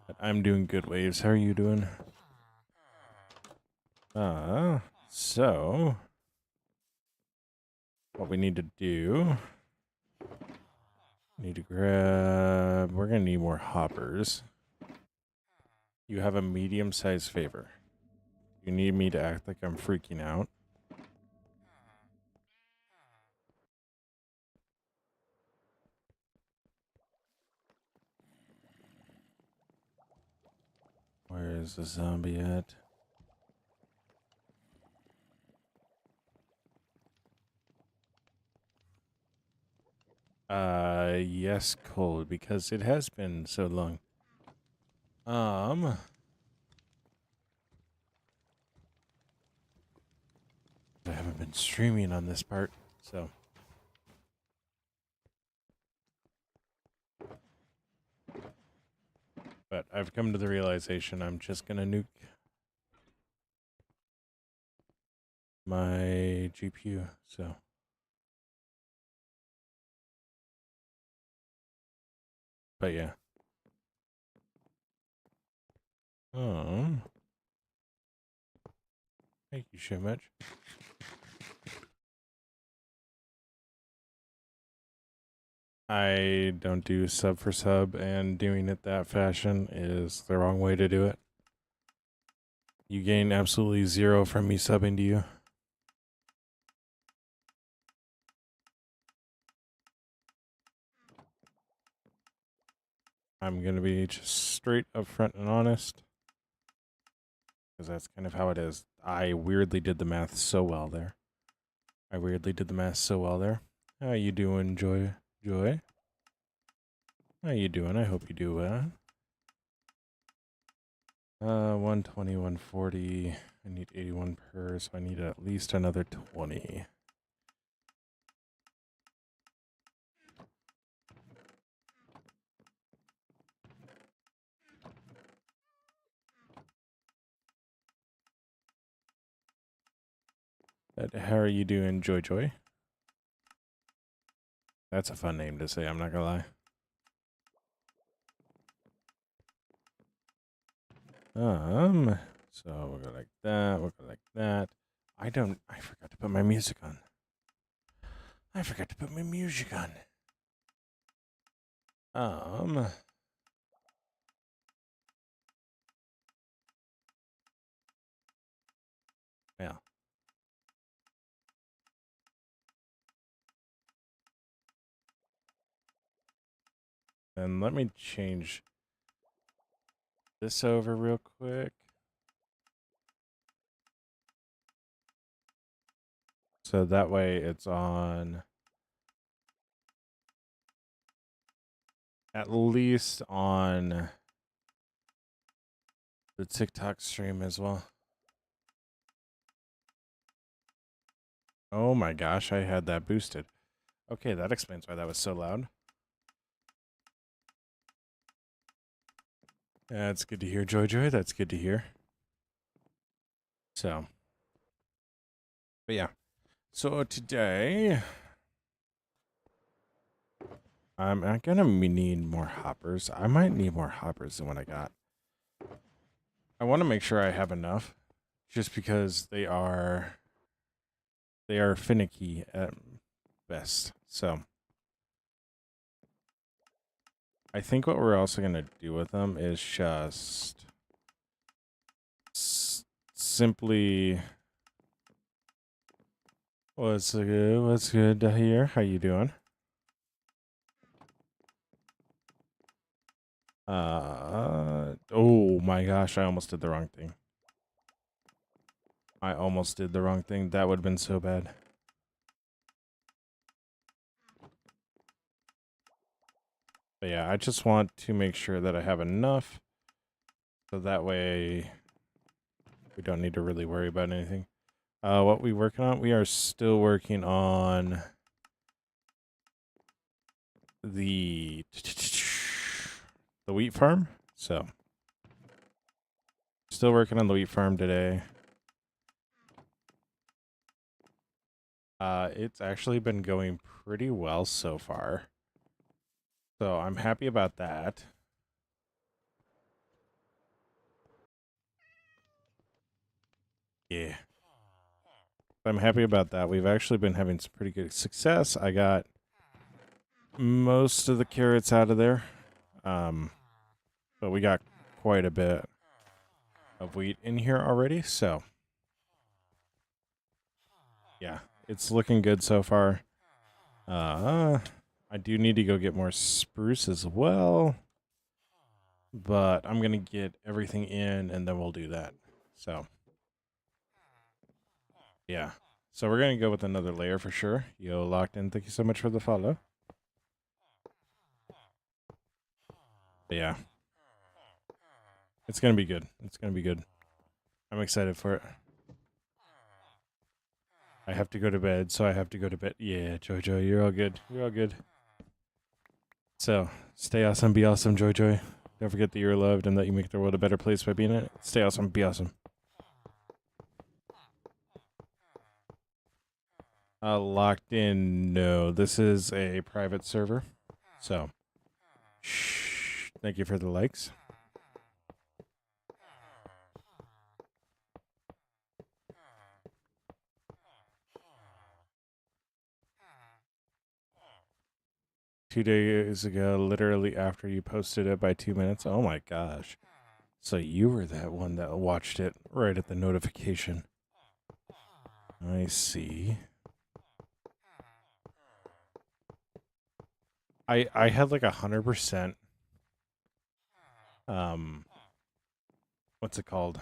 But I'm doing good, Waves. How are you doing? So what we need to do, need to grab, we're gonna need more hoppers. You have a medium-sized favor. You need me to act like I'm freaking out. Where is the zombie at? Yes, cold, because it has been so long. I haven't been streaming on this part, so. But I've come to the realization I'm just gonna nuke my GPU, so. But yeah. Thank you so much. I don't do sub for sub, and doing it that fashion is the wrong way to do it. You gain absolutely zero from me subbing to you. I'm going to be just straight up front and honest, because that's kind of how it is. I weirdly did the math so well there. How you doing, Joy? How you doing? I hope you do well. 120, 140. I need 81 per, so I need at least another 20. How are you doing, Joy? That's a fun name to say, I'm not gonna lie. So we'll go like that, we'll go like that. I forgot to put my music on. Yeah. And let me change this over real quick. So that way it's on at least on the TikTok stream as well. Oh my gosh, I had that boosted. Okay, that explains why that was so loud. That's good to hear, Joy. That's good to hear. So, but yeah. So today, I'm gonna need more hoppers. I might need more hoppers than what I got. I want to make sure I have enough, just because they are finicky at best. So, I think what we're also gonna do with them is just simply. What's good to hear? How you doing? Oh my gosh, I almost did the wrong thing. That would have been so bad. But yeah, I just want to make sure that I have enough, so that way we don't need to really worry about anything. What we working on? We are still working on the wheat farm. So, still working on the wheat farm today. It's actually been going pretty well so far. So I'm happy about that. Yeah. I'm happy about that. We've actually been having some pretty good success. I got most of the carrots out of there. But we got quite a bit of wheat in here already, so yeah, it's looking good so far. I do need to go get more spruce as well, but I'm gonna get everything in and then we'll do that. So yeah, so we're gonna go with another layer for sure. Yo, locked in. Thank you so much for the follow. But yeah, it's gonna be good. It's gonna be good. I'm excited for it. I have to go to bed, so I have to go to bed. Yeah, Jojo, you're all good. You're all good. So, stay awesome, be awesome, Joy Joy. Don't forget that you're loved and that you make the world a better place by being in it. Stay awesome, be awesome. Locked in, no. This is a private server. So, shh. Thank you for the likes. Two days ago, literally after you posted it by 2 minutes. Oh my gosh. So you were that one that watched it right at the notification. I see. I had like 100%. What's it called?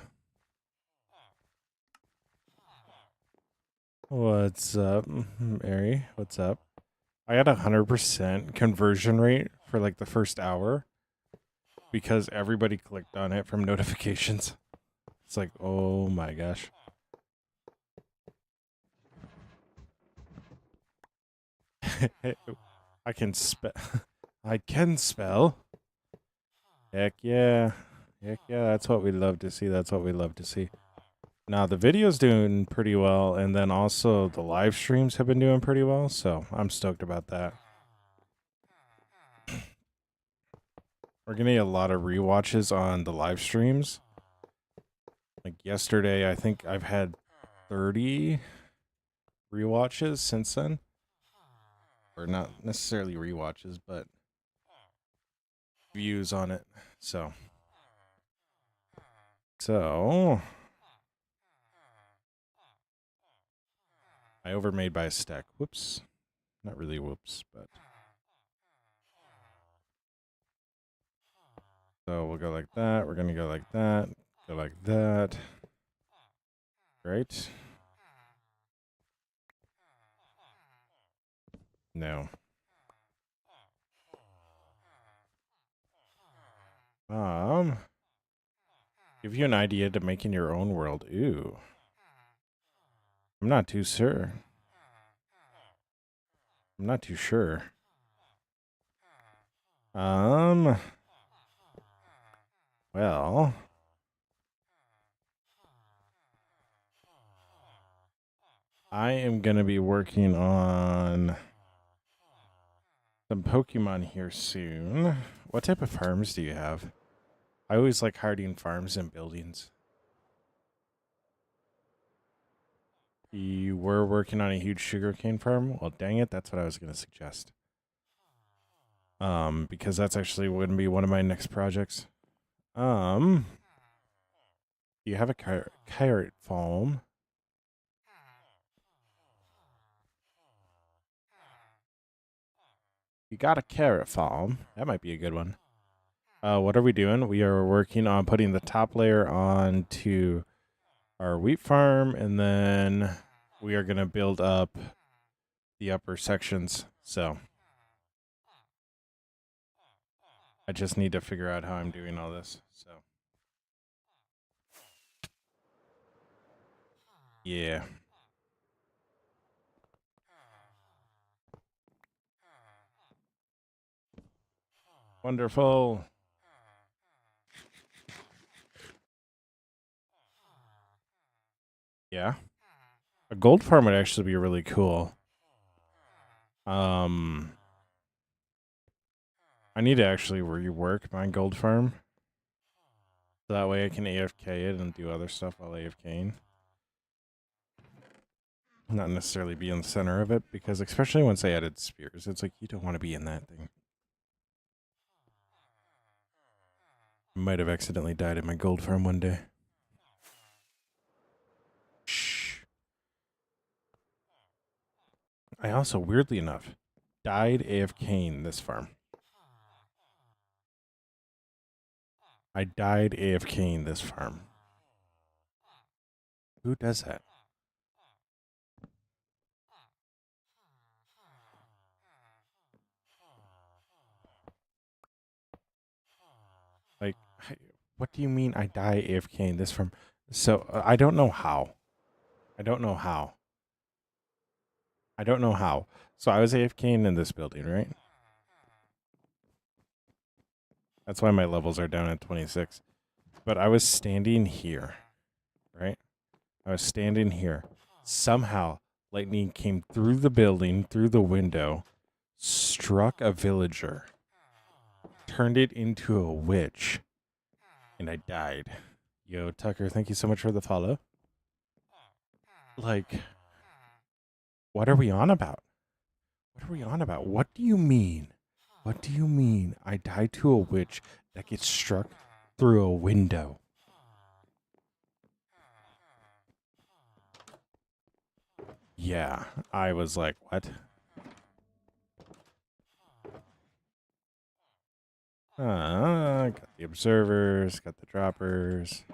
What's up, Mary? What's up? I had 100% conversion rate for like the first hour because everybody clicked on it from notifications. It's like, oh my gosh. I can spell. I can spell. Heck yeah. Heck yeah. That's what we love to see. That's what we love to see. Now, the video's doing pretty well, and then also the live streams have been doing pretty well, so I'm stoked about that. We're getting a lot of rewatches on the live streams. Like yesterday, I think I've had 30 rewatches since then. Or not necessarily rewatches, but views on it. So I overmade by a stack. Whoops. Not really whoops, but so we'll go like that. We're gonna go like that. Go like that. Right? No. Give you an idea to making your own world. Ooh. I'm not too sure. I'm not too sure. Well, I am going to be working on some Pokemon here soon. What type of farms do you have? I always like hiding farms and buildings. You were working on a huge sugarcane farm? Well, dang it, that's what I was going to suggest. Because that's actually going to be one of my next projects. You have a carrot farm. You got a carrot farm. That might be a good one. What are we doing? We are working on putting the top layer onto our wheat farm, and then we are going to build up the upper sections. So I just need to figure out how I'm doing all this. So yeah. Wonderful. Yeah. A gold farm would actually be really cool. I need to actually rework my gold farm. So that way I can AFK it and do other stuff while AFKing. not necessarily be in the center of it, because especially once I added spears, it's like you don't want to be in that thing. I might have accidentally died in my gold farm one day. Shh. I also, weirdly enough, died AFK in this farm. I died AFK in this farm. Who does that? Like, what do you mean I die AFK in this farm? So, I don't know how. I don't know how. I don't know how. So I was AFK in this building, right? That's why my levels are down at 26. But I was standing here, right? I was standing here. Somehow, lightning came through the building, through the window, struck a villager, turned it into a witch, and I died. Yo, Tucker, thank you so much for the follow. Like, what are we on about? What are we on about? What do you mean? What do you mean I died to a witch that gets struck through a window? Yeah, I was like, what? Got the observers, got the droppers.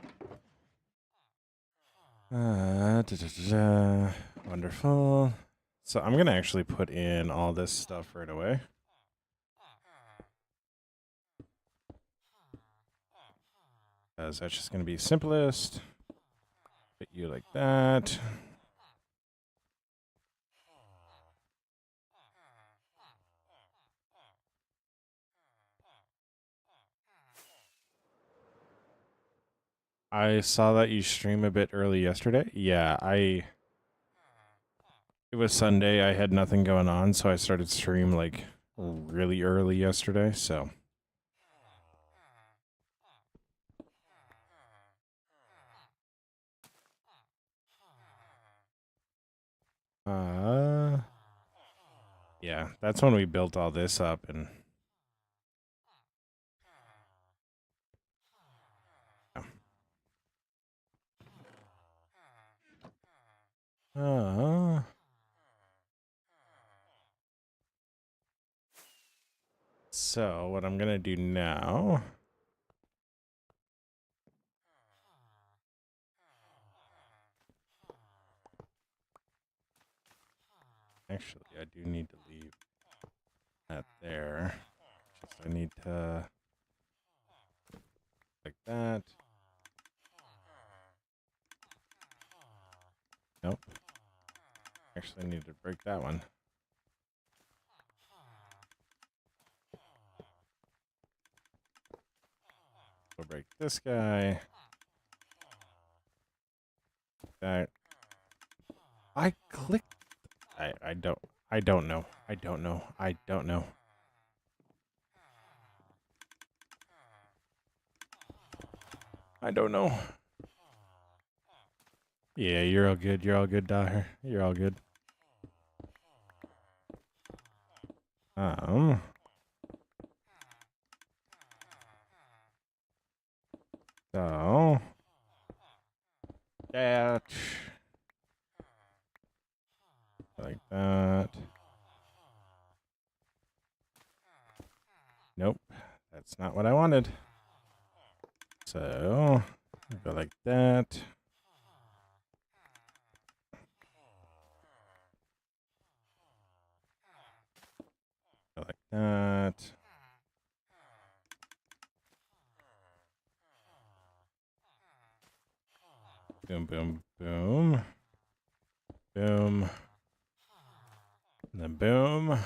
Wonderful. So I'm going to actually put in all this stuff right away. Because that's just going to be simplest. Put you like that. I saw that you stream a bit early yesterday. Yeah, it was Sunday. I had nothing going on, so I started stream like really early yesterday, so. Yeah, that's when we built all this up and so what I'm gonna do now. Actually, I do need to leave that there. Just I need to like that. Nope. Actually, I need to break that one. We'll break this guy. That. I clicked. I don't. I don't know. I don't know. I don't know. I don't know. Yeah, you're all good. You're all good, Daher. You're all good. So that like that. Nope, that's not what I wanted. So go like that. Go like that. Boom, boom, boom. Boom. And then boom.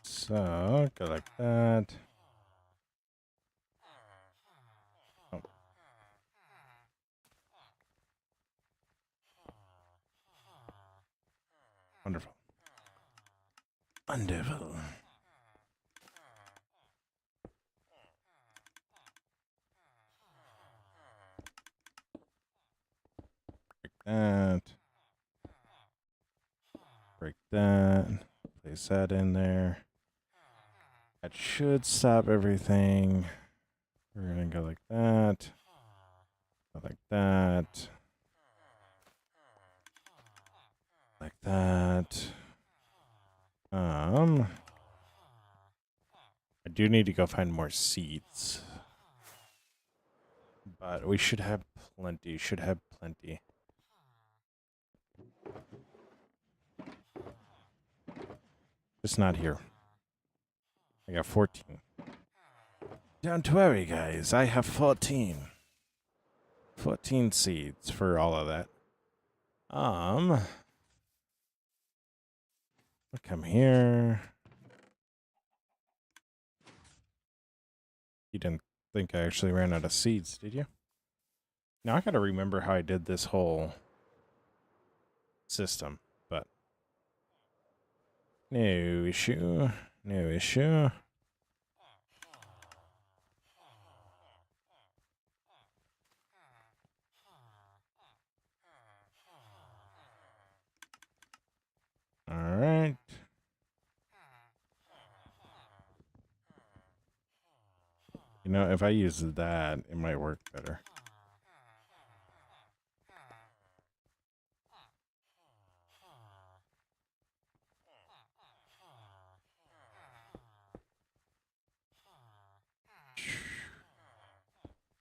So go like that. Oh. Wonderful. Wonderful. That. Break that. Place that in there. That should stop everything. We're gonna go like that. Go like that. Like that. I do need to go find more seeds. But we should have plenty. Should have plenty. Just not here. I got 14. Don't worry, guys. I have 14. 14 seeds for all of that. I'll come here. You didn't think I actually ran out of seeds, did you? Now I gotta remember how I did this whole system, but no issue. No issue. All right. You know, if I use that, it might work better.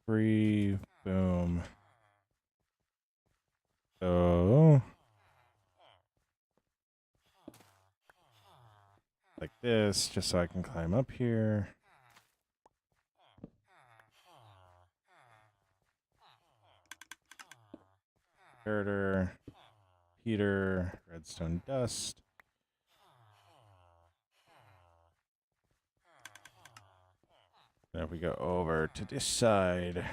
Free, boom. So, like this, just so I can climb up here. Herder, Peter, redstone dust. Then if we go over to this side.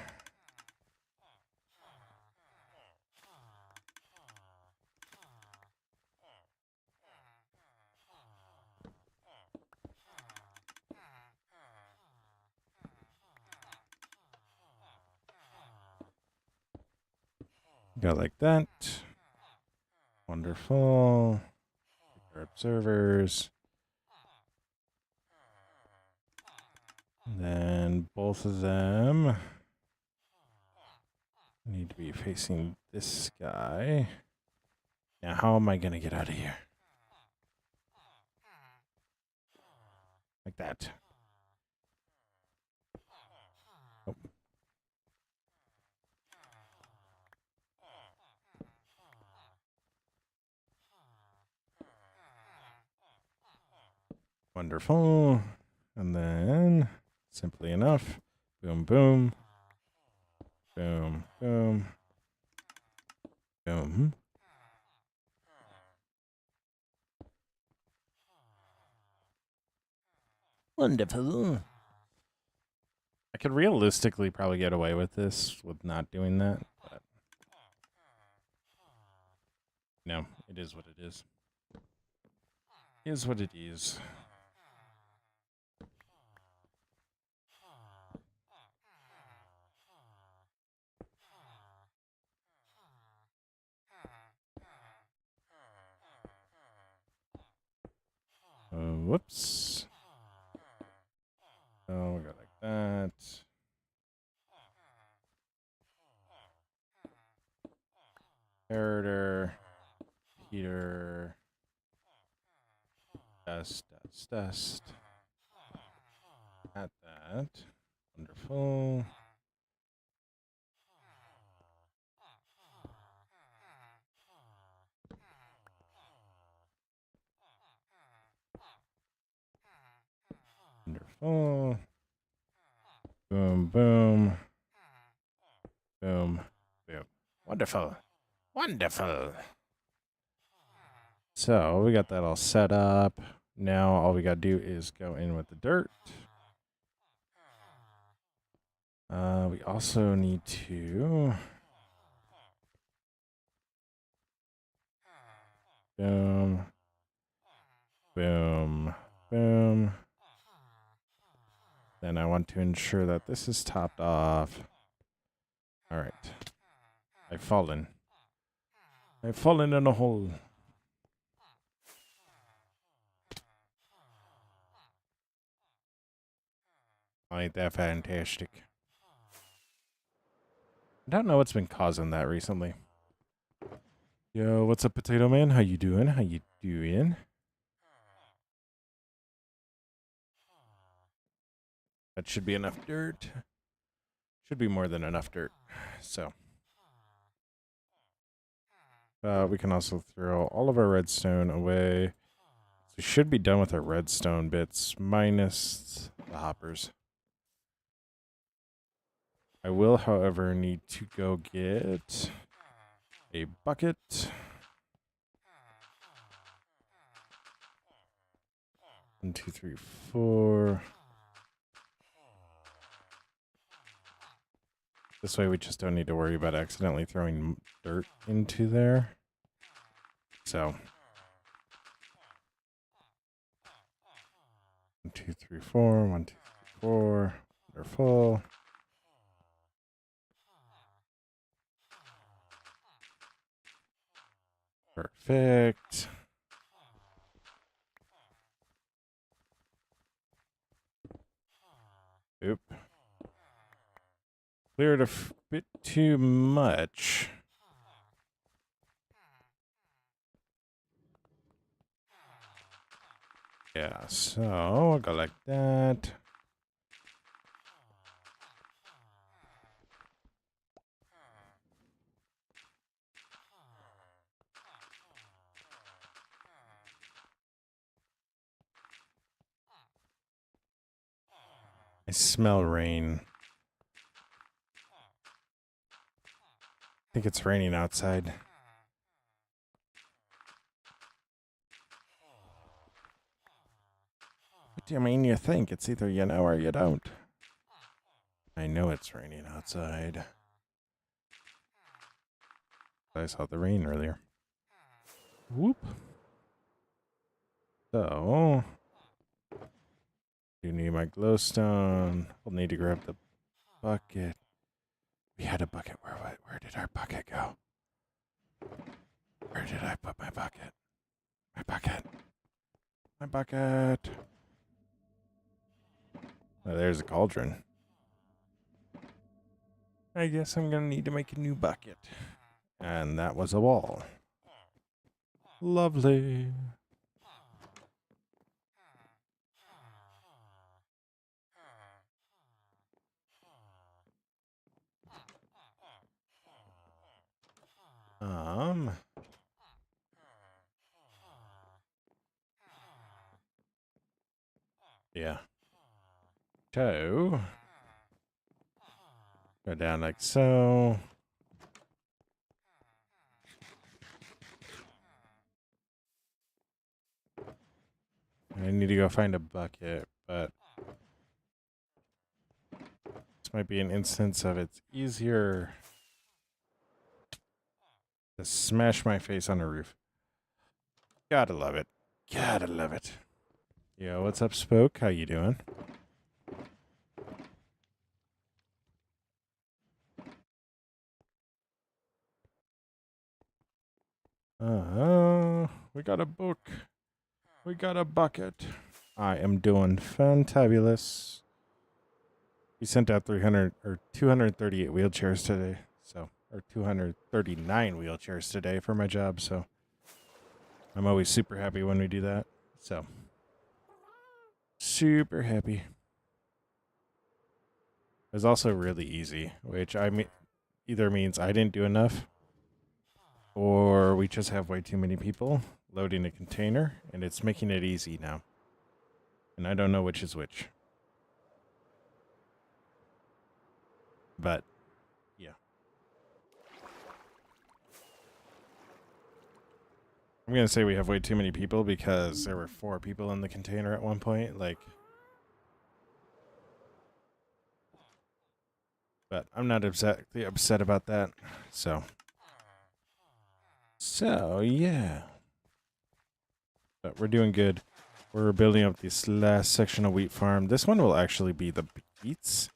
Go like that. Wonderful. Our observers. Then both of them need to be facing this guy. Now, how am I going to get out of here? Like that. Oh. Wonderful. And then, simply enough, boom, boom. Boom, boom. Boom. Wonderful. I could realistically probably get away with this with not doing that, but no, it is what it is. It is what it is. Whoops. Oh, we go like that. Herder, Peter, dust, dust, dust. At that. Wonderful. Wonderful. Boom, boom. Boom, boom. Wonderful. Wonderful. So we got that all set up. Now all we got to do is go in with the dirt. We also need to... Boom, Boom. Boom. Then I want to ensure that this is topped off. All right. I've fallen. I've fallen in a hole. Ain't that fantastic? I don't know what's been causing that recently. Yo, what's up, Potato Man? How you doing? How you doing? That should be enough dirt. Should be more than enough dirt. So. We can also throw all of our redstone away. We should be done with our redstone bits, minus the hoppers. I will, however, need to go get a bucket. 1, 2, 3, 4. This way we just don't need to worry about accidentally throwing dirt into there. So. 1, 2, 3, 4. 1, 2, 3, 4. They're full. Perfect. Oop. Cleared a bit too much. Yeah, so I'll go like that. I smell rain. I think it's raining outside. What do you mean you think? It's either you know or you don't. I know it's raining outside. I saw the rain earlier. Whoop. So, you need my glowstone. We'll need to grab the bucket. We had a bucket. Where did our bucket go? Where did I put my bucket? My bucket. My bucket. Oh, there's a cauldron. I guess I'm going to need to make a new bucket. And that was a wall. Lovely. Yeah. So, go down like so. I need to go find a bucket, but this might be an instance of it's easier to smash my face on a roof. Gotta love it. Gotta love it. Yo, what's up, Spoke? How you doing? We got a book. We got a bucket. I am doing fantabulous. We sent out 300 or 238 wheelchairs today, so or 239 wheelchairs today for my job. So I'm always super happy when we do that. So super happy. It was also really easy, which either means I didn't do enough, or we just have way too many people loading a container, and it's making it easy now. And I don't know which is which. But, yeah. I'm going to say we have way too many people because there were 4 people in the container at one point. But I'm not exactly upset about that. So, yeah. But we're doing good. We're building up this last section of wheat farm. This one will actually be the beets,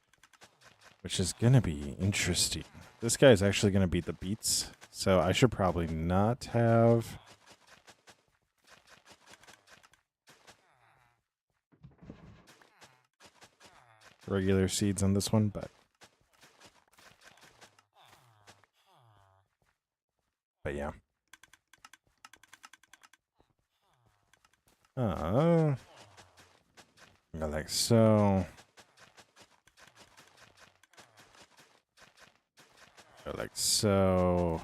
which is going to be interesting. This guy is actually going to be the beets, so I should probably not have regular seeds on this one, but yeah. Go like so. Go like so.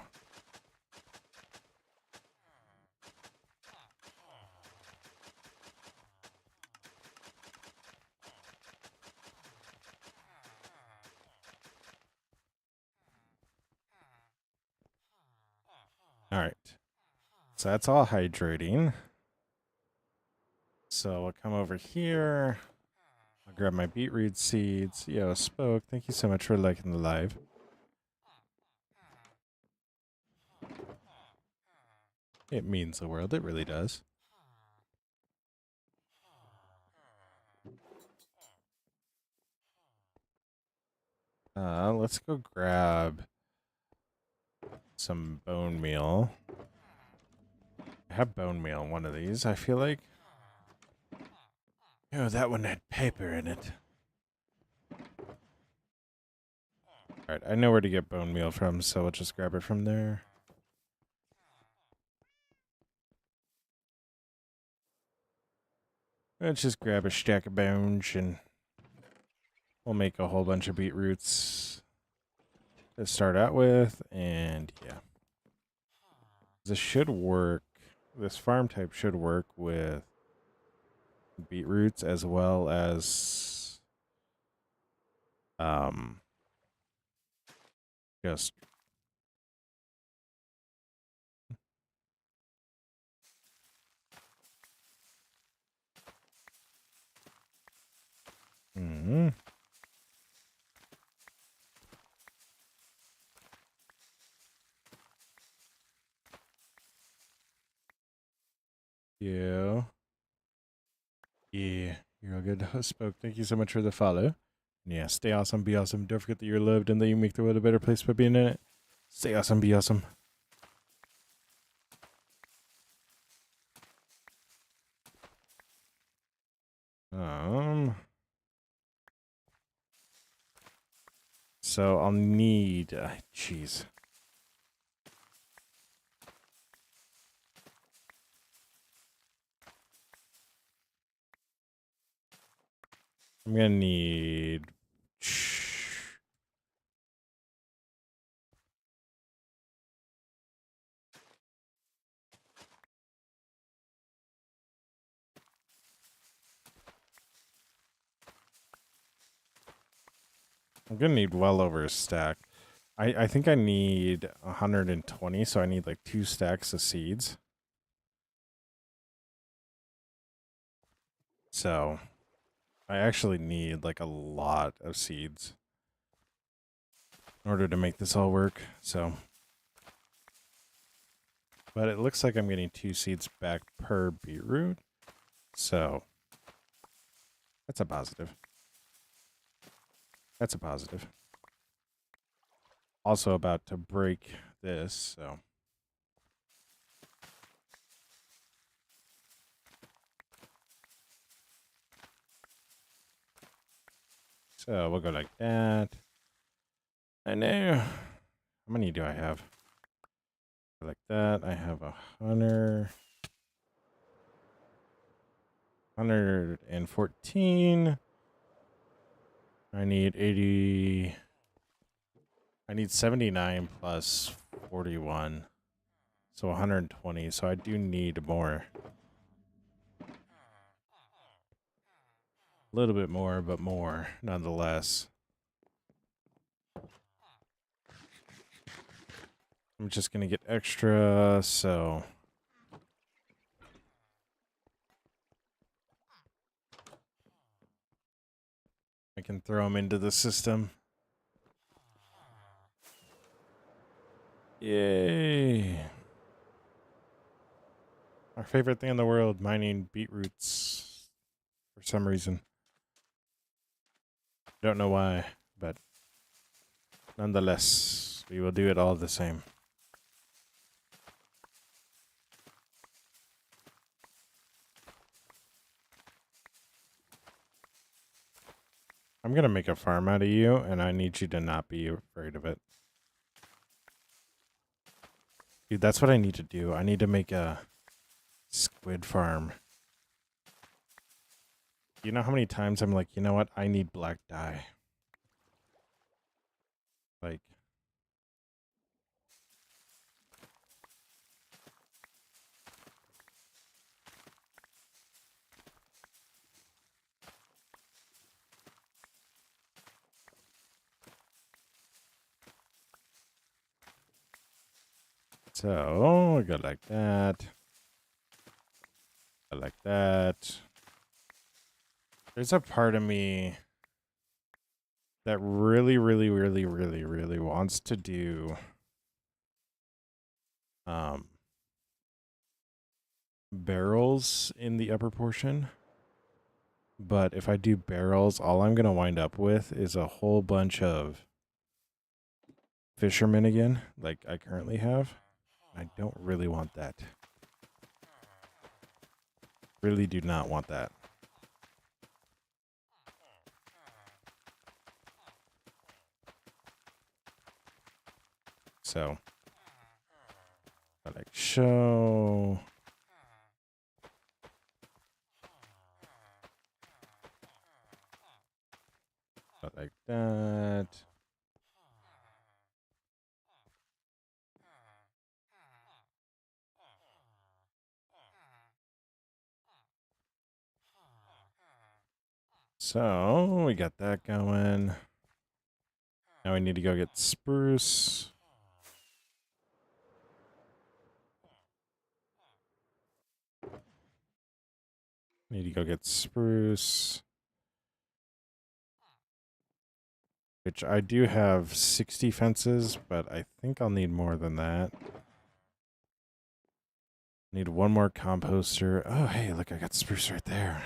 All right. So that's all hydrating. So I'll come over here. I'll grab my beetroot seeds. Yo, Spoke, thank you so much for liking the live. It means the world. It really does. Let's go grab some bone meal. I have bone meal in one of these, I feel like. Oh, that one had paper in it. Alright, I know where to get bone meal from, so we'll just grab it from there. Let's just grab a stack of bones and we'll make a whole bunch of beetroots to start out with, and yeah. This should work. This farm type should work with beetroots as well as just yeah. Yeah, you're all good. Spoke. Thank you so much for the follow. Yeah, stay awesome, be awesome. Don't forget that you're loved and that you make the world a better place by being in it. Stay awesome, be awesome. So I'll need, jeez. I'm gonna need. I'm gonna need well over a stack. I think I need 120, so I need like 2 stacks of seeds. So I actually need like a lot of seeds in order to make this all work. So, but it looks like I'm getting 2 seeds back per beetroot. So that's a positive. That's a positive. Also about to break this, so. So we'll go like that. I know. How many do I have? Like that. I have 114. I need 80. I need 79 plus 41. So 120. So I do need more. A little bit more, but more nonetheless. I'm just going to get extra, so. I can throw them into the system. Yay. Our favorite thing in the world, mining beetroots. for some reason. I don't know why, but nonetheless, we will do it all the same. I'm going to make a farm out of you, and I need you to not be afraid of it. Dude, that's what I need to do. I need to make a squid farm. You know how many times I'm like, you know what? I need black dye. Like, so, I go like that. I like that. There's a part of me that really wants to do barrels in the upper portion. But if I do barrels, all I'm going to wind up with is a whole bunch of fishermen again, like I currently have. I don't really want that. Really do not want that. So, I like show. Like that. So, we got that going. Now we need to go get spruce. Need to go get spruce. Which I do have 60 fences, but I think I'll need more than that. Need one more composter. Oh, hey, look, I got spruce right there.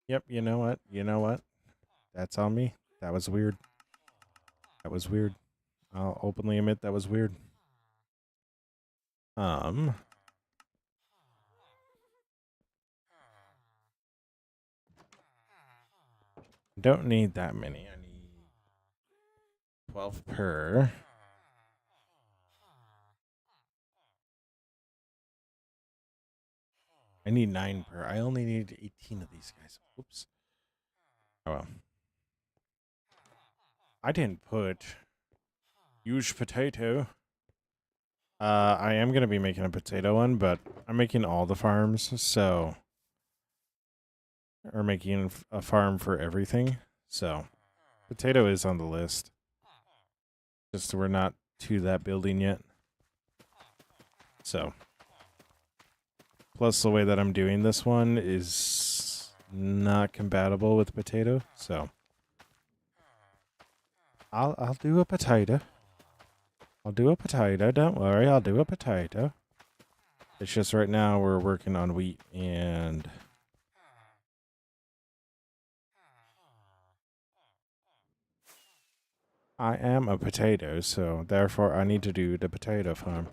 Yep, you know what? You know what? That's on me. That was weird. That was weird. I'll openly admit that was weird. Don't need that many. I need 12 per. I need 9 per. I only need 18 of these guys. Oops. Oh well. I didn't put huge potato. I am going to be making a potato one, but I'm making all the farms, so... Or making a farm for everything, so... Potato is on the list. Just we're not to that building yet. So... Plus the way that I'm doing this one is not compatible with potato, so... I'll do a potato. I'll do a potato, don't worry, I'll do a potato. It's just right now we're working on wheat and... I am a potato, so therefore I need to do the potato farm.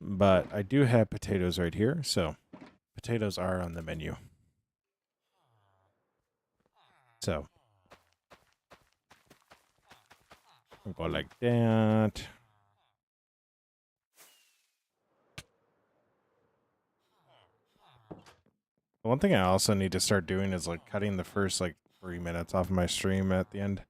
But I do have potatoes right here, so potatoes are on the menu. So I'll go like that. One thing I also need to start doing is like cutting the first like 3 minutes off of my stream at the end.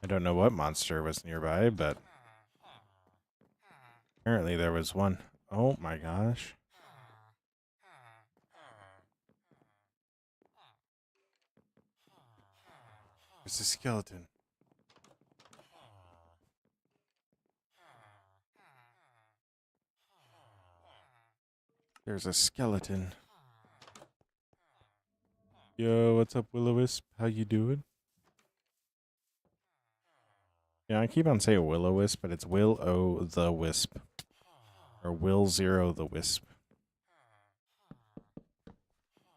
I don't know what monster was nearby, but apparently there was one. Oh my gosh. It's a skeleton. There's a skeleton. Yo, what's up, Will-O-Wisp? How you doing? Yeah, I keep on saying Will-O-Wisp, but it's Will-O the Wisp. Or Will-Zero the Wisp.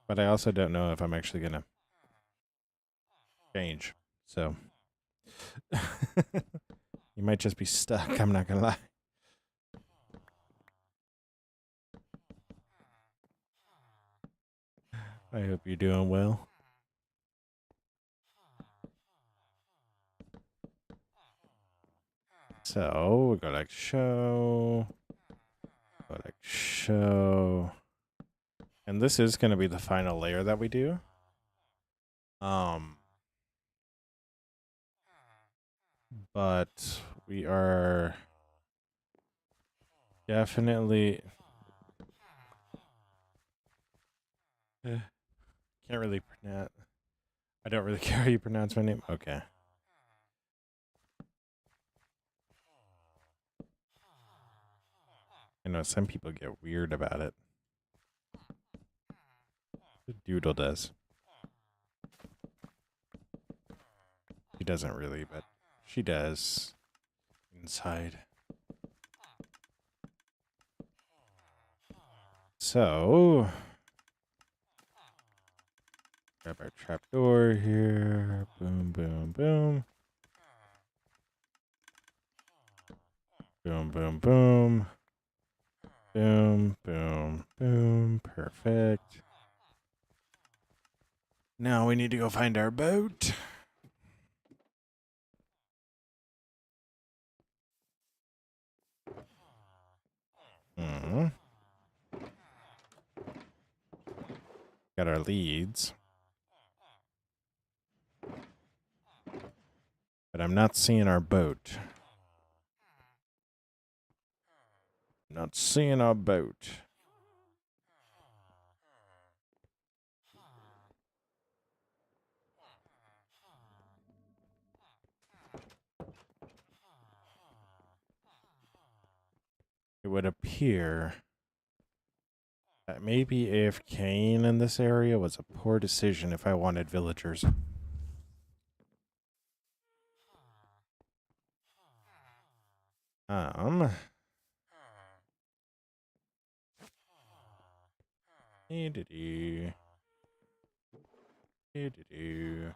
But I also don't know if I'm actually gonna change. So you might just be stuck, I'm not gonna lie. I hope you're doing well. So we go like show. Go like show. And this is gonna be the final layer that we do. But we are definitely can't really pronounce. I don't really care how you pronounce my name. Okay. I know some people get weird about it. The Doodle does. She doesn't really, but she does inside. So grab our trapdoor here. Boom, boom, boom. Boom, boom, boom. Boom, boom, boom. Perfect. Now we need to go find our boat. Got our leads. But I'm not seeing our boat. Not seeing our boat. It would appear that maybe AFKing in this area was a poor decision if I wanted villagers. Do-do-do. Do-do-do.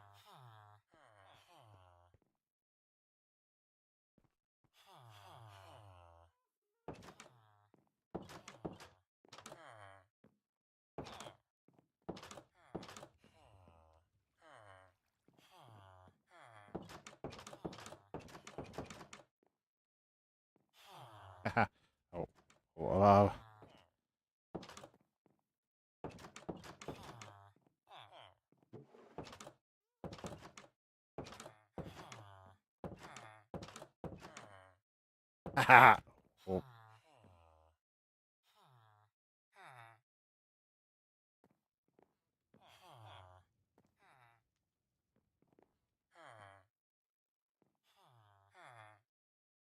Oh, wow. Oh.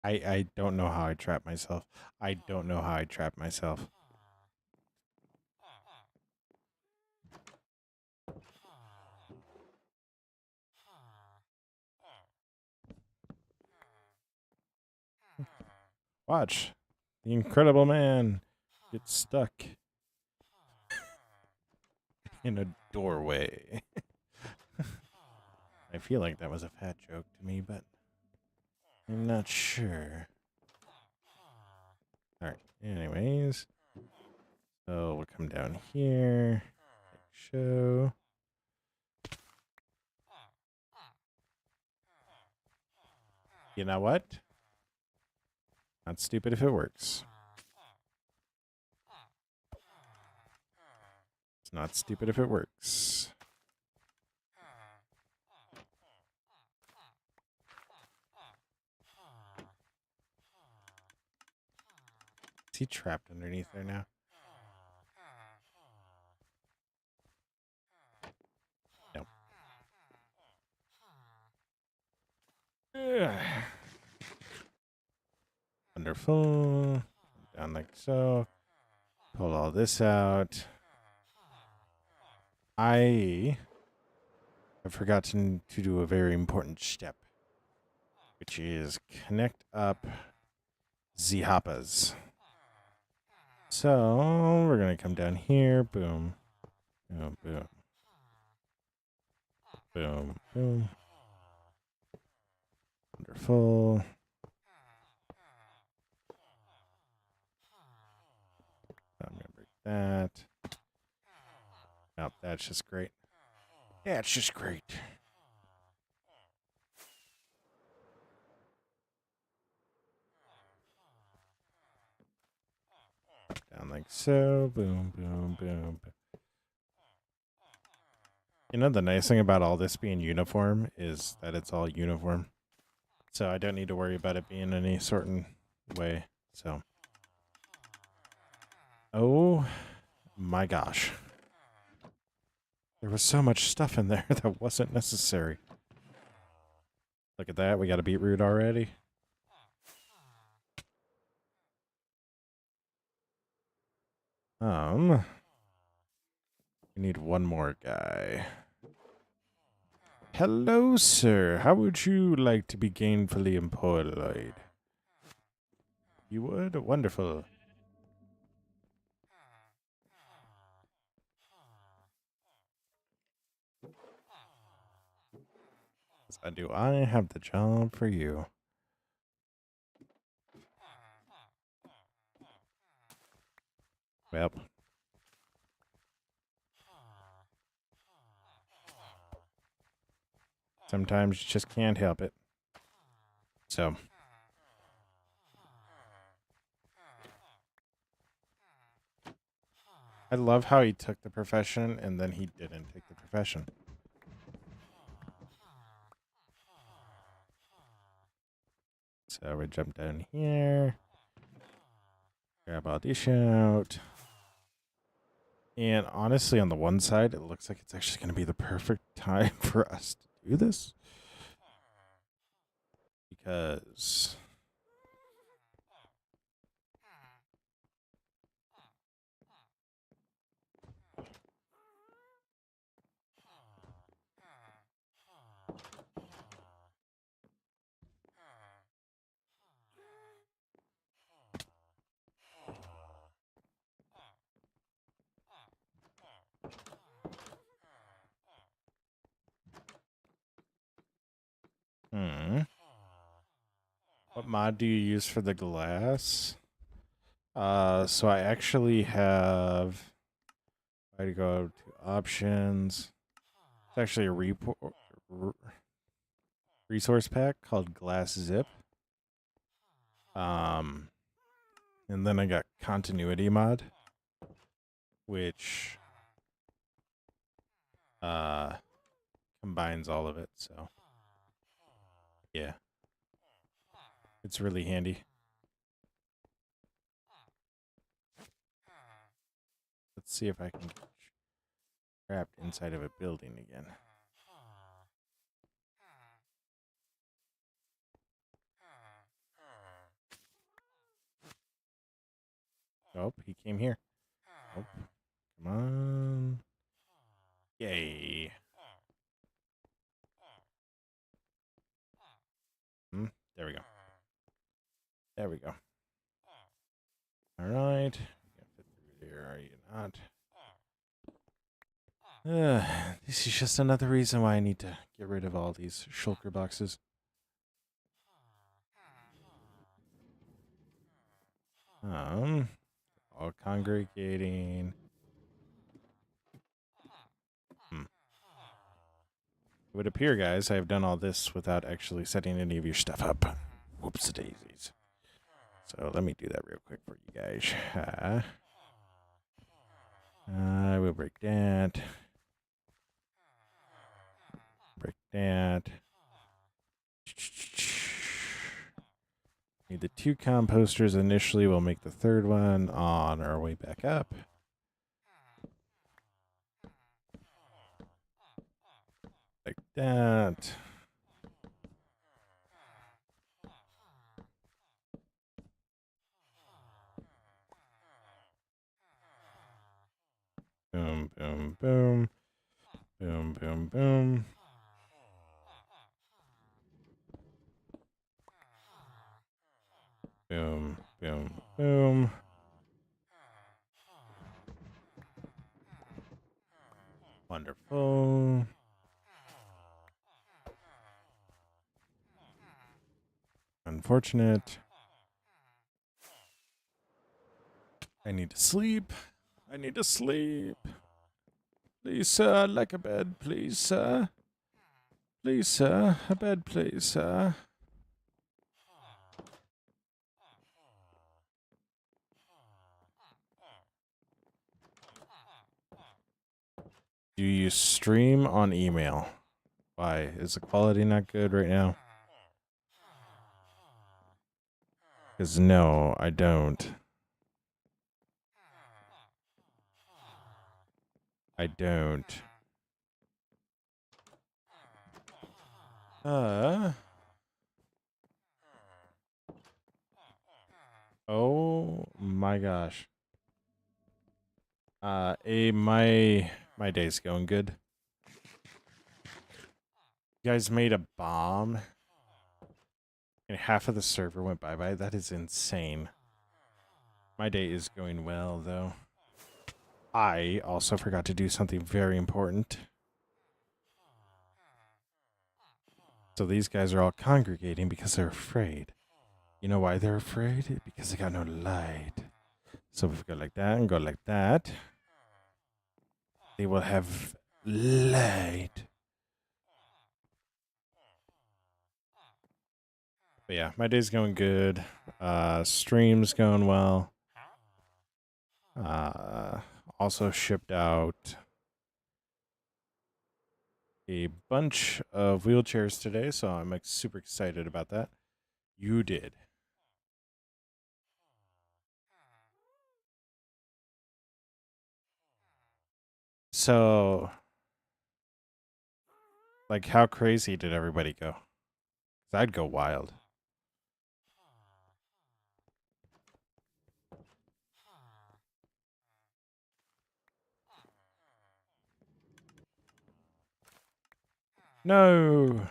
I don't know how I trap myself. I don't know how I trap myself. Watch. The Incredible Man gets stuck in a doorway. I feel like that was a fat joke to me, but I'm not sure. Alright, anyways. So we'll come down here. Show. You know what? Not stupid if it works. It's not stupid if it works. Is he trapped underneath there now? No. Wonderful. Down like so. Pull all this out. I have forgotten to do a very important step, which is connect up the hoppers. So we're going to come down here. Boom. Boom, boom. Boom, boom. Wonderful. I'm going to break that. Nope, that's just great. Yeah, it's just great. Down like so. Boom, boom, boom. You know, the nice thing about all this being uniform is that it's all uniform. So I don't need to worry about it being any certain way. So. Oh my gosh. There was so much stuff in there that wasn't necessary. Look at that. We got a beetroot already. We need one more guy. Hello, sir. How would you like to be gainfully employed? You would? Wonderful. Do I have the job for you? Well. Sometimes you just can't help it. So. I love how he took the profession and then he didn't take the profession. So we jump down here. Grab all these out. And honestly, on the one side, it looks like it's actually going to be the perfect time for us to do this. Because... What mod do you use for the glass? So I actually have... I had to go to options. It's actually a resource pack called Glass Zip. And then I got Continuity Mod, which combines all of it, so yeah. It's really handy. Let's see if I can get trapped inside of a building again. Oh, he came here. Oh, come on. Yay. There we go. There we go. All right. You can fit through there, are you not? This is just another reason why I need to get rid of all these shulker boxes. All congregating. It would appear, guys, I have done all this without actually setting any of your stuff up. Whoops daisies. So let me do that real quick for you guys. I will break that. Break that. Need the 2 composters initially. We'll make the 3rd one on our way back up. Like that. Boom, boom, boom. Boom, boom, boom. Boom, boom, boom. Wonderful. Unfortunate. I need to sleep. I need to sleep. Please, sir, I'd like a bed, please, sir. Please, sir, a bed, please, sir. Do you stream on email? Why? Is the quality not good right now? Because no, I don't. I don't. Oh my gosh. My day's going good. You guys made a bomb and half of the server went bye-bye. That is insane. My day is going well though. I also forgot to do something very important. So these guys are all congregating because they're afraid. You know why they're afraid? Because they got no light. So if we go like that and go like that, they will have light. But yeah, my day's going good. Stream's going well. Also shipped out a bunch of wheelchairs today, so I'm like super excited about that. You did. So, like, how crazy did everybody go? 'Cause I'd go wild. No.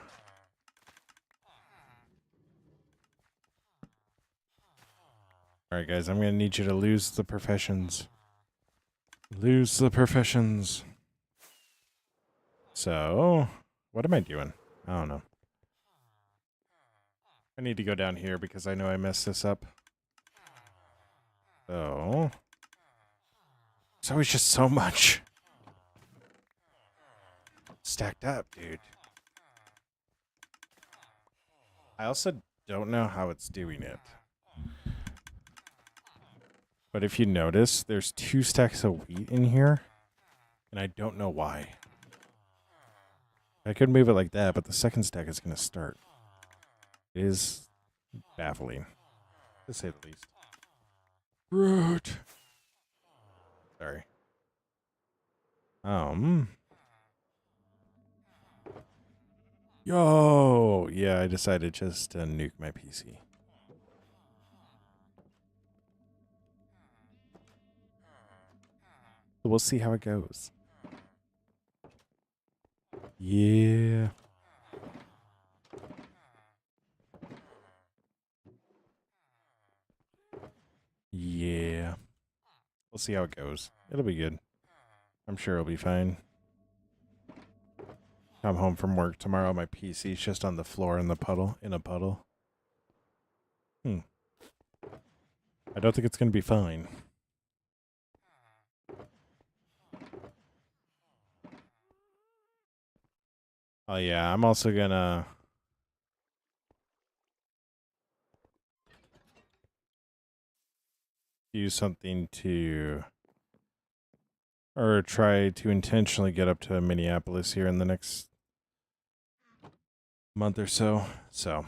All right, guys, I'm going to need you to lose the professions. Lose the professions. So, what am I doing? I don't know. I need to go down here because I know I messed this up. So, it's always just so much stacked up, dude. I also don't know how it's doing it. But if you notice, there's 2 stacks of wheat in here, and I don't know why. I could move it like that, but the second stack is going to start. It is baffling, to say the least. Root. Sorry. Yo, yeah, I decided just to nuke my PC. We'll see how it goes. Yeah. Yeah. We'll see how it goes. It'll be good. I'm sure it'll be fine. Come home from work tomorrow, my PC's just on the floor in a puddle. I don't think it's going to be fine. Oh yeah, I'm also going to do something to, or try to intentionally get up to Minneapolis here in the next month or so. So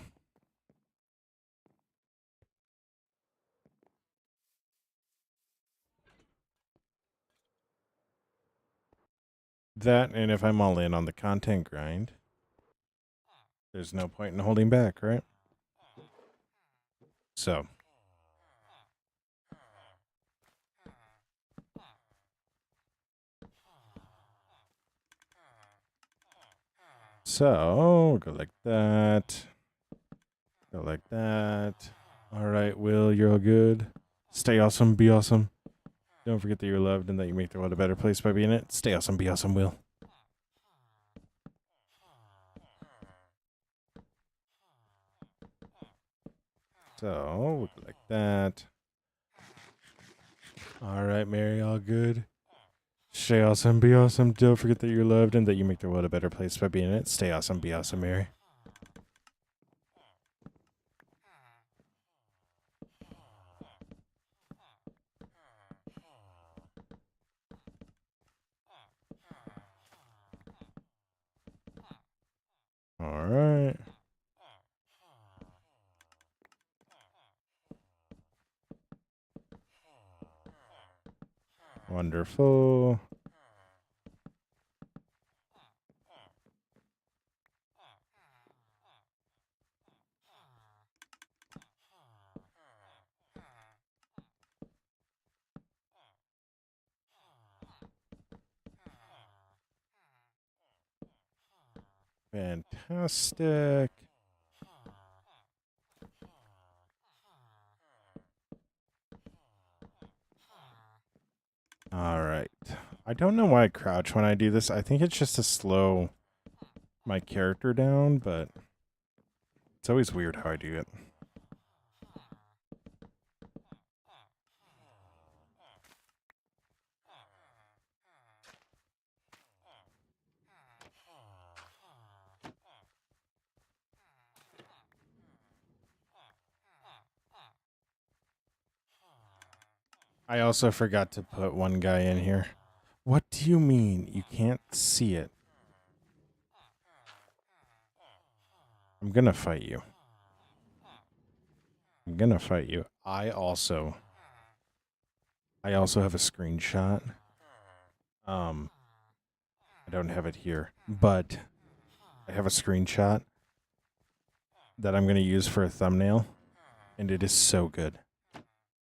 that, and if I'm all in on the content grind, there's no point in holding back, right? So So, go like that. Go like that. All right, Will, you're all good. Stay awesome, be awesome. Don't forget that you're loved and that you make the world a better place by being it. Stay awesome, be awesome, Will. So, we'll go like that. All right, Mary, all good. Stay awesome, be awesome. Don't forget that you're loved and that you make the world a better place by being it. Stay awesome, be awesome, Mary. All right. Wonderful. Fantastic. All right. I don't know why I crouch when I do this. I think it's just to slow my character down, but it's always weird how I do it. I also forgot to put one guy in here. What do you mean? You can't see it. I'm gonna fight you. I'm gonna fight you. I also have a screenshot. I don't have it here, but I have a screenshot that I'm gonna use for a thumbnail, and it is so good.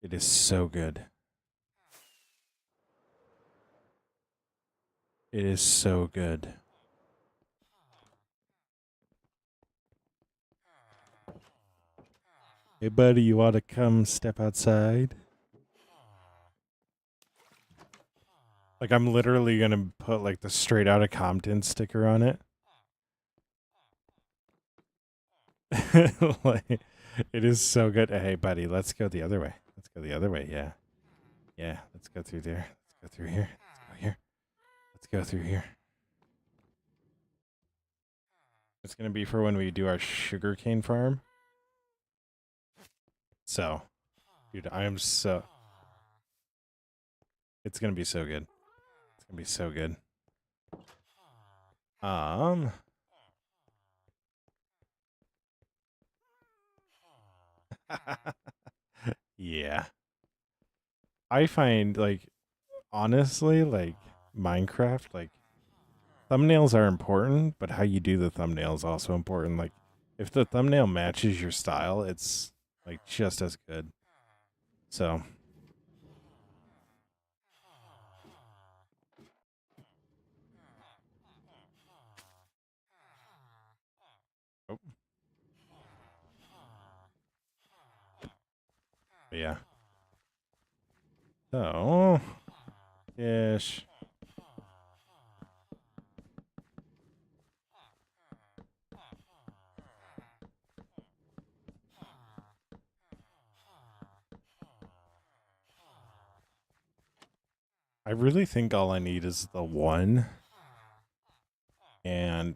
It is so good. It is so good. Hey, buddy, you ought to come step outside. Like, I'm literally gonna put, like, the Straight Outta Compton sticker on it. Like, it is so good. Hey, buddy, let's go the other way. Let's go the other way, yeah. Yeah, let's go through there. Let's go through here. Let's go here. Let's go through here. It's gonna be for when we do our sugarcane farm. So, dude, I am so... It's gonna be so good. It's gonna be so good. Yeah. I find, like, honestly, like, Minecraft, like, thumbnails are important, but how you do the thumbnail is also important. Like, if the thumbnail matches your style, it's, like, just as good. So... Oh. But yeah. So... Ish. I really think all I need is the one, and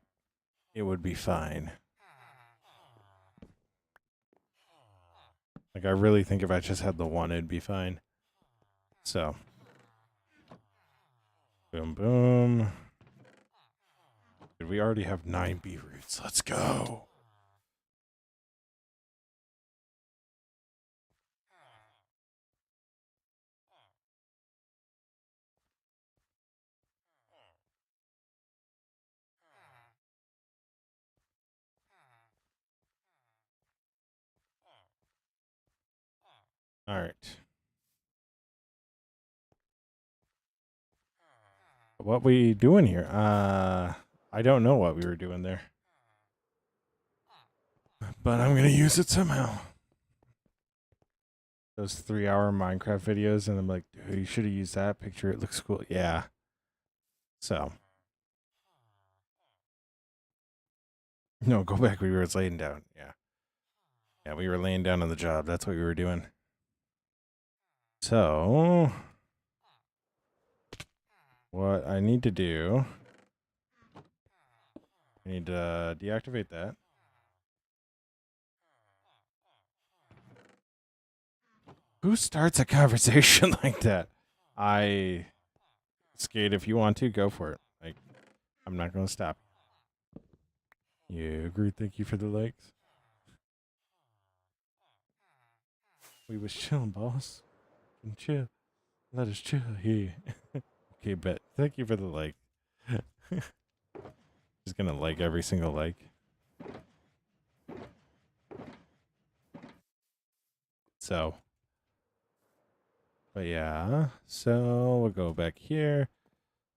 it would be fine. Like, I really think if I just had the one, it'd be fine. So, boom, boom. Dude, we already have 9 beetroots. Let's go. All right. What we doing here? I don't know what we were doing there. but I'm gonna use it somehow. Those 3-hour Minecraft videos, and I'm like, dude, you should have used that picture. It looks cool. Yeah. So, no, go back. We were laying down. Yeah. Yeah, we were laying down on the job. That's what we were doing. So, what I need to do, I need to deactivate that. Who starts a conversation like that? Skate, if you want to, go for it. Like, I'm not going to stop. Yeah, agree. Thank you for the likes. We was chilling, boss. And chill. Let us chill here. Okay, bet. Thank you for the like. Just gonna like every single like. So, but yeah. So we'll go back here.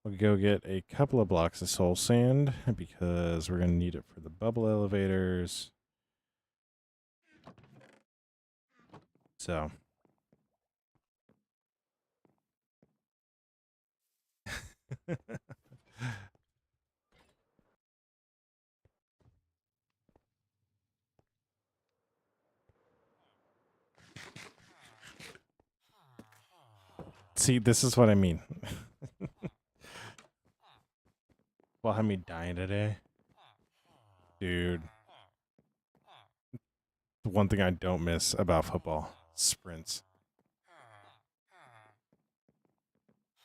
We'll go get a couple of blocks of soul sand because we're gonna need it for the bubble elevators. So. See, this is what I mean. Well, have me dying today. Dude. The one thing I don't miss about football. Sprints.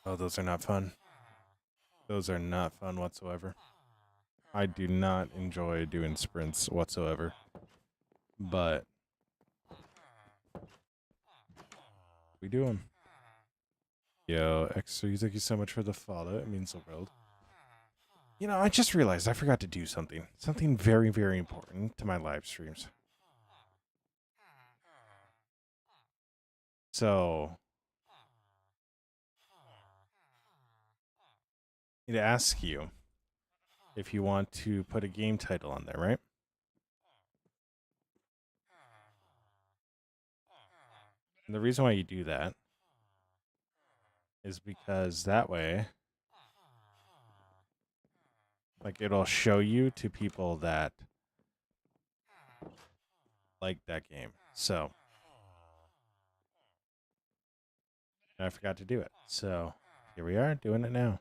Oh, those are not fun. Those are not fun whatsoever. I do not enjoy doing sprints whatsoever. But we do them. Yo, X3, thank you so much for the follow. It means the world. You know, I just realized I forgot to do something. Something very, very important to my live streams. So, I need to ask you if you want to put a game title on there, right? And the reason why you do that is because that way, like, it'll show you to people that like that game. So, I forgot to do it. So, here we are doing it now.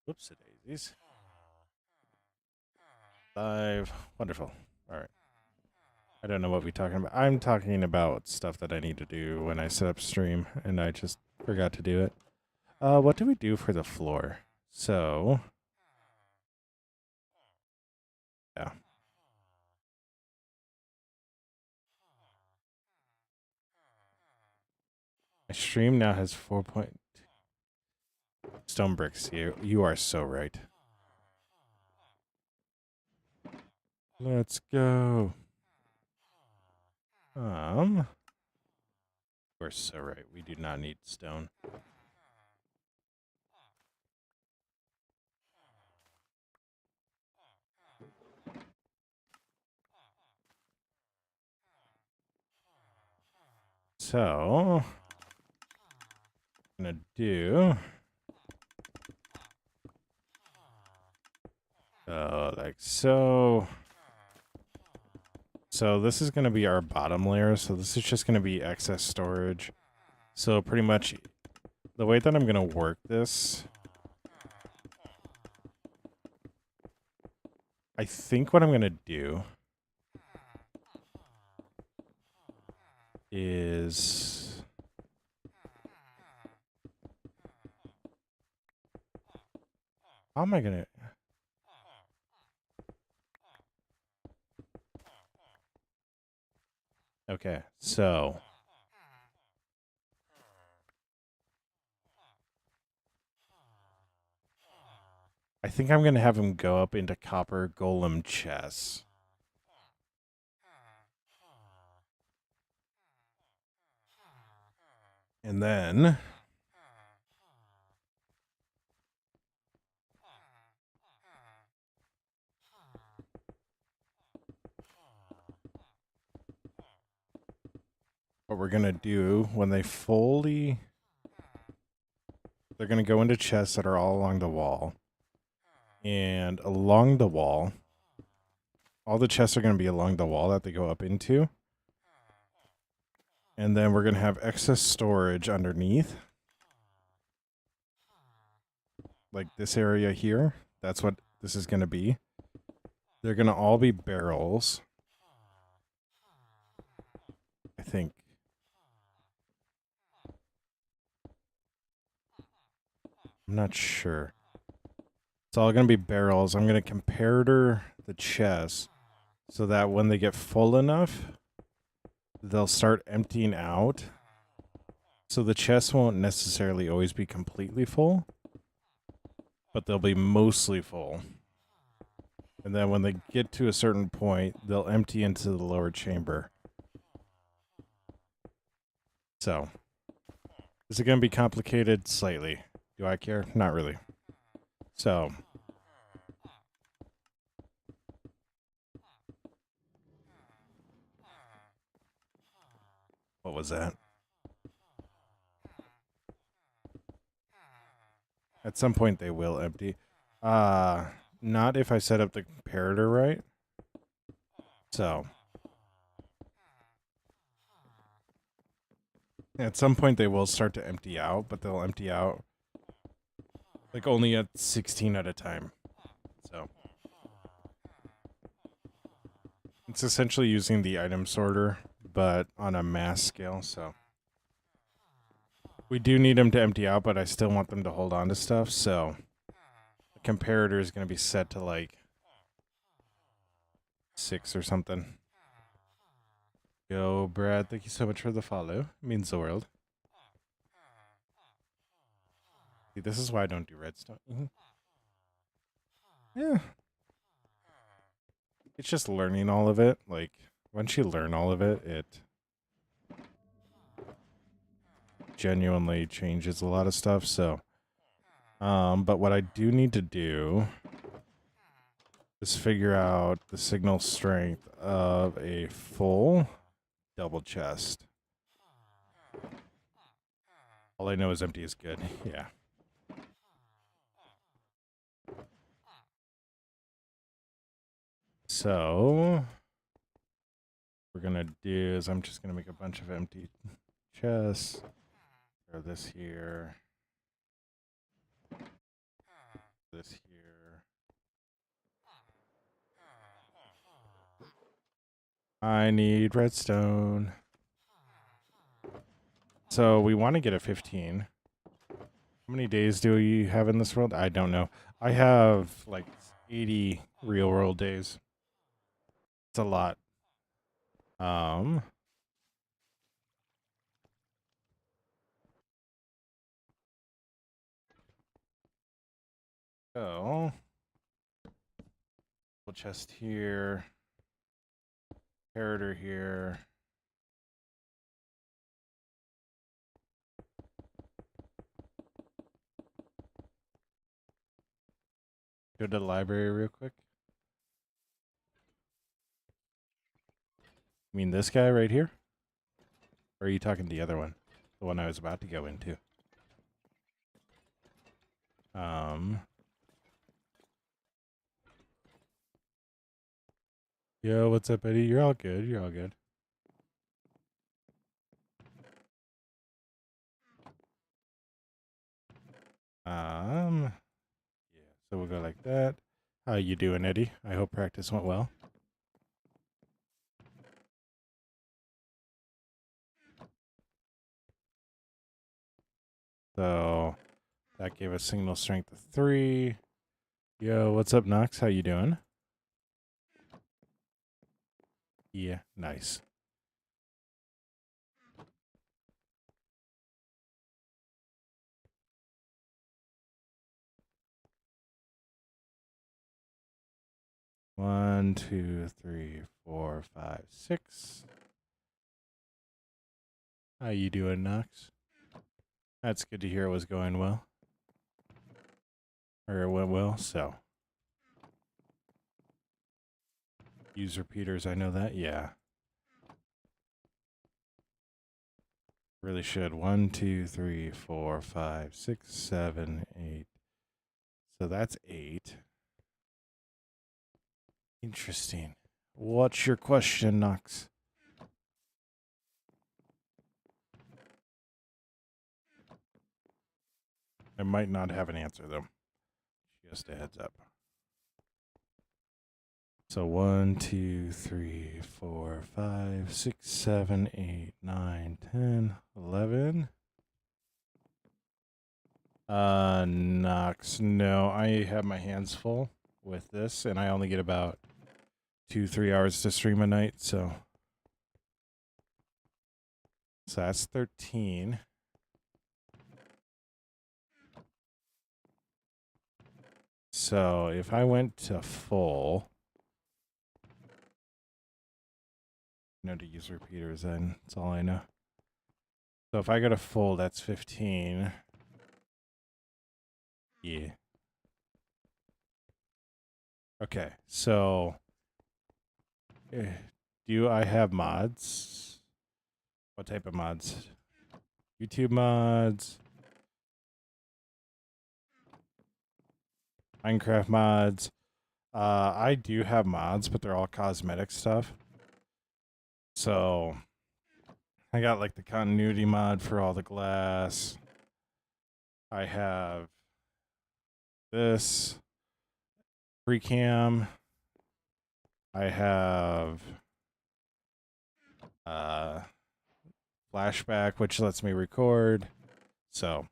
Whoops, daisies. Live. Wonderful. All right. I don't know what we're talking about. I'm talking about stuff that I need to do when I set up stream, and I just forgot to do it. What do we do for the floor? So, yeah. My stream now has 4 point stone bricks. You are so right. Let's go. We're so right. We do not need stone. So, I'm gonna do. Like so. So this is going to be our bottom layer. So this is just going to be excess storage. So pretty much the way that I'm going to work this, I think what I'm going to do is how am I going to Okay, so I think I'm going to have him go up into copper golem chests. And then what we're going to do when they fully... They're going to go into chests that are all along the wall. And along the wall, all the chests are going to be along the wall that they go up into. And then we're going to have excess storage underneath. Like this area here. That's what this is going to be. They're going to all be barrels. I think. I'm not sure. It's all going to be barrels. I'm going to comparator the chests so that when they get full enough, they'll start emptying out. So the chests won't necessarily always be completely full, but they'll be mostly full. And then when they get to a certain point, they'll empty into the lower chamber. So, is it going to be complicated? Slightly. Do I care? Not really. So, what was that? At some point they will empty. Not if I set up the comparator right. So, at some point they will start to empty out, but they'll empty out like only at 16 at a time. So, it's essentially using the item sorter, but on a mass scale, so. We do need them to empty out, but I still want them to hold on to stuff, so the comparator is going to be set to like 6 or something. Yo, Brad, thank you so much for the follow. It means the world. See, this is why I don't do redstone. Yeah. It's just learning all of it. Like, once you learn all of it, it genuinely changes a lot of stuff, so. But what I do need to do is figure out the signal strength of a full double chest. All I know is empty is good. Yeah. So, what we're going to do is I'm just going to make a bunch of empty chests. Throw this here. This here. I need redstone. So we want to get a 15. How many days do we have in this world? I don't know. I have like 80 real world days. It's a lot. So we'll chest here. Comparator here. Go to the library real quick. You mean this guy right here? Or are you talking the other one? The one I was about to go into. Yo, what's up, Eddie? You're all good. You're all good. Yeah, so we'll go like that. How you doing, Eddie? I hope practice went well. So that gave us signal strength of 3. Yo, what's up, Nox? How you doing? Yeah, nice. One, 2, 3, 4, 5, 6. How you doing, Nox? That's good to hear it was going well. Or it went well, so. Use repeaters, I know that, yeah. Really should. 1, 2, 3, 4, 5, 6, 7, 8. So that's 8. Interesting. What's your question, Knox? I might not have an answer, though. Just a heads up. So 1, 2, 3, 4, 5, 6, 7, 8, 9, 10, 11. Knox. No, I have my hands full with this, and I only get about 2-3 hours to stream a night, so that's 13. So if I went to full, I know to use repeaters then. That's all I know. So if I go to full, that's 15. Yeah. Okay, so do I have mods? What type of mods? YouTube mods, Minecraft mods. I do have mods, but they're all cosmetic stuff. So I got like the continuity mod for all the glass. I have this free cam. I have flashback, which lets me record. So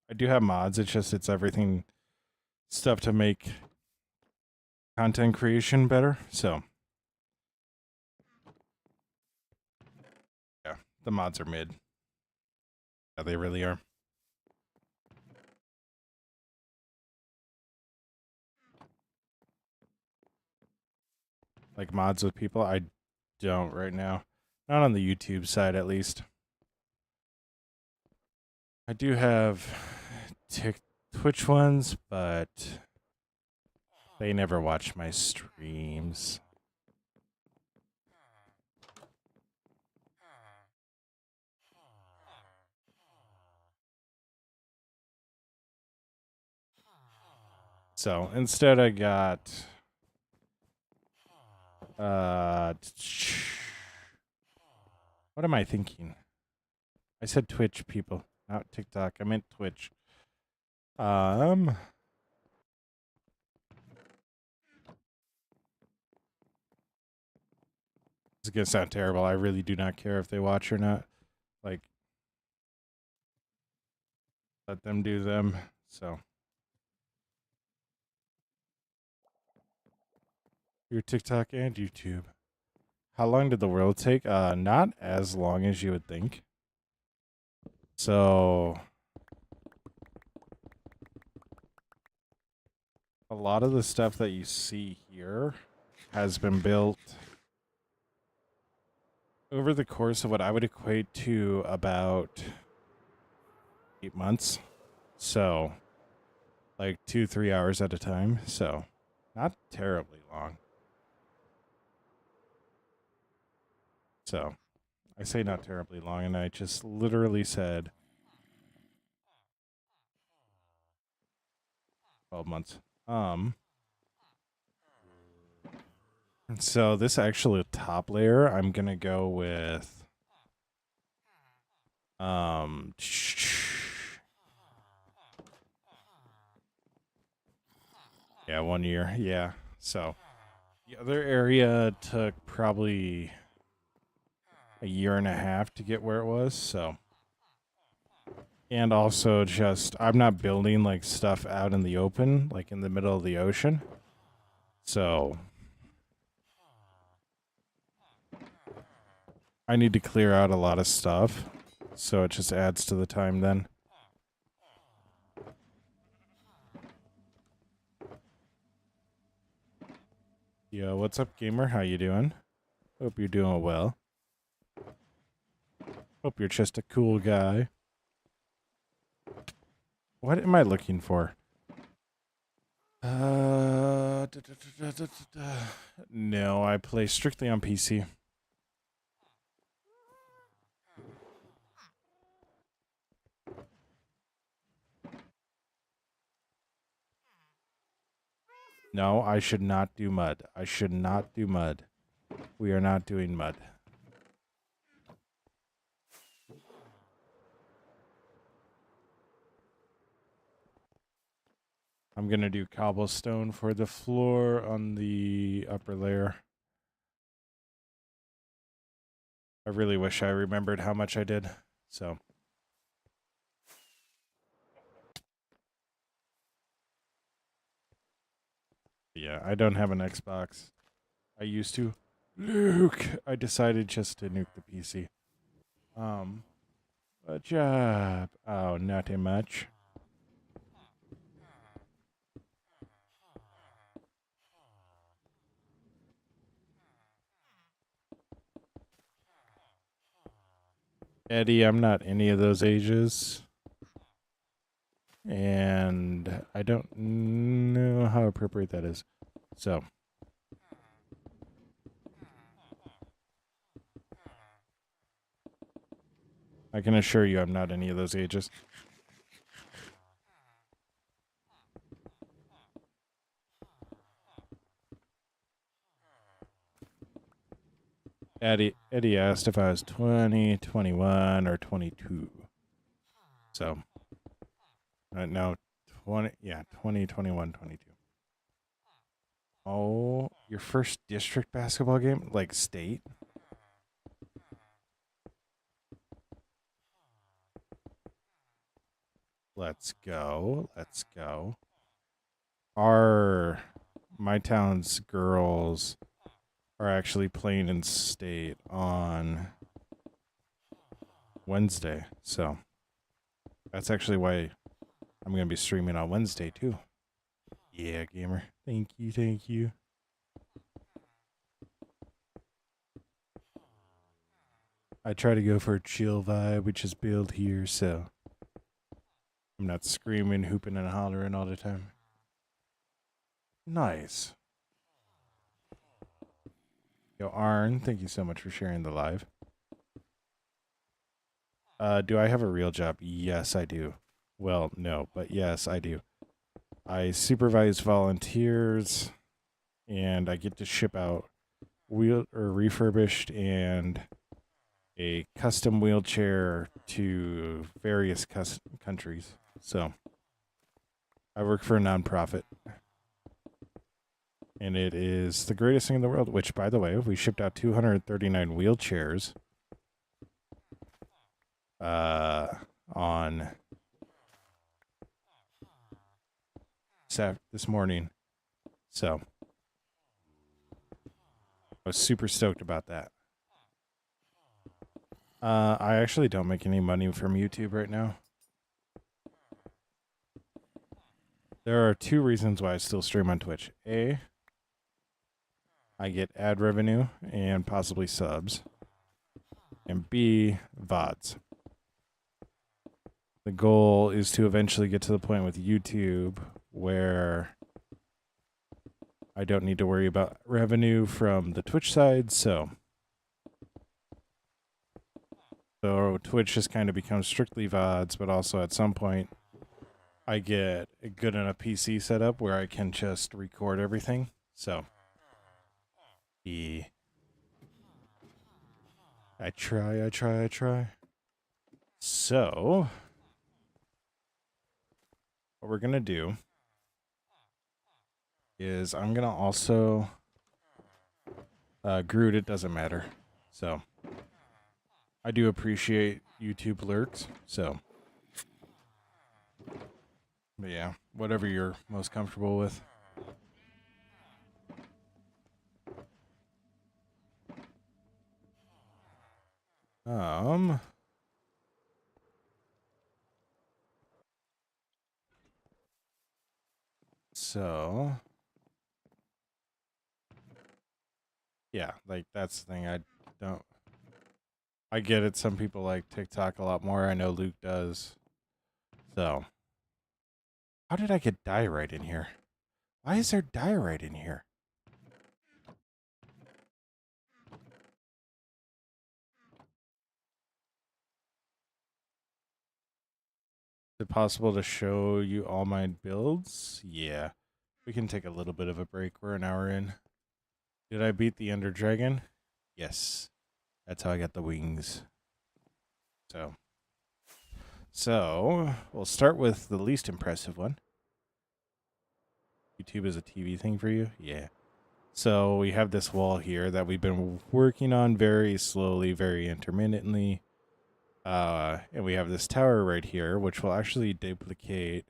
I do have mods. It's everything stuff to make content creation better. So yeah, the mods are mid. Yeah, they really are. Like mods with people, I don't right now. Not on the YouTube side, at least. I do have Twitch ones, but they never watch my streams. So instead I got what am I thinking? I said Twitch people, not TikTok. I meant Twitch. This is gonna sound terrible. I really do not care if they watch or not. Like, let them do them. So your TikTok and YouTube. How long did the world take? Not as long as you would think. So a lot of the stuff that you see here has been built over the course of what I would equate to about 8 months. So like 2-3 hours at a time. So not terribly long. So I say not terribly long, and I just literally said 12 months. So this actually top layer, I'm gonna go with yeah, 1 year. Yeah. So the other area took probably a year and a half to get where it was, so and also just I'm not building like stuff out in the open, like in the middle of the ocean. So I need to clear out a lot of stuff. So it just adds to the time then. Yo, what's up, gamer? How you doing? Hope you're doing well. Hope you're just a cool guy. What am I looking for? No, I play strictly on PC. No, I should not do mud. I should not do mud. We are not doing mud. I'm going to do cobblestone for the floor on the upper layer. I really wish I remembered how much I did. So. Yeah, I don't have an Xbox. I used to. Luke, I decided just to nuke the PC. Good job. Oh, nothing much. Eddie, I'm not any of those ages. And I don't know how appropriate that is. So. I can assure you I'm not any of those ages. Eddie asked if I was 20, 21, or 22. So, no, 20, yeah, 20, 21, 22. Oh, your first district basketball game? Like state? Let's go. Let's go. My town's girls are actually playing in state on Wednesday. So that's actually why I'm going to be streaming on Wednesday too. Yeah, gamer. Thank you. Thank you. I try to go for a chill vibe, which is build here, so I'm not screaming, hooping, and hollering all the time. Nice. Yo, Arn, thank you so much for sharing the live. Do I have a real job? Yes, I do. Well, no, but yes, I do. I supervise volunteers, and I get to ship out wheel or refurbished and a custom wheelchair to various countries. So I work for a nonprofit, and it is the greatest thing in the world. Which, by the way, we shipped out 239 wheelchairs on this morning. So I was super stoked about that. I actually don't make any money from YouTube right now. There are two reasons why I still stream on Twitch. A, I get ad revenue and possibly subs. And B, VODs. The goal is to eventually get to the point with YouTube where I don't need to worry about revenue from the Twitch side, so Twitch just kind of becomes strictly VODs, but also at some point I get a good enough PC set up where I can just record everything. So I try. So what we're gonna do is I'm gonna also Groot, it doesn't matter. So I do appreciate YouTube lurks, so but yeah, whatever you're most comfortable with. Um so yeah, like that's the thing. Don't I get it. Some people like TikTok a lot more. I know Luke does. So how did I get diorite in here? Why is there diorite in here? Is it possible to show you all my builds? Yeah. We can take a little bit of a break. We're an hour in. Did I beat the Ender Dragon? Yes. That's how I got the wings. So we'll start with the least impressive one. YouTube is a TV thing for you? Yeah. So we have this wall here that we've been working on very slowly, very intermittently. And we have this tower right here, which will actually duplicate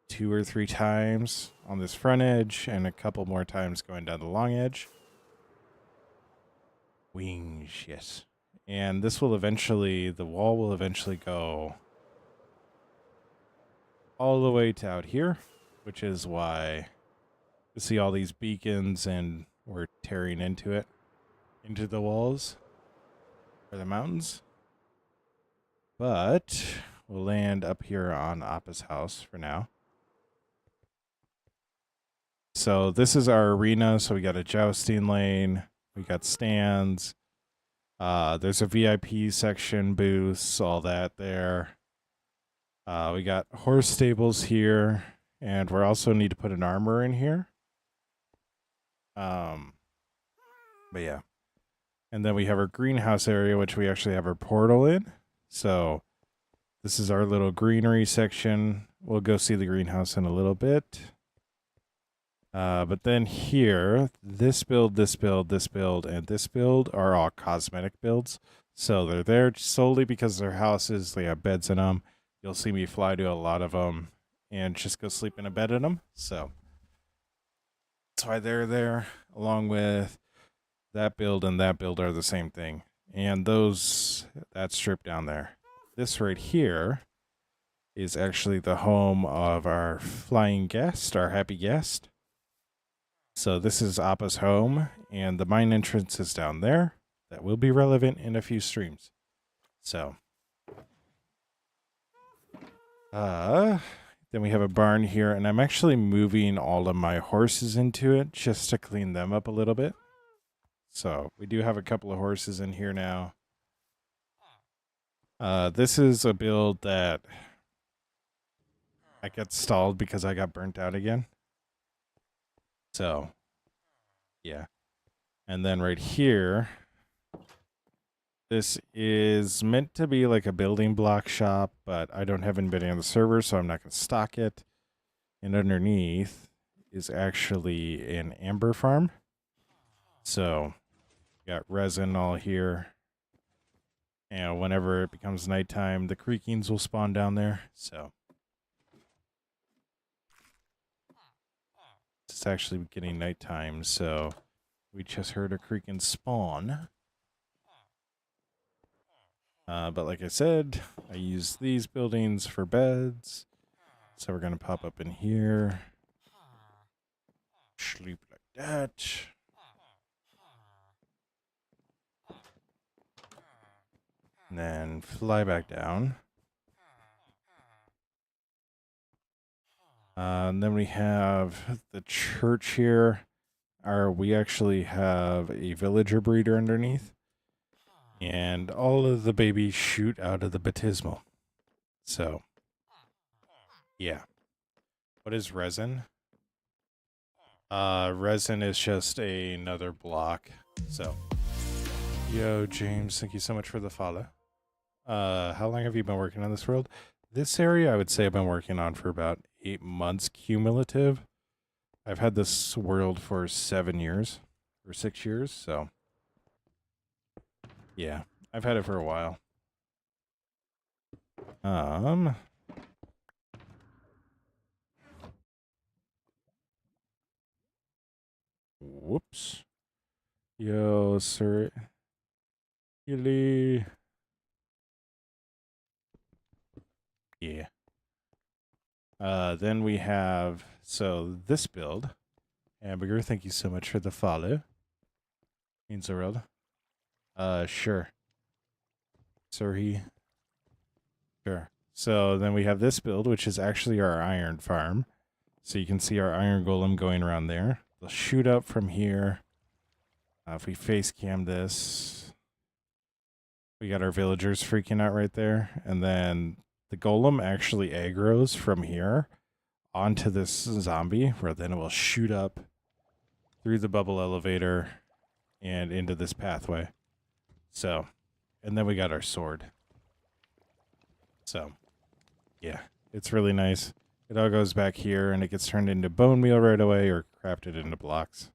2 or 3 times on this front edge and a couple more times going down the long edge. Wings, yes. And this will eventually, the wall will eventually go all the way to out here, which is why you see all these beacons and we're tearing into it, into the walls or the mountains. But we'll land up here on Appa's house for now. So this is our arena. So we got a jousting lane. We got stands. There's a VIP section, booths, all that there. We got horse stables here. And we also need to put an armor in here. But yeah. And then we have our greenhouse area, which we actually have our portal in. So this is our little greenery section. We'll go see the greenhouse in a little bit. But then here, this build, and this build are all cosmetic builds. So they're there solely because they're houses. They have beds in them. You'll see me fly to a lot of them and just go sleep in a bed in them. So that's why they're there, along with that build and that build are the same thing. And that strip down there. This right here is actually the home of our flying guest, our happy guest. So this is Appa's home, and the mine entrance is down there. That will be relevant in a few streams. So, then we have a barn here, and I'm actually moving all of my horses into it just to clean them up a little bit. So we do have a couple of horses in here now. This is a build that I got stalled because I got burnt out again. So, yeah. And then right here, this is meant to be like a building block shop, but I don't have anybody on the server, so I'm not going to stock it. And underneath is actually an amber farm. So, got resin all here. And whenever it becomes nighttime, the creakings will spawn down there. So, it's actually getting nighttime, so we just heard a creaking spawn. But like I said, I use these buildings for beds. So we're going to pop up in here. Sleep like that. And then fly back down. And then we have the church here. We actually have a villager breeder underneath. And all of the babies shoot out of the baptismal. So, yeah. What is resin? Resin is just another block. So, yo, James, thank you so much for the follow. How long have you been working on this world? This area, I would say I've been working on for about 8 months cumulative. I've had this world for 7 years or 6 years, so yeah, I've had it for a while. Whoops. Yo, sir. Hilly. Yeah. Then we have, so this build. Hamburger, thank you so much for the follow. Means the world. Sure. Sorry. Sure. So then we have this build, which is actually our iron farm. So you can see our iron golem going around there. They'll shoot up from here. If we face cam this, we got our villagers freaking out right there. And then the golem actually aggroes from here onto this zombie, where then it will shoot up through the bubble elevator and into this pathway. So, and then we got our sword. So, yeah, it's really nice. It all goes back here, and it gets turned into bone meal right away or crafted into blocks.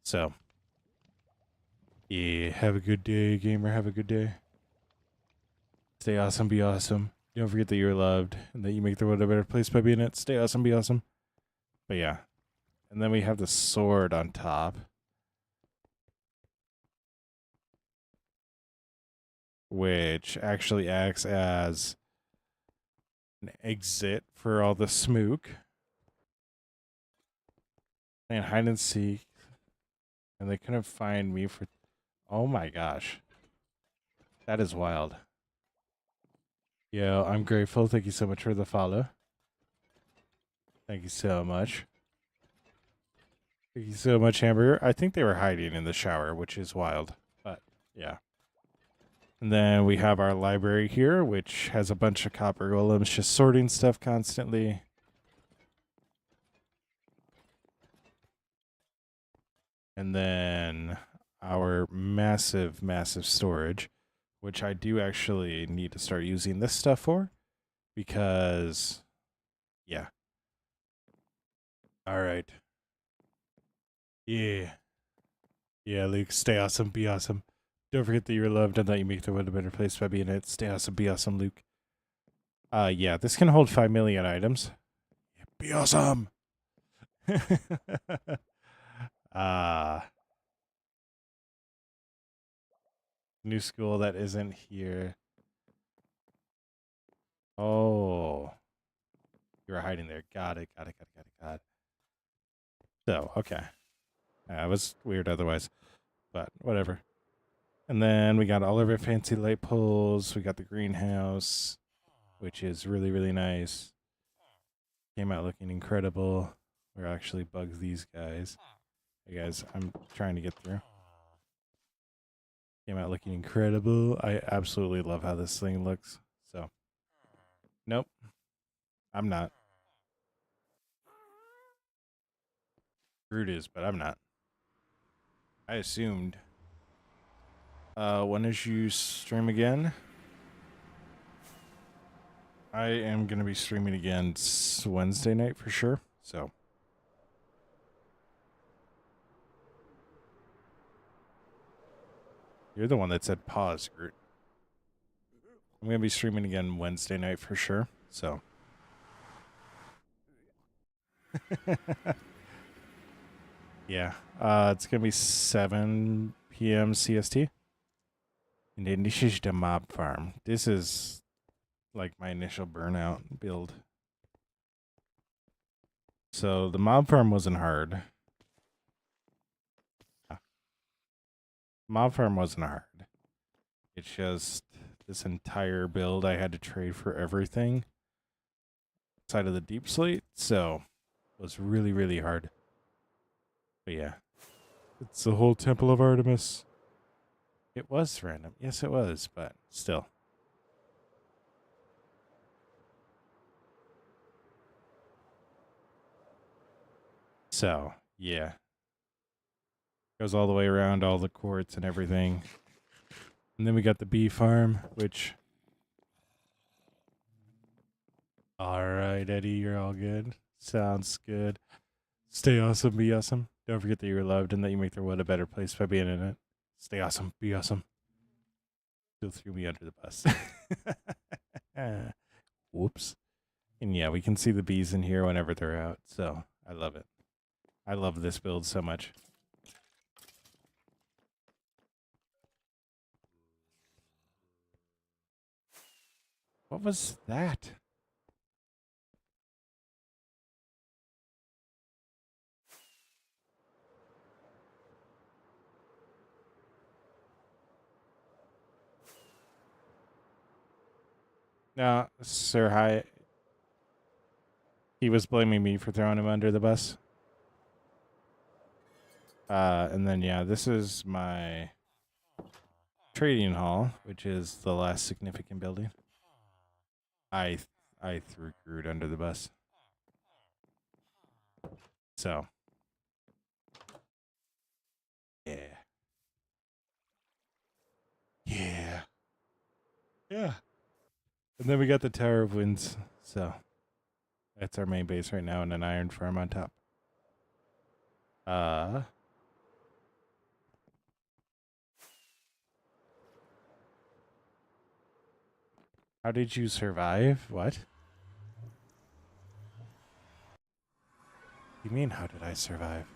So, yeah, have a good day, gamer. Have a good day. Stay awesome, be awesome. Don't forget that you're loved and that you make the world a better place by being it. Stay awesome, be awesome. But yeah. And then we have the sword on top, which actually acts as an exit for all the smook. And hide and seek. And they couldn't find me for... Oh my gosh. That is wild. Yo, I'm grateful. Thank you so much for the follow. Thank you so much. Thank you so much, Hamburger. I think they were hiding in the shower, which is wild. But, yeah. And then we have our library here, which has a bunch of copper golems just sorting stuff constantly. And then our massive, massive storage, which I do actually need to start using this stuff for because, yeah. All right. Yeah. Yeah, Luke, stay awesome, be awesome. Don't forget that you're loved and that you make the world a better place by being it. Stay awesome, be awesome, Luke. Yeah, this can hold 5 million items. Be awesome. New school that isn't here. Oh. You were hiding there. Got it. So, okay. It was weird otherwise, but whatever. And then we got all of our fancy light poles. We got the greenhouse, which is really, really nice. Came out looking incredible. We're actually bugs these guys. Hey guys, I'm trying to get through. Came out looking incredible. I absolutely love how this thing looks. So, nope, I'm not. Groot is, but I'm not. I assumed. When did you stream again? I am going to be streaming again Wednesday night for sure. So. You're the one that said pause, Groot. I'm going to be streaming again Wednesday night for sure. So. Yeah. It's going to be 7 p.m. CST. And then this is the mob farm. This is like my initial burnout build. So the mob farm wasn't hard. Mob farm wasn't hard. It's just this entire build I had to trade for everything outside of the deep slate, so it was really, really hard. But yeah. It's the whole Temple of Artemis. It was random. Yes, it was, but still. So, yeah. Goes all the way around all the courts and everything. And then we got the bee farm, which... Alright, Eddie, you're all good. Sounds good. Stay awesome, be awesome. Don't forget that you're loved and that you make the world a better place by being in it. Stay awesome, be awesome. Still threw me under the bus. Whoops. And yeah, we can see the bees in here whenever they're out, so I love it. I love this build so much. What was that? No, Sir Hi. He was blaming me for throwing him under the bus. And then yeah, this is my trading hall, which is the last significant building. I threw Groot under the bus. So, yeah. Yeah. Yeah. And then we got the Tower of Winds. So, that's our main base right now and an iron farm on top. How did you survive? What? You mean, how did I survive?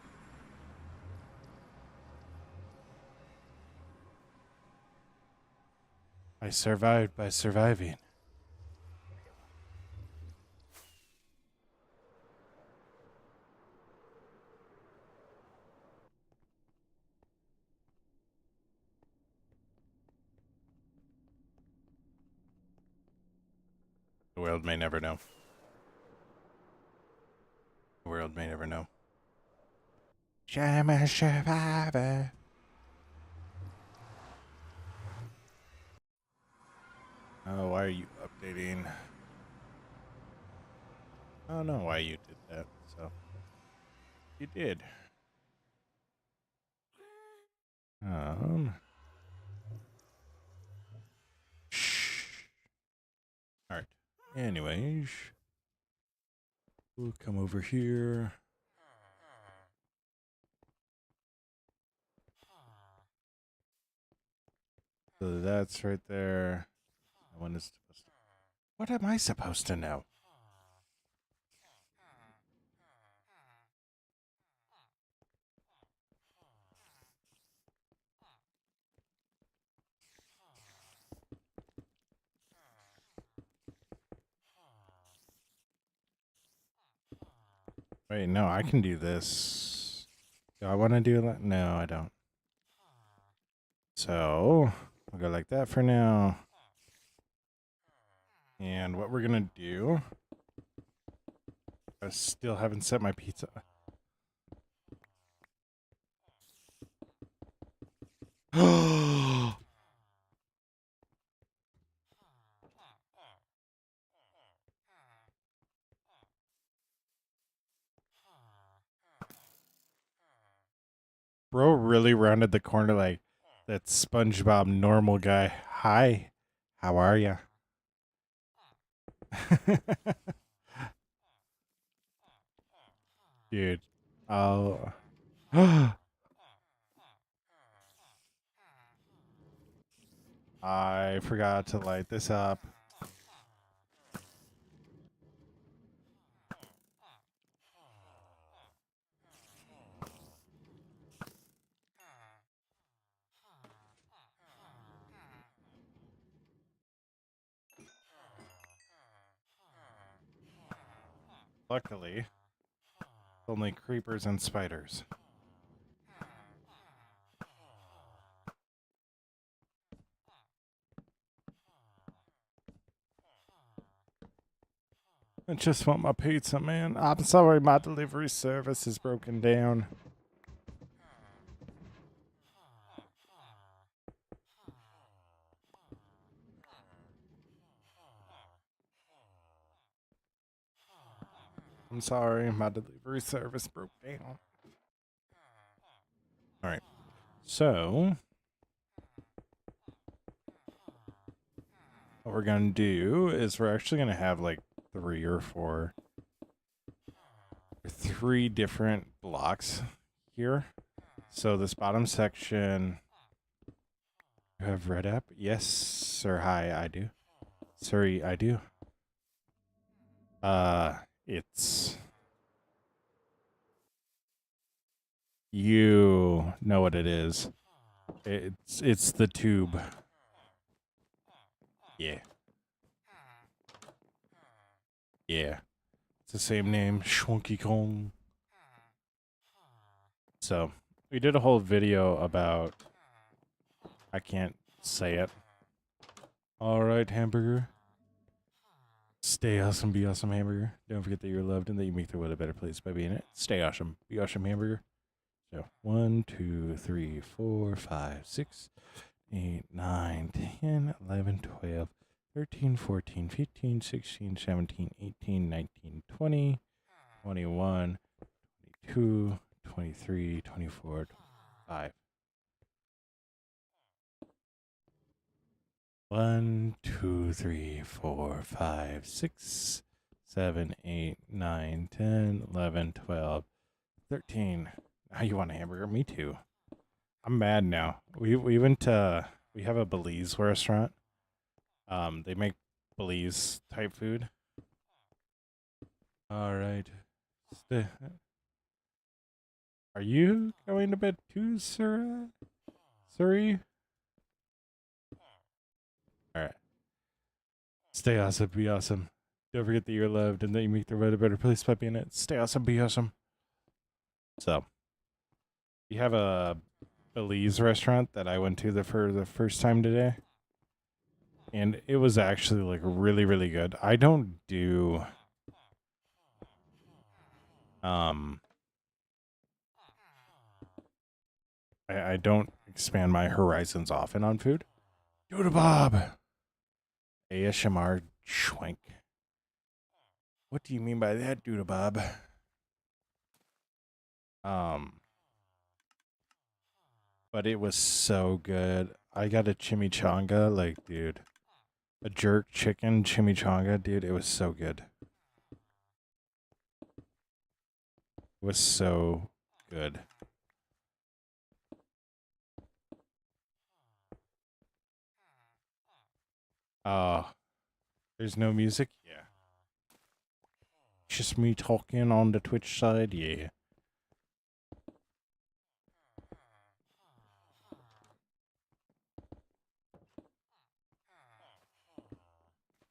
I survived by surviving. The world may never know. The world may never know. I'm a survivor. Oh, why are you updating? I don't know why you did that, so. You did. Shh. Alright. Anyways. We'll come over here. So that's right there. That one is supposed to. What am I supposed to know? Wait, no, I can do this. Do I want to do that? No, I don't. So, I'll go like that for now. And what we're going to do, I still haven't set my pizza. Bro really rounded the corner like that SpongeBob normal guy. Hi, how are ya? Dude, oh. I forgot to light this up. Luckily, only creepers and spiders. I just want my pizza, man. I'm sorry, my delivery service is broken down. I'm sorry, my delivery service broke down. All right. So, what we're going to do is we're actually going to have like 3 different blocks here. So this bottom section, you have red app? Yes, sir. Hi, I do. Sorry, I do. It's, you know what it is. It's the tube. Yeah. Yeah. It's the same name, Schwunky Kong. So, we did a whole video about, I can't say it. Alright, hamburger. Stay awesome, be awesome, hamburger. Don't forget that you're loved and that you make the world a better place by being it. Stay awesome, be awesome, hamburger. So, 1, 2, 3, 4, 5, 6, 8, 9, 10, 11, 12, 13, 14, 15, 16, 17, 18, 19, 20, 21, 22, 23, 24, 25. 1, 2, 3, 4, 5, 6, 7, 8, 9, 10, 11, 12, 13. Now you want a hamburger? Me too. I'm mad now. We went to we have a Belize restaurant. They make Belize type food. All right. Are you going to bed too, sir? Sorry. All right. Stay awesome. Be awesome. Don't forget that you're loved and that you make the world a better place by being it. Stay awesome. Be awesome. So, we have a Belize restaurant that I went to for the first time today, and it was actually like really, really good. I don't do I don't expand my horizons often on food. Doodle Bob. ASMR schwank. What do you mean by that, Doodle Bob? But it was so good. I got a chimichanga, like, dude. A jerk chicken chimichanga, dude. It was so good. It was so good. Oh, there's no music? Yeah. Just me talking on the Twitch side? Yeah.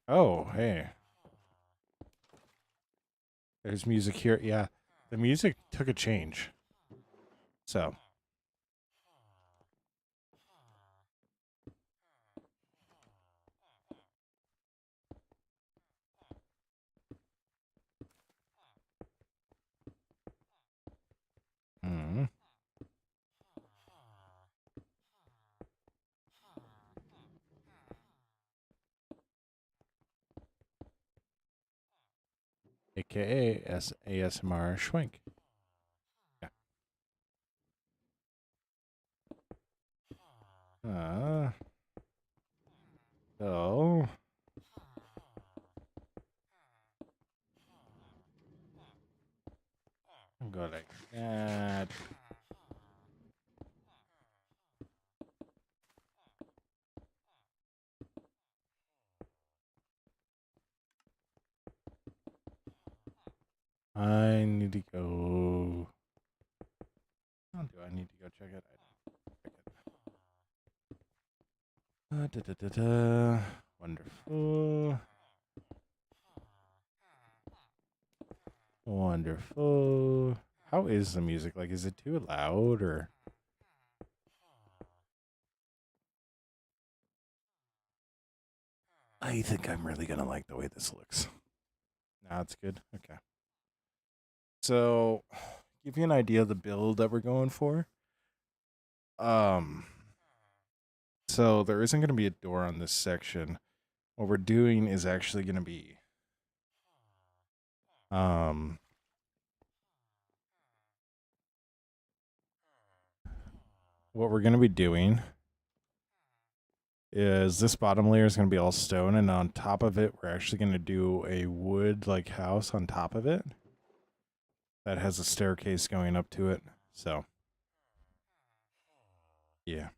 Oh, hey. There's music here. Yeah. The music took a change. So. Hmm. AKA ASMR Schwank. Yeah. So. I'm going like that. I need to go. How do I need to go check it? Wonderful. Wonderful. How is the music? Like, is it too loud or? I think I'm really gonna like the way this looks. Nah, it's good. Okay. So, give you an idea of the build that we're going for. Um, so there isn't gonna be a door on this section. What we're doing is actually gonna be um what we're gonna be doing is this bottom layer is going to be all stone, and on top of it, we're actually going to do a wood like house on top of it that has a staircase going up to it. So, yeah.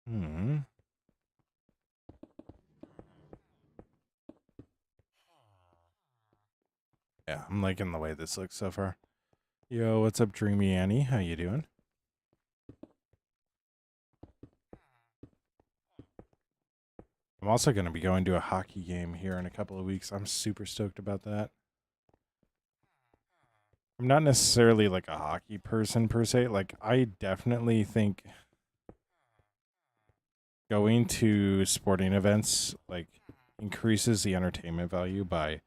Hmm. Yeah, I'm liking the way this looks so far. Yo, what's up, Dreamy Annie? How you doing? I'm also going to be going to a hockey game here in a couple of weeks. I'm super stoked about that. I'm not necessarily like a hockey person per se. Like, I definitely think going to sporting events like increases the entertainment value by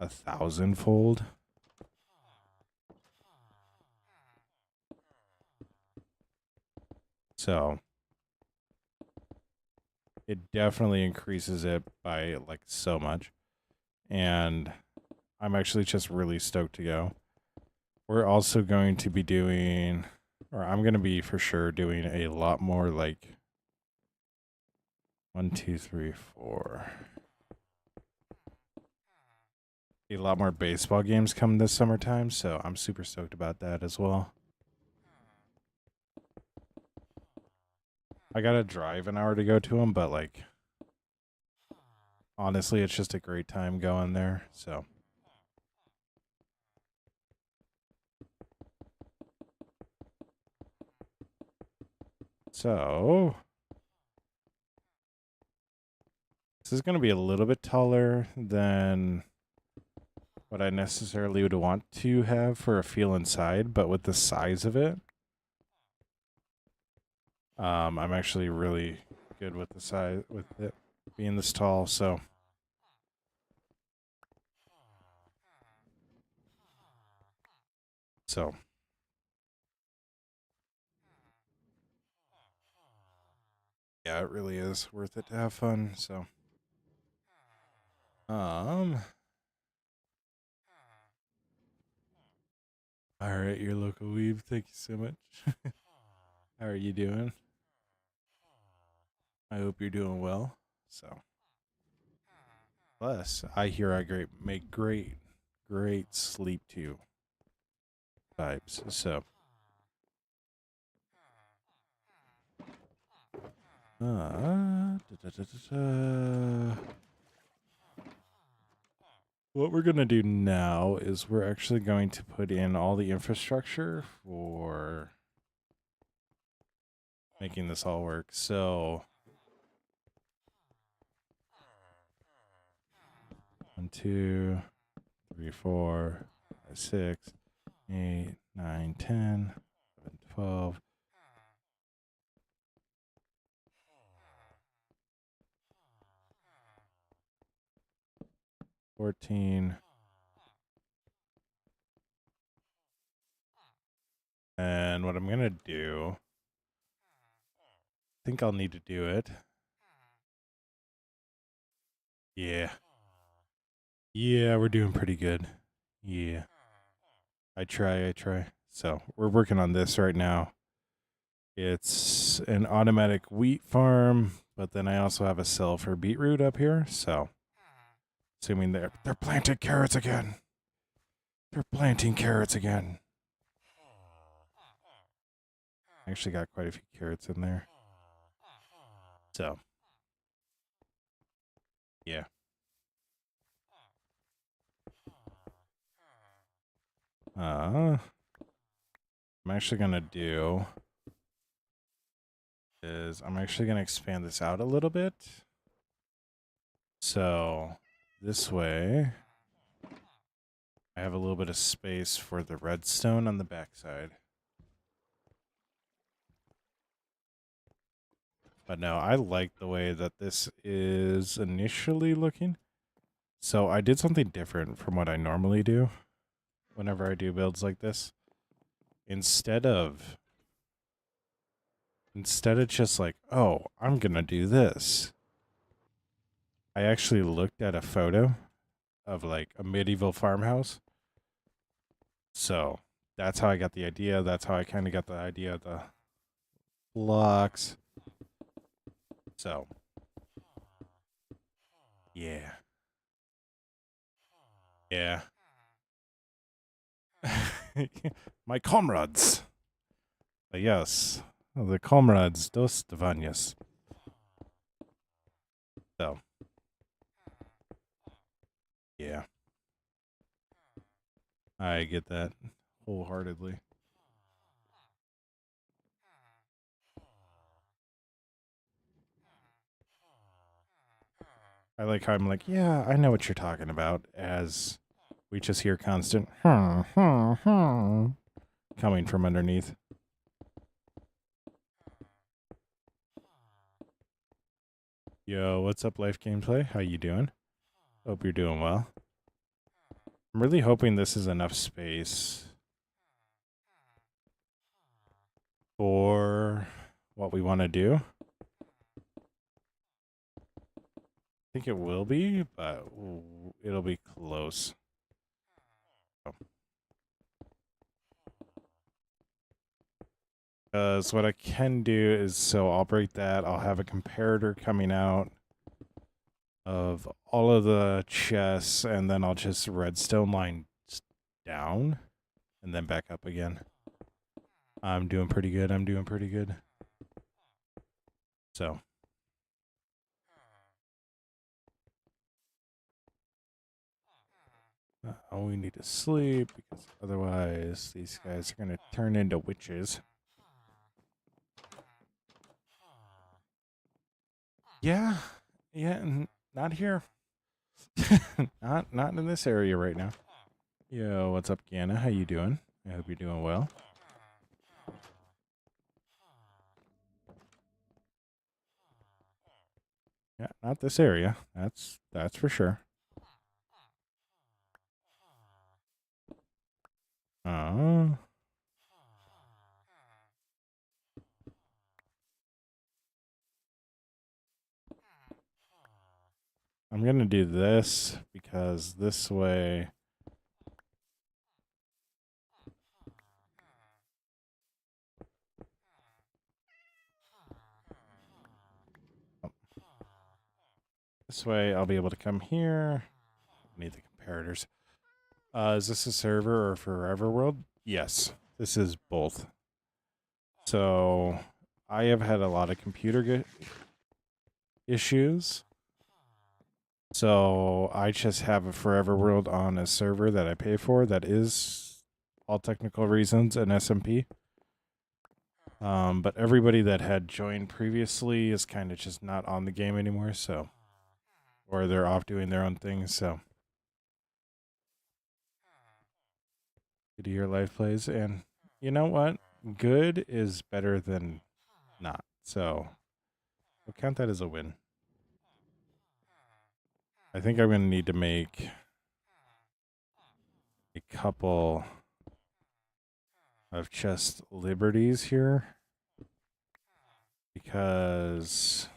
1,000-fold. So it definitely increases it by like so much. And I'm actually just really stoked to go. We're also going to be doing, or I'm going to be for sure doing a lot more like 1, 2, 3, 4. A lot more baseball games come this summertime, so I'm super stoked about that as well. I gotta drive an hour to go to them, but like, honestly, it's just a great time going there. So this is gonna be a little bit taller than what I necessarily would want to have for a feel inside, but with the size of it, I'm actually really good with the size with it being this tall. So yeah, it really is worth it to have fun. So all right, your local weeb. Thank you so much. How are you doing? I hope you're doing well. So plus, I hear I make great sleep too vibes. So what we're going to do now is we're actually going to put in all the infrastructure for making this all work. So 1, 2, 3, 4, 5, 6, 8, 9, 10, 11, 12. 14. And what I'm going to do, I think I'll need to do it. Yeah. Yeah, we're doing pretty good. Yeah. I try. So we're working on this right now. It's an automatic wheat farm, but then I also have a cell for beetroot up here. So assuming they're planting carrots again. They're planting carrots again. I actually got quite a few carrots in there. So yeah. I'm actually gonna do is I'm actually gonna expand this out a little bit. So this way I have a little bit of space for the redstone on the backside. But no, I like the way that this is initially looking. So I did something different from what I normally do whenever I do builds like this. Instead of just like, oh, I'm going to do this. I actually looked at a photo of like a medieval farmhouse. So that's how I got the idea. That's how I kind of got the idea of the blocks. So yeah. Yeah. My comrades. Yes. The comrades dos Stevanius. So yeah. I get that wholeheartedly. I like how I'm like, yeah, I know what you're talking about, as we just hear constant coming from underneath. Yo, what's up, Life Gameplay? How you doing? Hope you're doing well. I'm really hoping this is enough space for what we want to do. think it will be, but it'll be close. Because what I can do is, so I'll break that. I'll have a comparator coming out of all of the chests, and then I'll just redstone line down and then back up again. I'm doing pretty good. I'm doing pretty good. So. We need to sleep because otherwise these guys are going to turn into witches. Yeah. Yeah, not here. not in this area right now. Yo, what's up, Gianna? How you doing? I hope you're doing well. Yeah, not this area. That's for sure. Oh. I'm going to do this because this way I'll be able to come here. I need the comparators. Is this a server or forever world? Yes, this is both. So I have had a lot of computer issues. So I just have a forever world on a server that I pay for that is all technical reasons an SMP. But everybody that had joined previously is kind of just not on the game anymore, so, or they're off doing their own things, so. Good to hear live plays, and you know what? Good is better than not, so we'll count that as a win. I think I'm going to need to make a couple of chest liberties here because,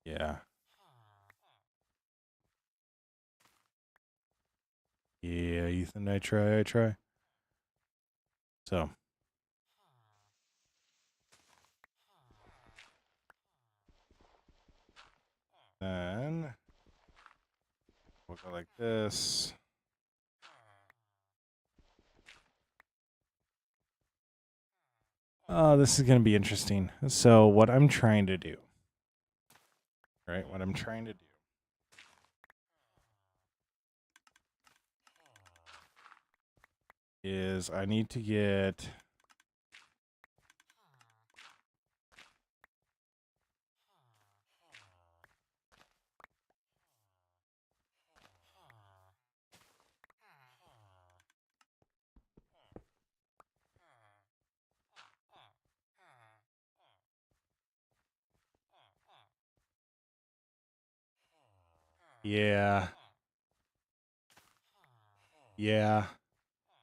yeah. Yeah, Ethan, I try. So. Then we'll go like this. Oh, this is going to be interesting. So what I'm trying to do, right? What I'm trying to do is I need to get Yeah.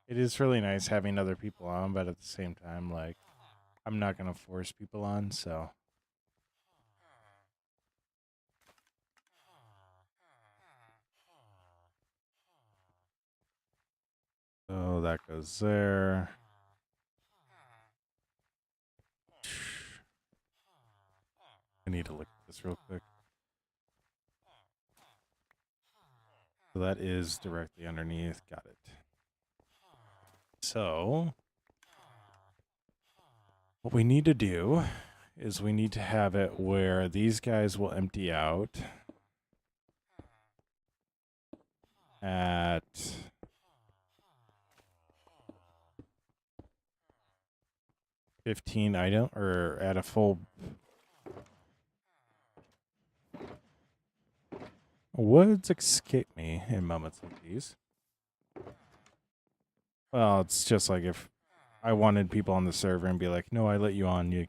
It is really nice having other people on, but at the same time, like, I'm not going to force people on, so. So that goes there. I need to look at this real quick. So that is directly underneath. Got it. So what we need to do is we need to have it where these guys will empty out at 15 item or at a full. Words escape me in moments like these. Well, it's just like if I wanted people on the server and be like, no, I let you on.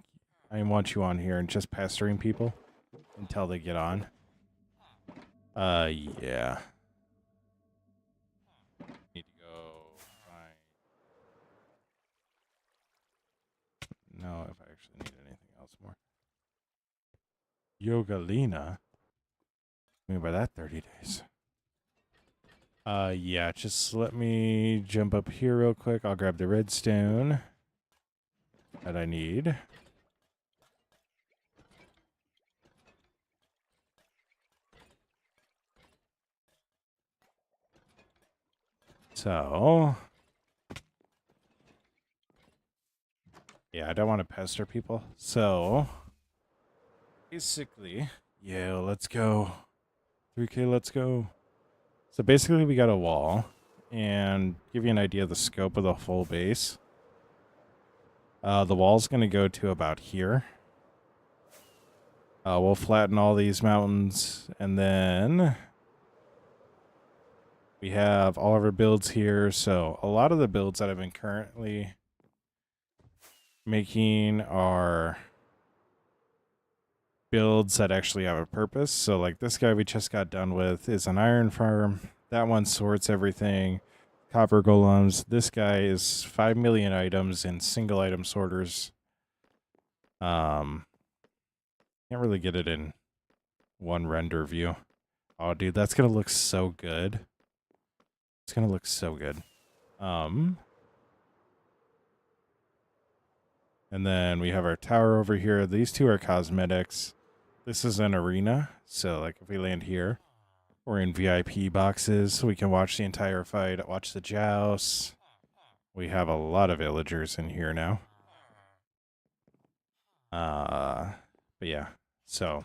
I want you on here and just pestering people until they get on. Yeah. Need to go find. No, if I actually need anything else more. Yogalina? What do you mean by that 30 days? Yeah, just let me jump up here real quick. I'll grab the redstone that I need. So, yeah, I don't want to pester people. So, basically, yeah, let's go. 3K, let's go. So basically, we got a wall, and give you an idea of the scope of the full base. The wall's going to go to about here. We'll flatten all these mountains, and then we have all of our builds here. So a lot of the builds that I've been currently making are builds that actually have a purpose. So like this guy we just got done with is an iron farm. That one sorts everything. Copper golems. This guy is 5 million items in single item sorters. Can't really get it in one render view. Oh, dude, that's gonna look so good. It's gonna look so good. And then we have our tower over here. These two are cosmetics. This is an arena, so like if we land here, we're in VIP boxes, so we can watch the entire fight, watch the joust. We have a lot of villagers in here now. But yeah, so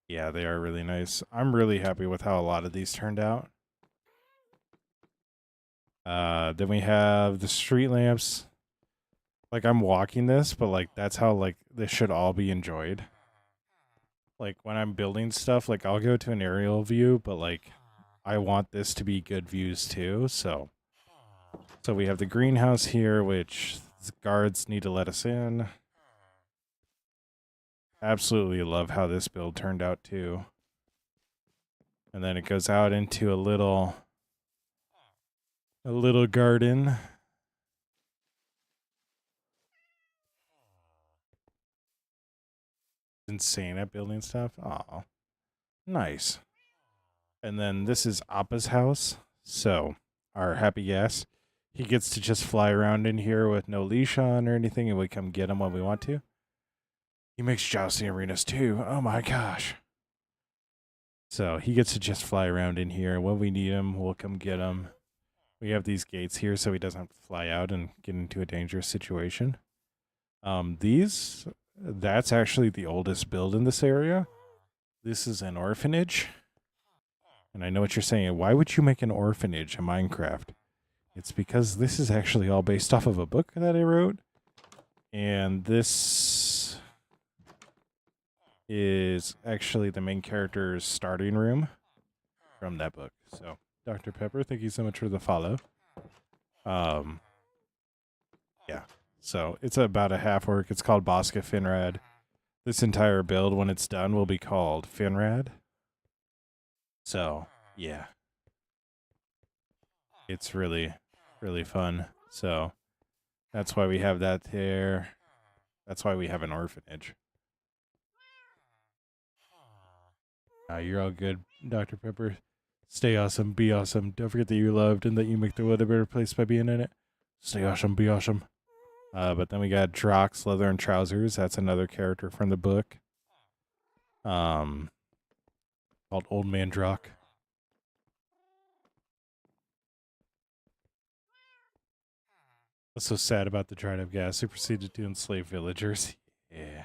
yeah, they are really nice. I'm really happy with how a lot of these turned out. Then we have the street lamps. Like I'm walking this, but like that's how like this should all be enjoyed. Like when I'm building stuff, like I'll go to an aerial view, but like I want this to be good views too. So we have the greenhouse here, which the guards need to let us in. Absolutely love how this build turned out too. And then it goes out into a little garden. Insane at building stuff. Oh, nice. And then this is Appa's house. So our happy gas, he gets to just fly around in here with no leash on or anything, and we come get him when we want to. He makes jousting arenas too. Oh my gosh. So he gets to just fly around in here. When we need him, we'll come get him. We have these gates here so he doesn't have to fly out and get into a dangerous situation. That's actually the oldest build in this area. This is an orphanage. And I know what you're saying. Why would you make an orphanage in Minecraft? It's because this is actually all based off of a book that I wrote. And this is actually the main character's starting room from that book. So, Dr. Pepper, thank you so much for the follow. Yeah. So, it's about a half work. It's called Bosca Finrad. This entire build, when it's done, will be called Finrad. So, yeah. It's really, really fun. So, that's why we have that there. That's why we have an orphanage. You're all good, Dr. Pepper. Stay awesome, be awesome. Don't forget that you're loved and that you make the world a better place by being in it. Stay awesome, be awesome. But then we got Drox, Leather and Trousers. That's another character from the book. Called Old Man Drock. What's so sad about the dried up gas who proceeded to enslave villagers? Yeah.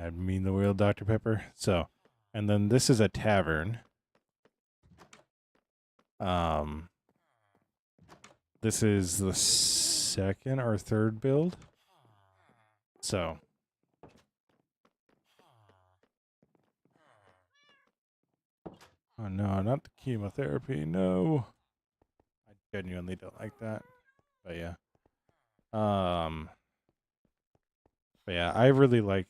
I'd mean the world, Dr. Pepper. So, and then this is a tavern. This is the second or third build. So, oh no, not the chemotherapy. No, I genuinely don't like that. But yeah, but yeah, I really like.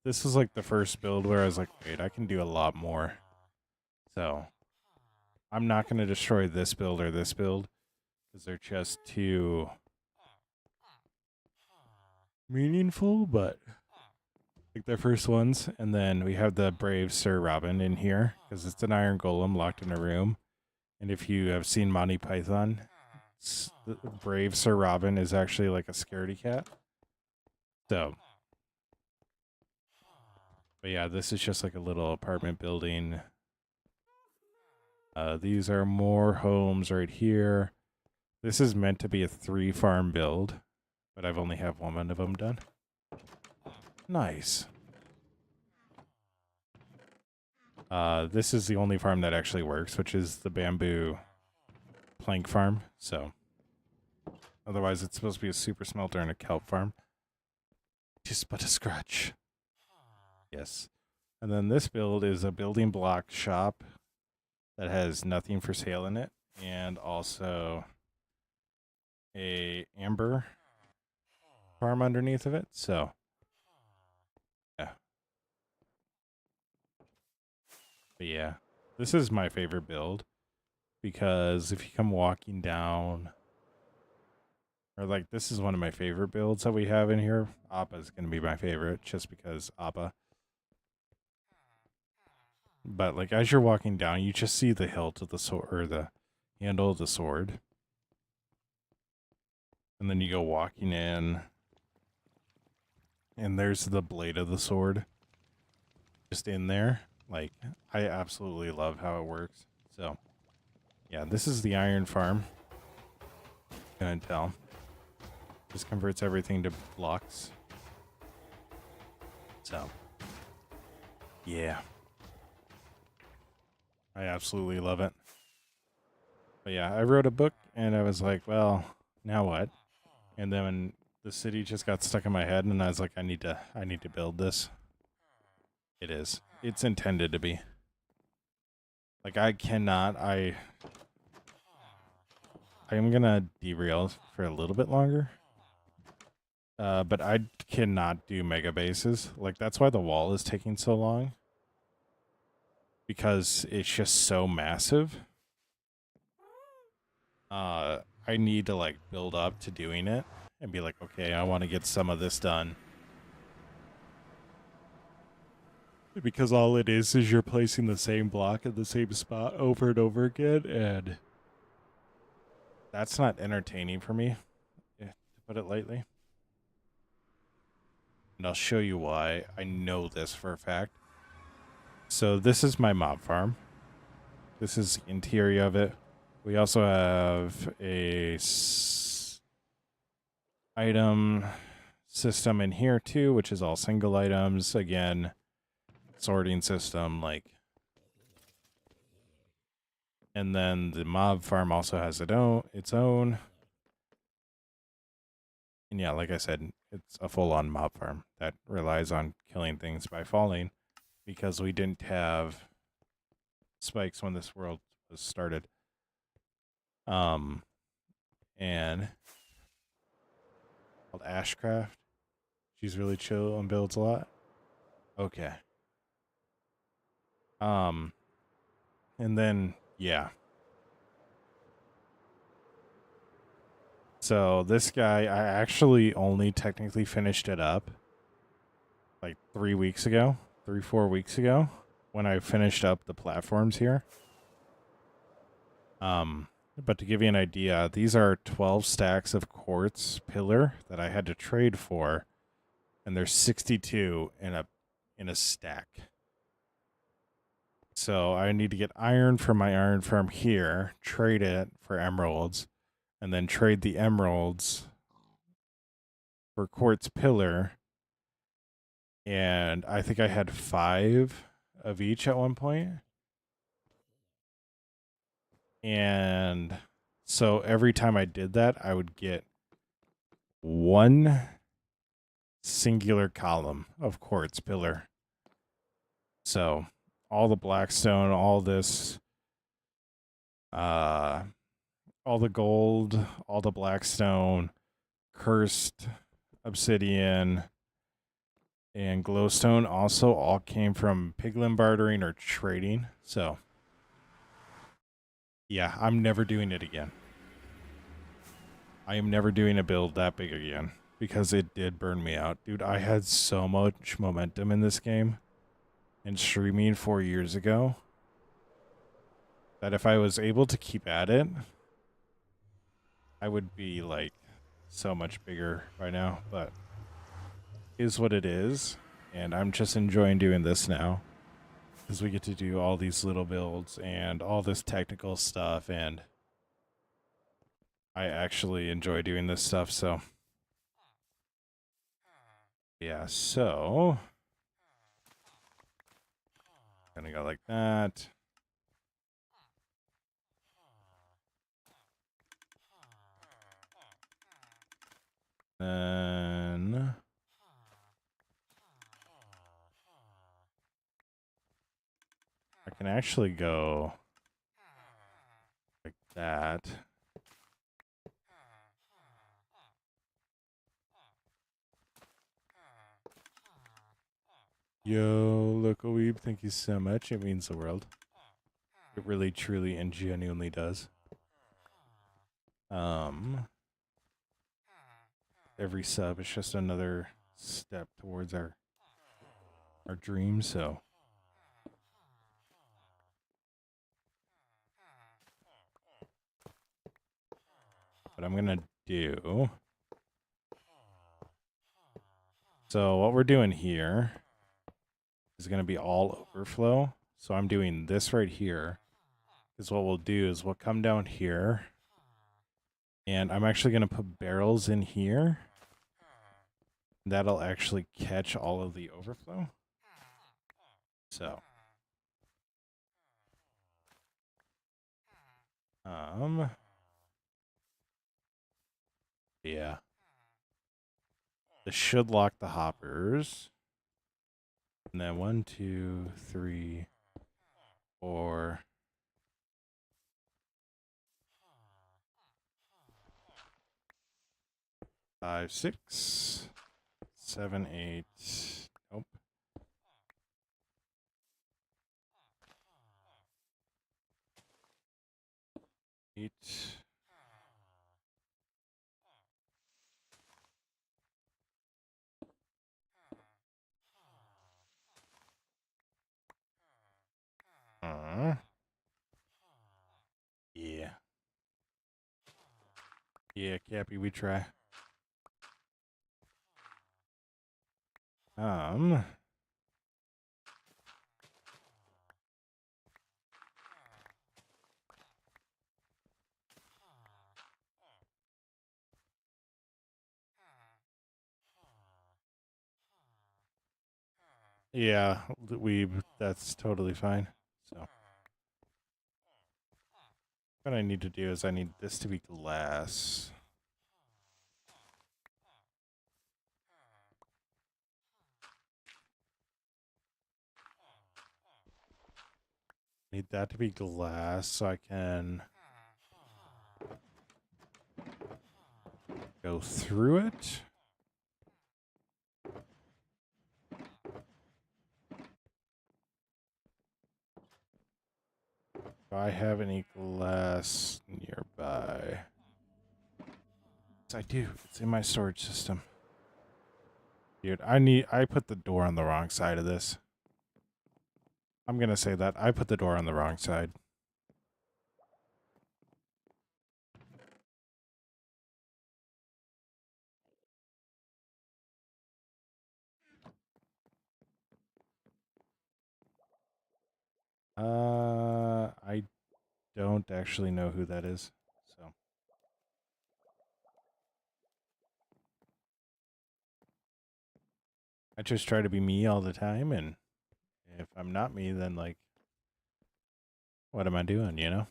This is like the first build where I was like, wait, I can do a lot more. So, I'm not going to destroy this build or this build because they're just too meaningful, but like their first ones. And then we have the brave Sir Robin in here because it's an iron golem locked in a room. And if you have seen Monty Python, the brave Sir Robin is actually like a scaredy cat. So, but yeah, this is just like a little apartment building. These are more homes right here. This is meant to be a 3-farm build, but I've only have one of them done. Nice. This is the only farm that actually works, which is the bamboo plank farm. So, otherwise it's supposed to be a super smelter and a kelp farm. Just but a scratch. Yes. And then this build is a building block shop that has nothing for sale in it, and also a amber farm underneath of it. So, yeah. But yeah, this is my favorite build because if you come walking down, or like this is one of my favorite builds that we have in here. Appa is going to be my favorite just because Appa. But like as you're walking down, you just see the hilt of the sword or the handle of the sword. And then you go walking in and there's the blade of the sword just in there. Like I absolutely love how it works. So yeah, this is the iron farm. Couldn't tell. Just converts everything to blocks. So yeah. I absolutely love it. But yeah, I wrote a book and I was like, well, now what? And then when the city just got stuck in my head and I was like, I need to build this. It is. It's intended to be. Like I am gonna derail for a little bit longer. But I cannot do mega bases. Like that's why the wall is taking so long. Because it's just so massive. I need to like build up to doing it and be like, okay, I want to get some of this done. Because all it is you're placing the same block at the same spot over and over again, and that's not entertaining for me, to put it lightly. And I'll show you why. I know this for a fact. So this is my mob farm. This is the interior of it. We also have a item system in here too, which is all single items. Again, sorting system, like. And then the mob farm also has its own. And yeah, like I said, it's a full-on mob farm that relies on killing things by falling because we didn't have spikes when this world was started. And called Kraft. She's really chill and builds a lot. Okay. And then yeah. So this guy, I actually only technically finished it up like 3 weeks ago, 4 weeks ago, when I finished up the platforms here. But to give you an idea, these are 12 stacks of quartz pillar that I had to trade for, and there's 62 in a stack. So I need to get iron from my iron farm here, trade it for emeralds, and then trade the emeralds for quartz pillar. And I think I had 5 of each at one point. And so every time I did that, I would get one singular column of quartz pillar. So all the blackstone, all this, all the gold, all the blackstone, cursed obsidian, and glowstone also all came from piglin bartering or trading. So yeah, I'm never doing it again. I am never doing a build that big again. because it did burn me out. Dude, I had so much momentum in this game and streaming 4 years ago that if I was able to keep at it, I would be like so much bigger by now, but is what it is. And I'm just enjoying doing this now because we get to do all these little builds and all this technical stuff. And I actually enjoy doing this stuff. So yeah, so gonna go like that. Then I can actually go like that. Yo, local weeb, thank you so much. It means the world. It really, truly, and genuinely does. Every sub is just another step towards our dream. So what I'm gonna do. So what we're doing here is gonna be all overflow. So I'm doing this right here. Because what we'll do is we'll come down here. And I'm actually gonna put barrels in here. That'll actually catch all of the overflow. So yeah. This should lock the hoppers. And then 1, 2, 3, 4. 5, 6, 7, 8. Nope. 8. Yeah. Yeah, Cappy, we try. Yeah, that's totally fine. So what I need to do is I need this to be glass. Need that to be glass so I can go through it. Do I have any glass nearby? Yes, I do. It's in my storage system. Dude, I put the door on the wrong side of this. I'm gonna say that. I put the door on the wrong side. I don't actually know who that is. So I just try to be me all the time, and if I'm not me, then like, what am I doing, you know?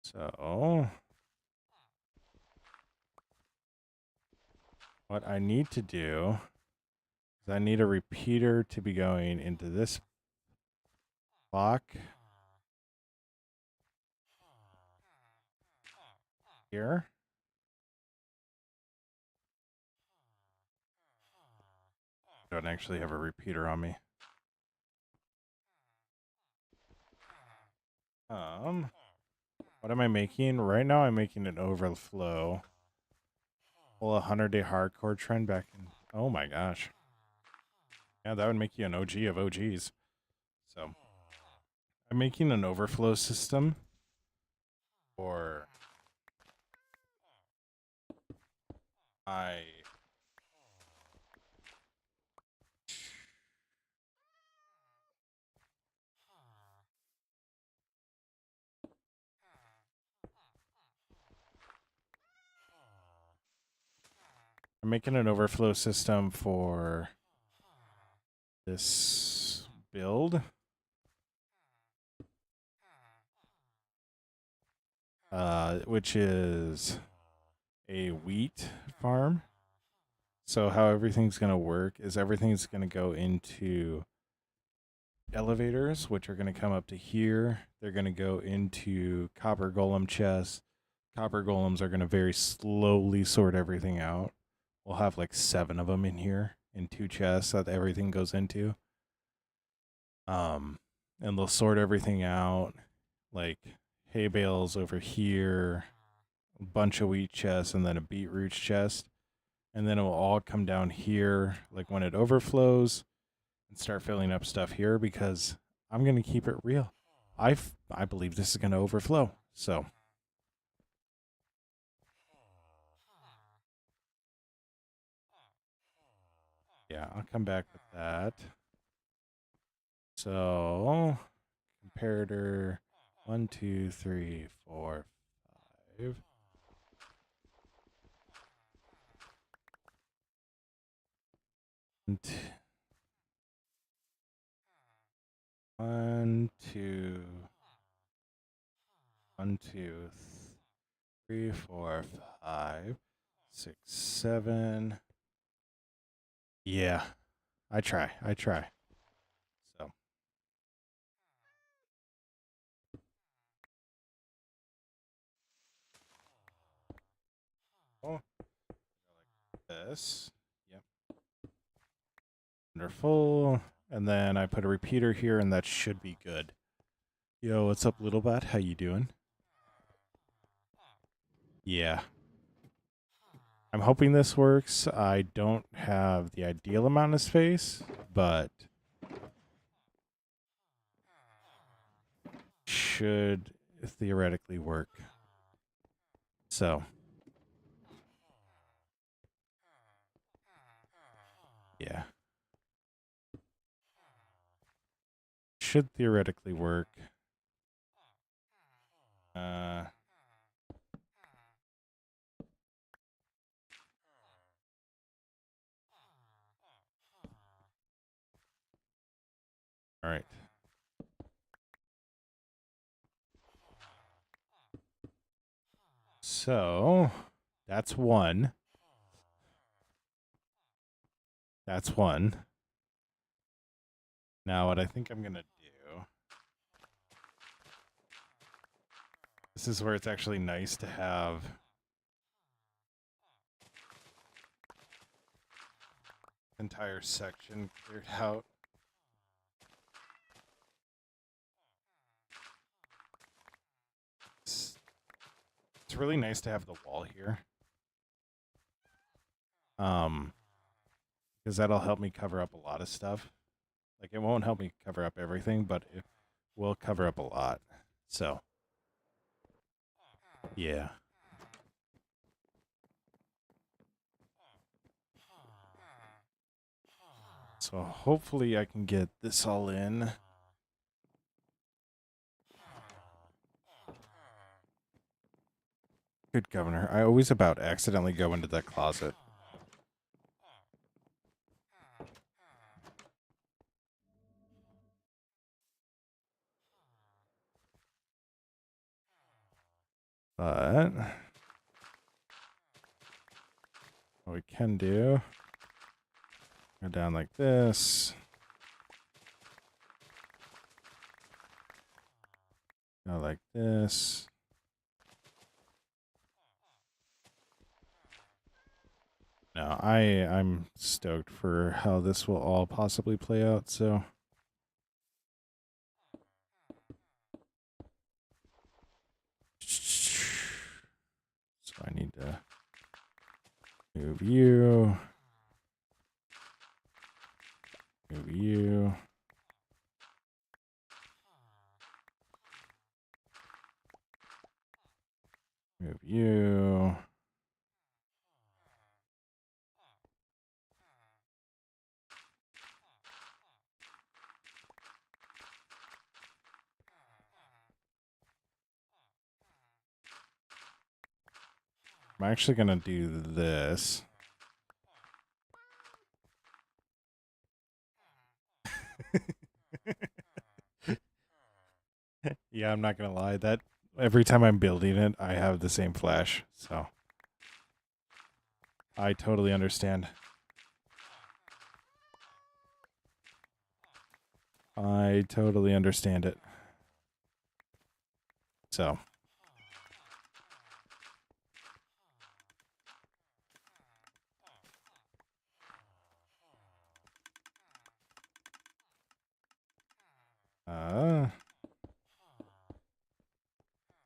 So what I need to do is I need a repeater to be going into this block here. I don't actually have a repeater on me. What am I making? Right now I'm making an overflow. Well, a 100-day hardcore trend back in... Oh my gosh. Yeah, that would make you an OG of OGs. So, I'm making an overflow system for my... I'm making an overflow system for this build. Which is a wheat farm. So how everything's going to work is everything's going to go into elevators, which are going to come up to here. They're going to go into copper golem chests. Copper golems are going to very slowly sort everything out. We'll have like 7 of them in here in 2 chests that everything goes into. And they'll sort everything out, like hay bales over here, a bunch of wheat chests, and then a beetroot chest. And then it will all come down here, like when it overflows, and start filling up stuff here because I'm going to keep it real. I believe this is going to overflow. So yeah, I'll come back with that. So comparator 1, 2, 3, 4, 5. One, two, 1, 2, 3, 4, 5, 6, 7. Yeah, I try. So, like this. Yep. Wonderful. And then I put a repeater here, and that should be good. Yo, what's up, little bat? How you doing? Yeah. I'm hoping this works. I don't have the ideal amount of space, but should theoretically work. So, yeah. Should theoretically work. All right. So, that's one. That's one. Now, what I think I'm going to do. This is where it's actually nice to have entire section cleared out. It's really nice to have the wall here. Because that'll help me cover up a lot of stuff. Like, it won't help me cover up everything, but it will cover up a lot. So, yeah. So hopefully I can get this all in. Good governor. I always about accidentally go into that closet. But what we can do, go down like this. Go like this. No, I'm stoked for how this will all possibly play out, so I need to move you. Move you. Move you. I'm actually going to do this. Yeah, I'm not going to lie. That every time I'm building it, I have the same flash. So I totally understand. I totally understand it. So.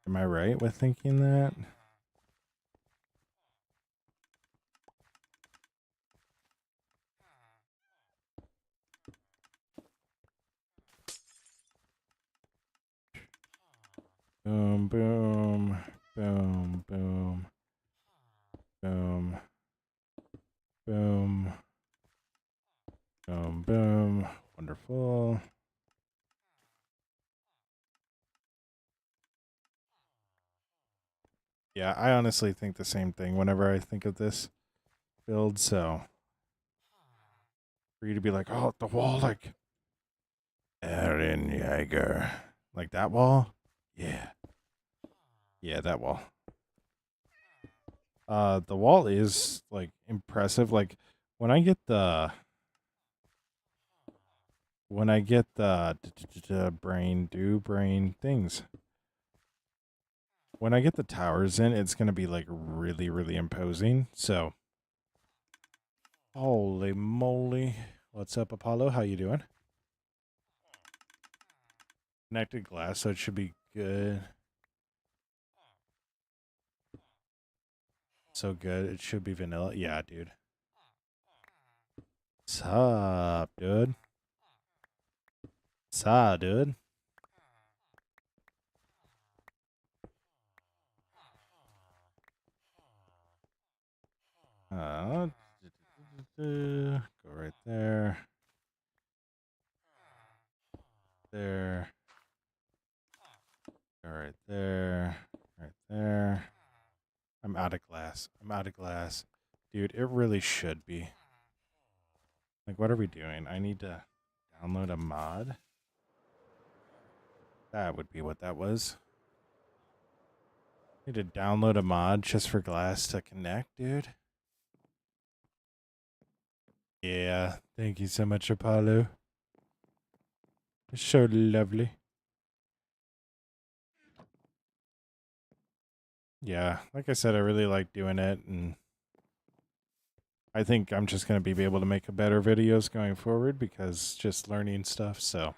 Am I right with thinking that? Boom, boom, boom, boom, boom, boom, boom, boom. Wonderful. Yeah, I honestly think the same thing whenever I think of this build, so for you to be like, oh, the wall, like Eren Jaeger. Like that wall? Yeah. Yeah, that wall. The wall is like impressive. Like when I get the brain things. When I get the towers in, it's gonna be like really, really imposing. So holy moly. What's up, Apollo? How you doing? Connected glass, so it should be good. So good. It should be vanilla. Yeah, dude. Sup, dude? Sup, dude? Go right there. There. Go right there. Right there. I'm out of glass. I'm out of glass. Dude, it really should be. Like, what are we doing? I need to download a mod. That would be what that was. I need to download a mod just for glass to connect, dude. Yeah, thank you so much, Apollo. It's so lovely. Yeah, like I said, I really like doing it, and I think I'm just going to be able to make better videos going forward because just learning stuff, so.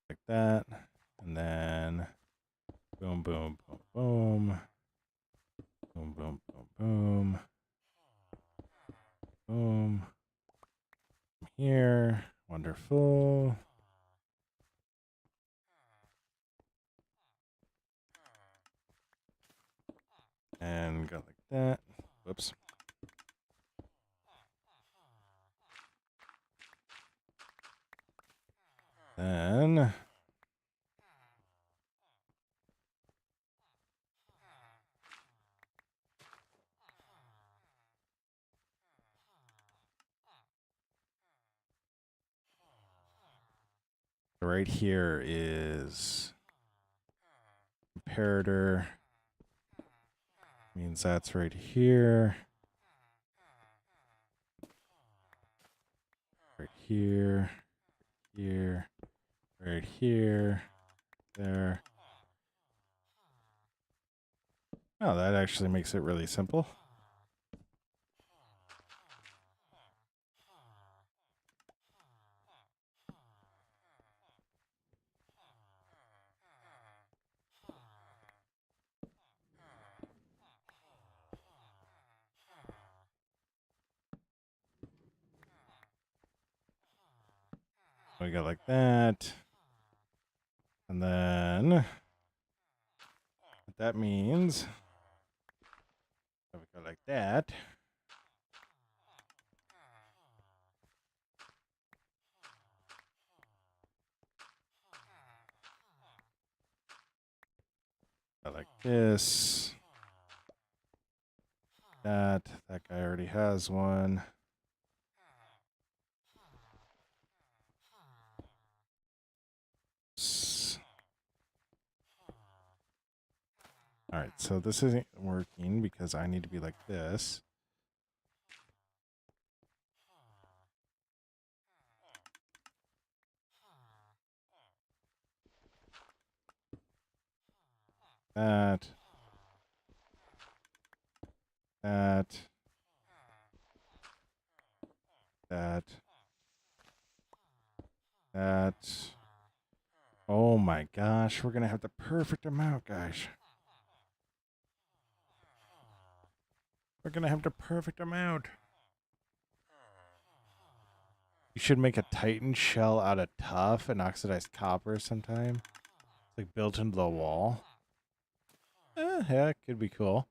Like that, and then boom, boom, boom, boom. Boom, boom, boom, boom. Boom. Here. Wonderful. And go like that. Whoops. Then right here is comparator. Means that's right here. Right here. Here. Right here. There. Oh, that actually makes it really simple. We go like that. And then what that means, we go like that. Go like this. That guy already has one. All right, so this isn't working because I need to be like this. That. That. That. Oh my gosh, we're gonna have the perfect amount, guys. We're gonna have the perfect amount. You should make a Titan shell out of tough and oxidized copper sometime. It's like built into the wall. Yeah, it could be cool.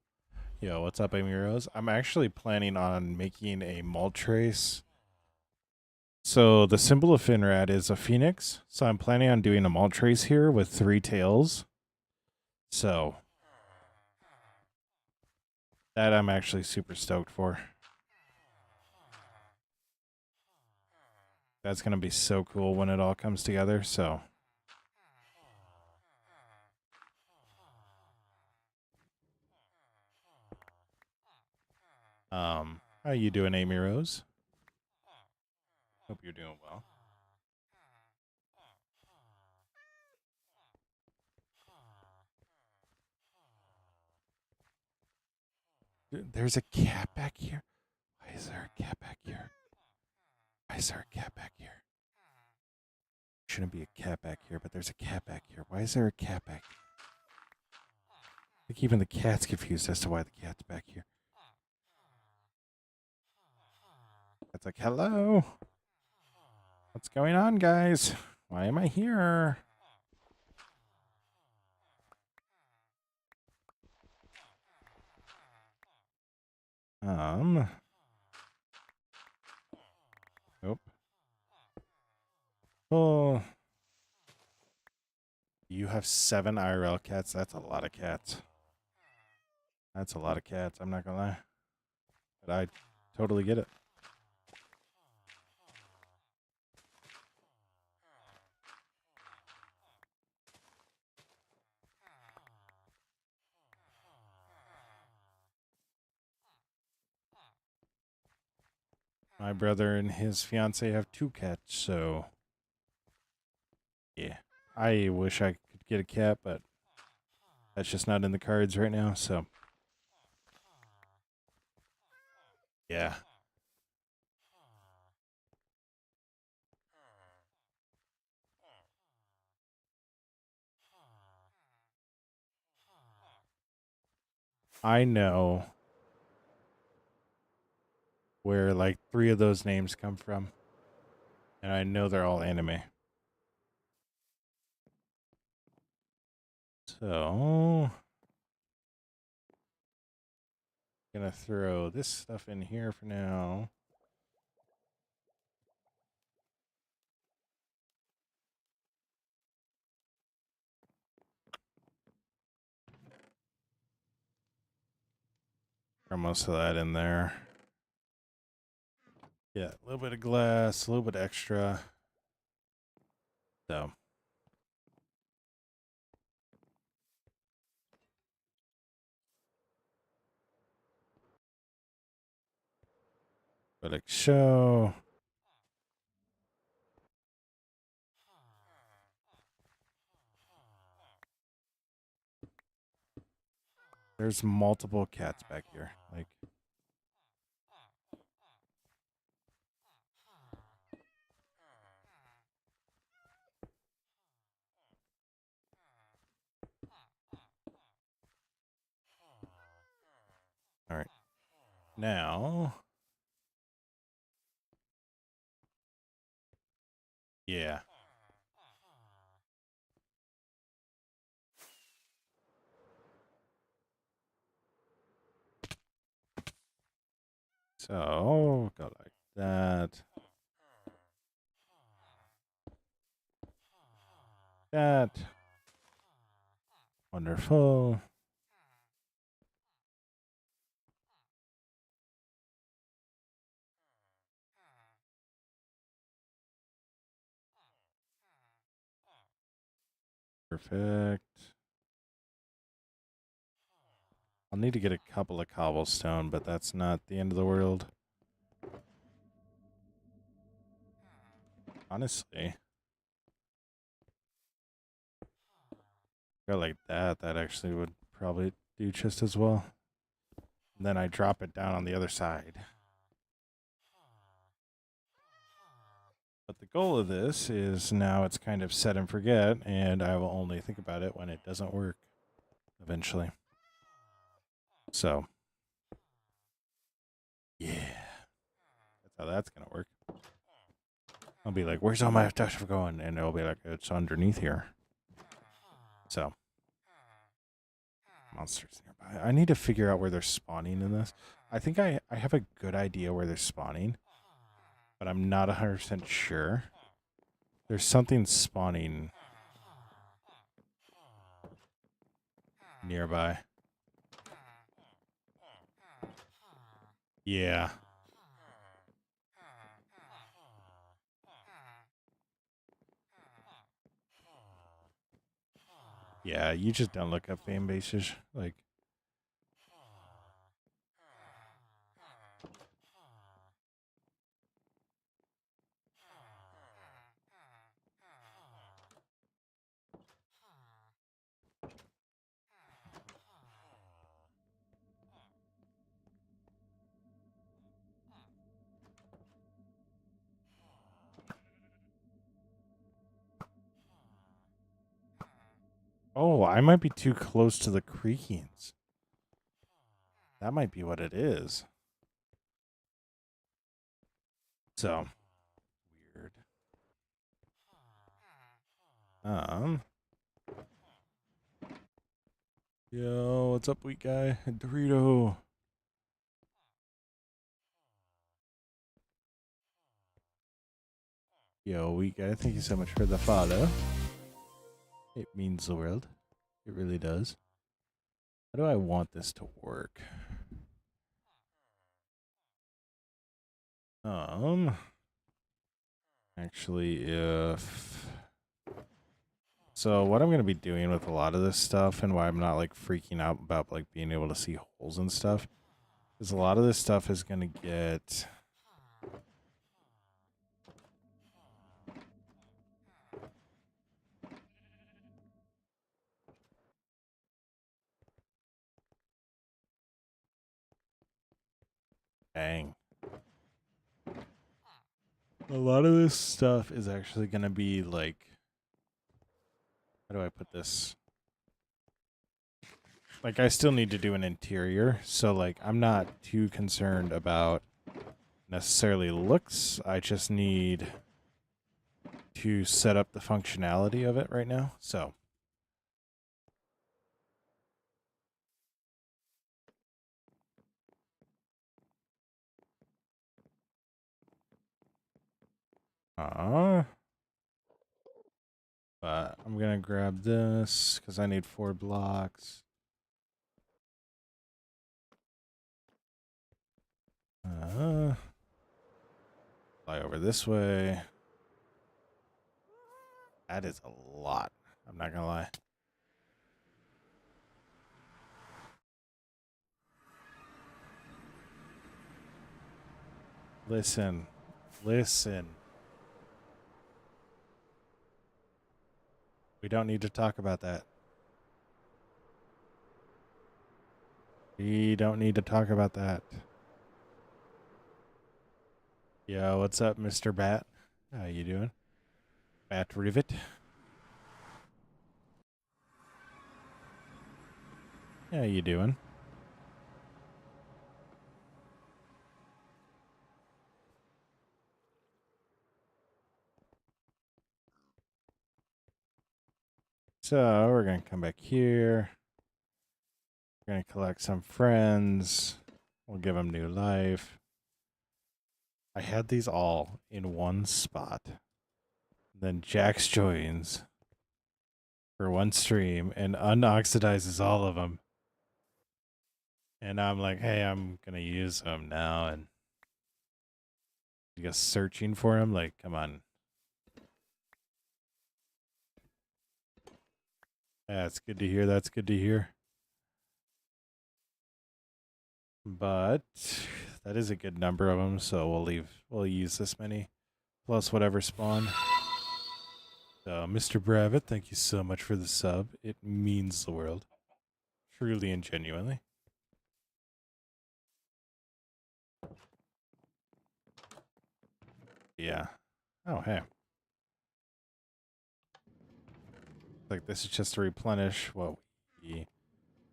Yo, what's up, Amy Rose? I'm actually planning on making a Moltres. So the symbol of Finrad is a phoenix. So I'm planning on doing a Moltres here with 3 tails. So that I'm actually super stoked for. That's going to be so cool when it all comes together. So how you doing, Amy Rose? Hope you're doing well. There's a cat back here. Why is there a cat back here? Why is there a cat back here? Shouldn't be a cat back here, but there's a cat back here. Why is there a cat back here? I think even the cat's confused as to why the cat's back here. It's like, hello. What's going on, guys? Why am I here? Nope. Oh. You have 7 IRL cats? That's a lot of cats. That's a lot of cats, I'm not gonna lie. But I totally get it. My brother and his fiance have 2 cats, so yeah. I wish I could get a cat, but that's just not in the cards right now, so yeah. I know where like 3 of those names come from, and I know they're all anime. So gonna throw this stuff in here for now. Throw most of that in there. Yeah, a little bit of glass, a little bit extra. So but like so. There's multiple cats back here. Like all right. Now Yeah. So, go like that. That. Wonderful. Perfect. I'll need to get a couple of cobblestone, but that's not the end of the world. Honestly. Go like that. That actually would probably do just as well. And then I drop it down on the other side. But the goal of this is now it's kind of set and forget, and I will only think about it when it doesn't work eventually. So, yeah. That's how that's going to work. I'll be like, where's all my stuff going? And it'll be like, it's underneath here. So, monsters nearby. I need to figure out where they're spawning in this. I think I have a good idea where they're spawning, but I'm not 100% sure. There's something spawning nearby. Yeah. Yeah, you just don't look up fan bases. Like, oh, I might be too close to the creakings. That might be what it is. So, weird. Yo, what's up, weak guy? Dorito. Yo, weak guy, thank you so much for the follow. It means the world. It really does. How do I want this to work? Actually, if... So what I'm going to be doing with a lot of this stuff and why I'm not like freaking out about like being able to see holes and stuff is a lot of this stuff is going to get... Dang. A lot of this stuff is actually going to be like... How do I put this? Like, I still need to do an interior, so like I'm not too concerned about necessarily looks. I just need to set up the functionality of it right now. So but I'm gonna grab this because I need 4 blocks. Fly over this way. That is a lot. I'm not gonna lie. Listen. We don't need to talk about that. We don't need to talk about that. Yo, what's up, Mr. Bat? How you doing? Bat Rivet. How you doing? So we're going to come back here. We're going to collect some friends. We'll give them new life. I had these all in one spot. Then Jax joins for one stream and unoxidizes all of them. And I'm like, hey, I'm going to use them now. And you guys searching for him? Like, come on. That's good to hear. That's good to hear. But that is a good number of them, so we'll use this many plus whatever spawn. So, Mr. Bravitt, thank you so much for the sub. It means the world. Truly and genuinely. Yeah. Oh, hey. Like this is just to replenish what we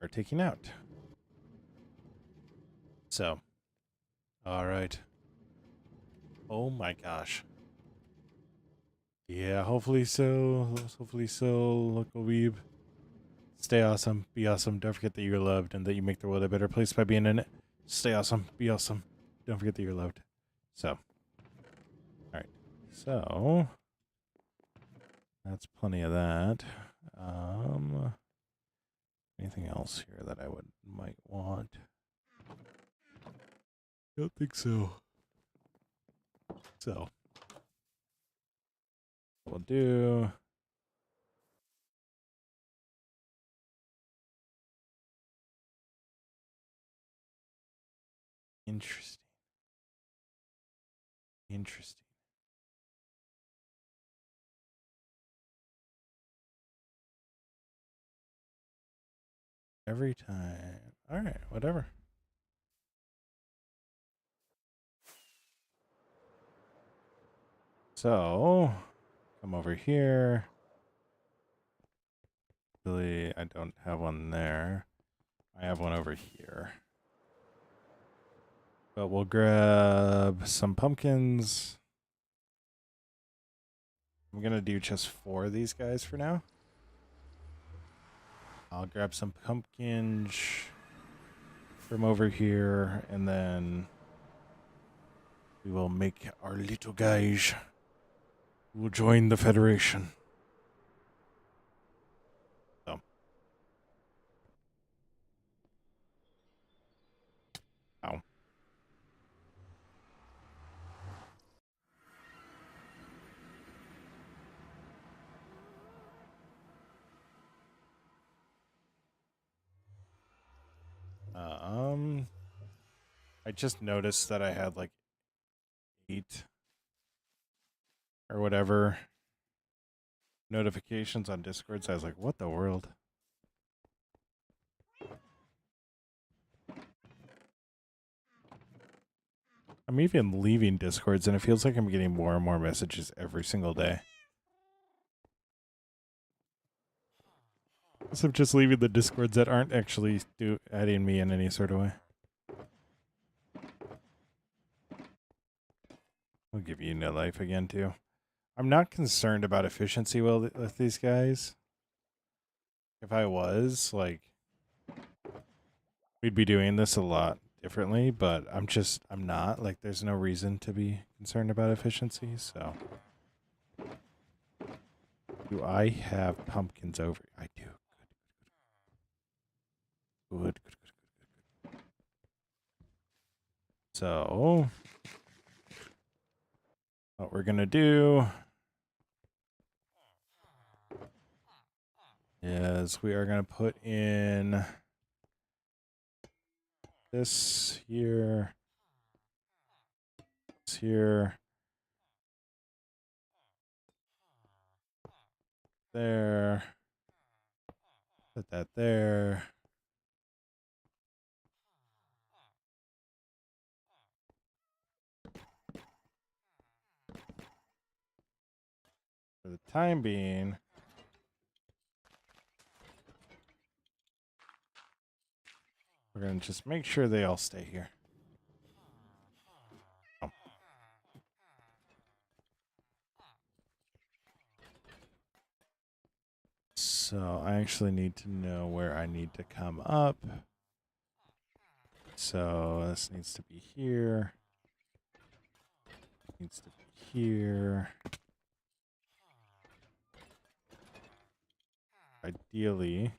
are taking out. So, all right. Oh my gosh. Yeah, hopefully so. Hopefully so. Local weeb. Stay awesome. Be awesome. Don't forget that you're loved and that you make the world a better place by being in it. Stay awesome. Be awesome. Don't forget that you're loved. So, all right. So, that's plenty of that. Anything else here that I might want? Don't think so. So, we'll do. Interesting. Interesting. Every time. All right, whatever. So, come over here. Really, I don't have one there. I have one over here. But we'll grab some pumpkins. I'm going to do just 4 of these guys for now. I'll grab some pumpkins from over here, and then we will make our little guys who will join the Federation. So. Ow. I just noticed that I had like 8 or whatever notifications on Discord, so I was like, what the world? I'm even leaving Discords, and it feels like I'm getting more and more messages every single day. So I'm just leaving the Discords that aren't actually adding me in any sort of way. I'll give you no life again, too. I'm not concerned about efficiency with these guys. If I was, like, we'd be doing this a lot differently, but I'm not. Like, there's no reason to be concerned about efficiency, so. Do I have pumpkins over? I do. Good. So, what we're going to do is we are going to put in this here, this here, there, put that there. For the time being, we're going to just make sure they all stay here. Oh. So I actually need to know where I need to come up. So this needs to be here. Needs to be here. Ideally.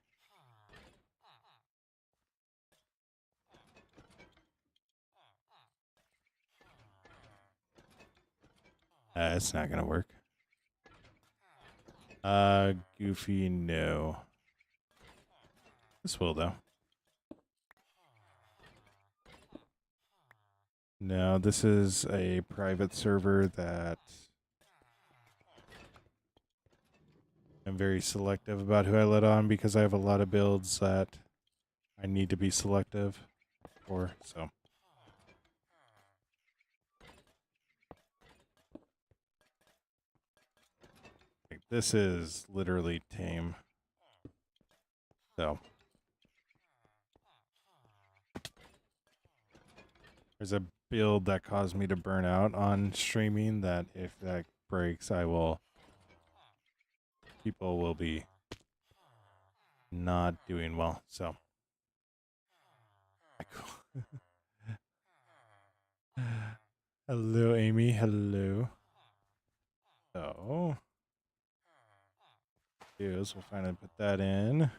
It's not gonna work. Goofy, no. This will though. No, this is a private server that I'm very selective about who I let on because I have a lot of builds that I need to be selective for, so. Like, this is literally tame. So. There's a build that caused me to burn out on streaming that if that breaks, people will be not doing well, so. Hello, Amy. Hello. So, we'll finally put that in.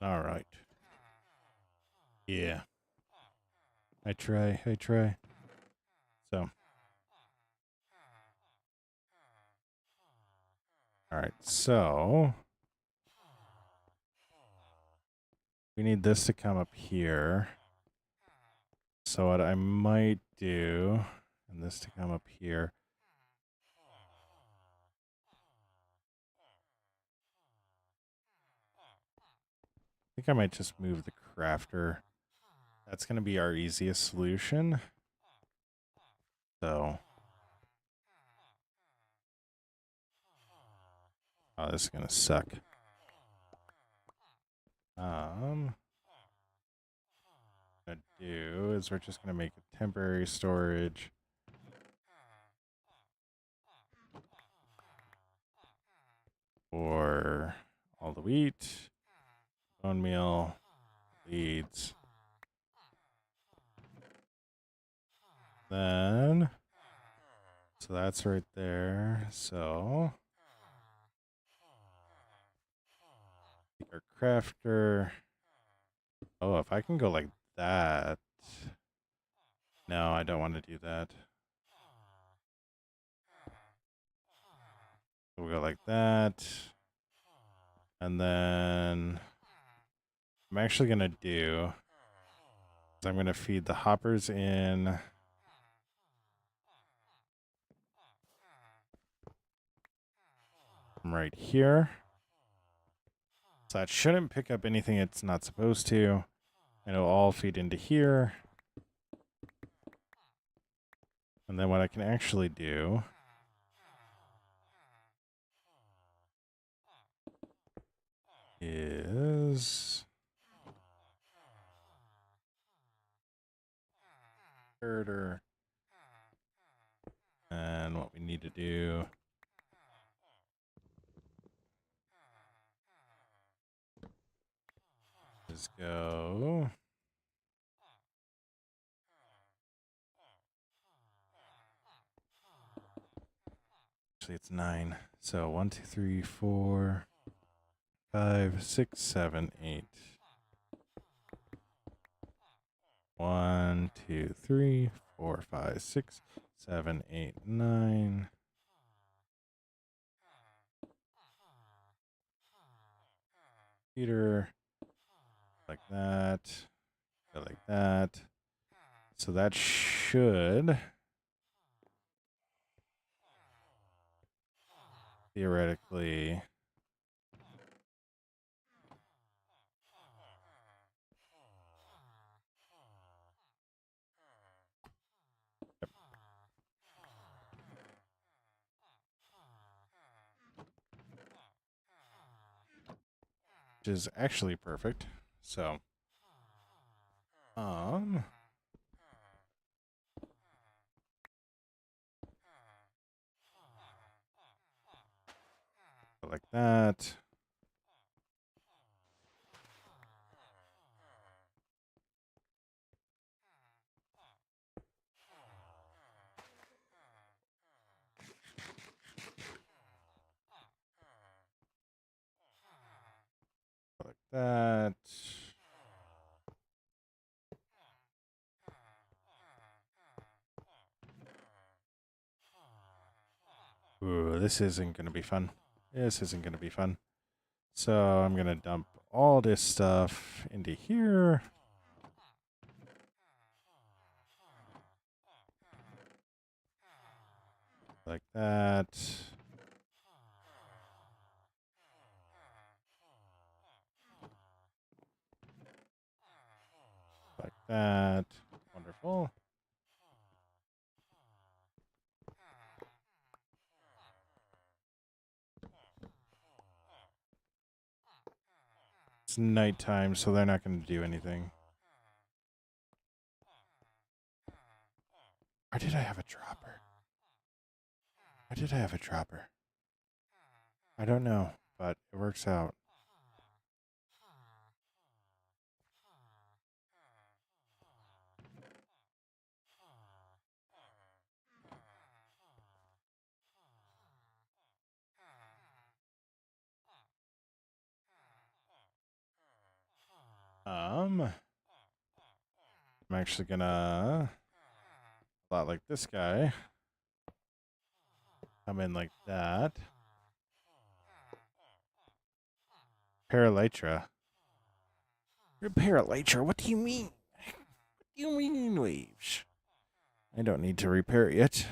All right. Yeah. I try. So. All right. So. We need this to come up here. So what I might do, and this to come up here. I think I might just move the crafter. That's going to be our easiest solution. So. Oh, this is going to suck. What I'm going to do is we're just going to make a temporary storage. For all the wheat, bone meal, leads. Then, so that's right there. So, take our crafter. Oh, if I can go like that. No, I don't want to do that. We'll go like that. And then I'm actually going to do is I'm going to feed the hoppers in. Right here. So that shouldn't pick up anything it's not supposed to. And it'll all feed into here. And then what I can actually do is inheritor. And what we need to do is go. Actually, it's 9. So 1, 2, 3, 4, 5, 6, 7, 8. 1, 2, 3, 4, 5, 6, 7, 8, 9. Peter, like that, like that. So that should theoretically. Which is actually perfect. So, like that. Like that. Ooh, this isn't going to be fun. This isn't going to be fun. So I'm going to dump all this stuff into here. Like that. Like that. Wonderful. It's nighttime, so they're not going to do anything. Or did I have a dropper? Or did I have a dropper? I don't know, but it works out. I'm actually gonna, a lot like this guy, come in like that. Paralytra. Paralytra? What do you mean? What do you mean, Waves? I don't need to repair it yet.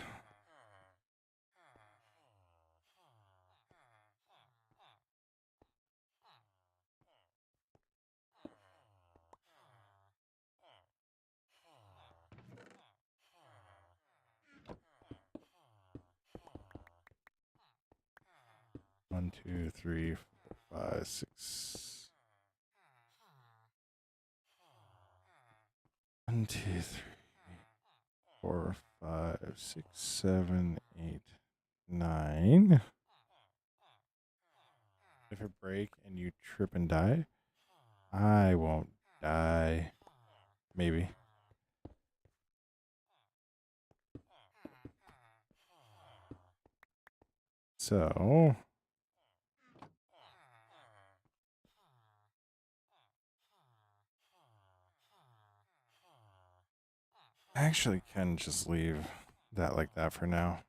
One, two, three, four, five, six. 1, 2, 3, 4, 5, 6, 7, 8, 9. If it break and you trip and die, I won't die. Maybe. So I actually can just leave that like that for now.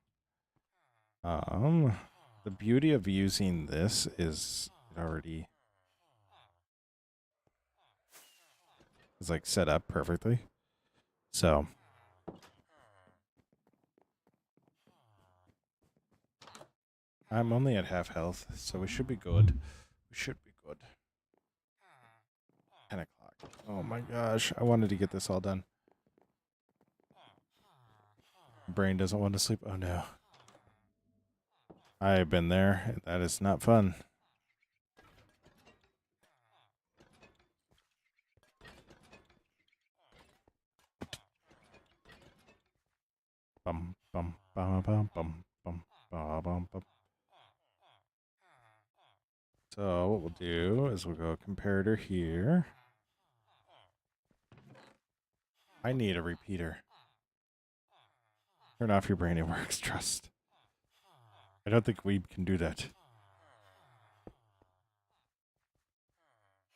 The beauty of using this is it already is like set up perfectly. So I'm only at half health, so we should be good. We should be good. 10 o'clock. Oh my gosh, I wanted to get this all done. Brain doesn't want to sleep. Oh no. I've been there. That is not fun. Bum bum bum bum bum bum bum bum bum. So what we'll do is we'll go comparator here. I need a repeater. Turn off your brain, it works, trust. I don't think we can do that.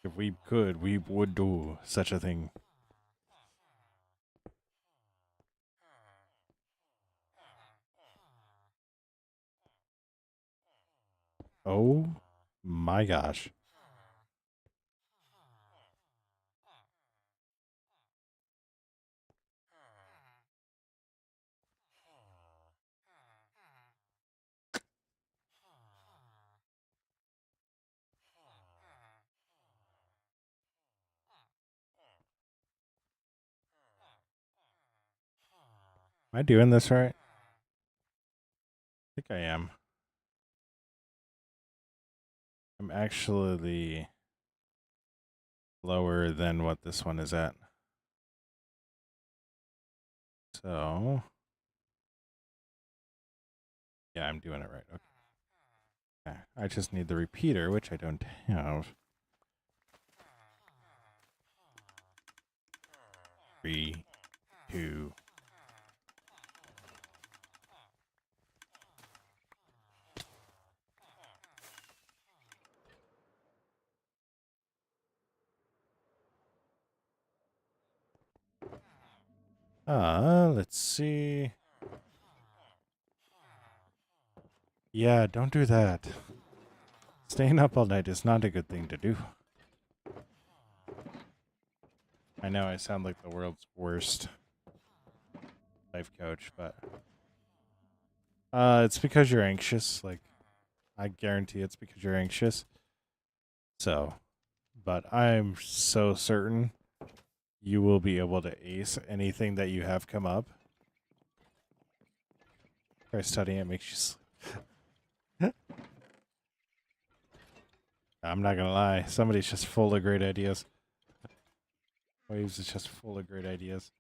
If we could, we would do such a thing. Oh my gosh. I doing this right? I think I am. I'm actually lower than what this one is at. So, yeah, I'm doing it right. Okay. I just need the repeater, which I don't have. 3, 2. Let's see. Yeah, don't do that. Staying up all night is not a good thing to do. I know I sound like the world's worst life coach, but it's because you're anxious. Like, I guarantee it's because you're anxious. So, but I'm so certain you will be able to ace anything that you have come up. Try studying, it makes you sleep. I'm not gonna lie, somebody's just full of great ideas. Waves is just full of great ideas.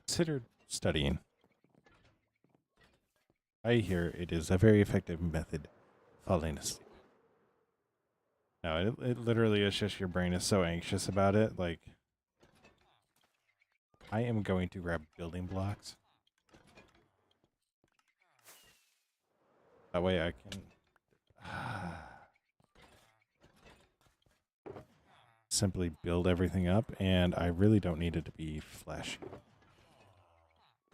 Consider studying. I hear it is a very effective method falling asleep. No, it literally is just your brain is so anxious about it. Like, I am going to grab building blocks. That way I can simply build everything up, and I really don't need it to be flashy.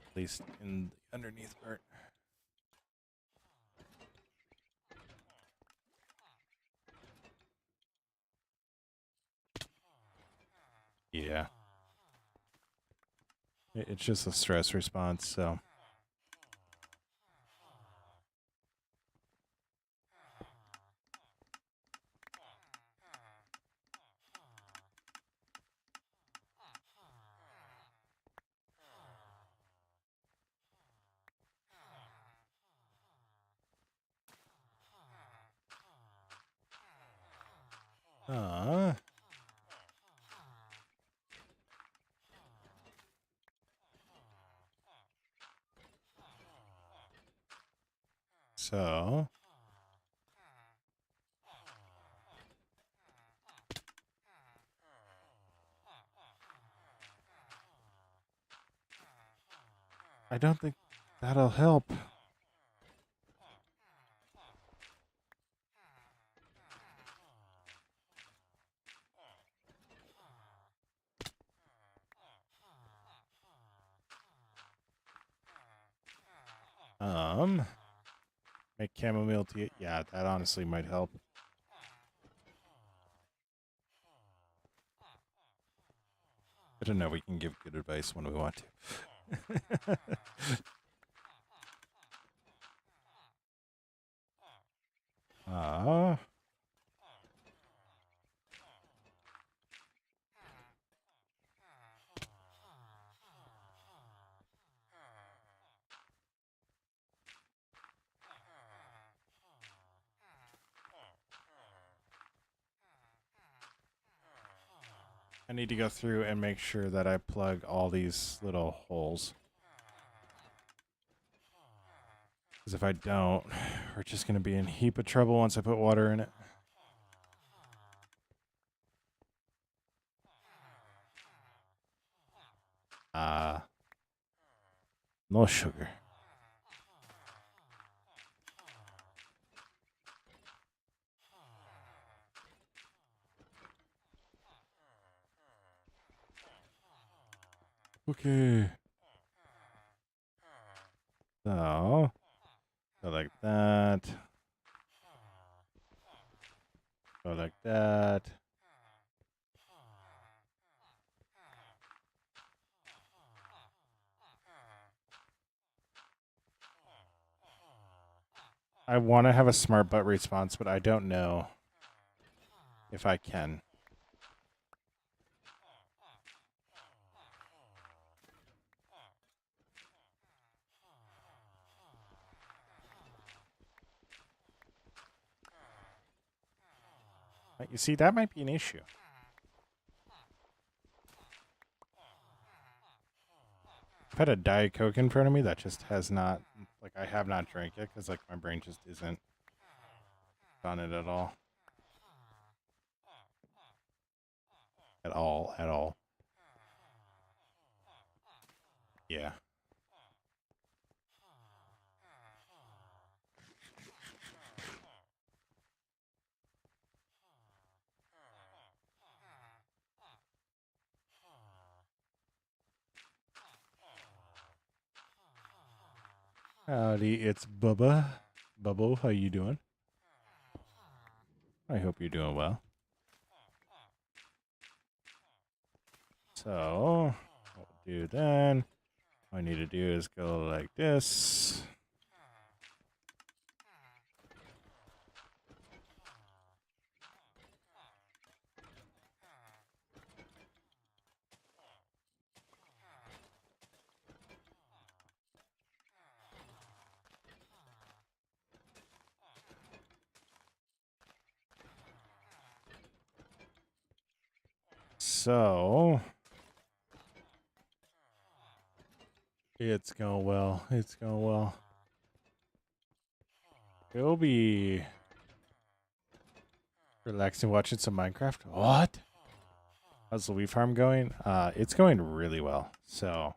At least in the underneath part. Yeah. It's just a stress response, so. Uh, so. I don't think that'll help. Make chamomile tea. Yeah, that honestly might help. I don't know. We can give good advice when we want to. Ah. I need to go through and make sure that I plug all these little holes. Because if I don't, we're just going to be in a heap of trouble once I put water in it. No sugar. Okay. So, go like that. Go like that. I want to have a smart butt response, but I don't know if I can. You see, that might be an issue. I've had a Diet Coke in front of me that just has not, like, I have not drank it because, like, my brain just isn't on it at all. At all. Yeah. Howdy, it's Bubba. Bubbo, how you doing? I hope you're doing well. So, what we'll do then, all I need to do is go like this. So, it's going well. It's going well. It'll be relaxing watching some Minecraft. What? How's the wheat farm going? It's going really well. So,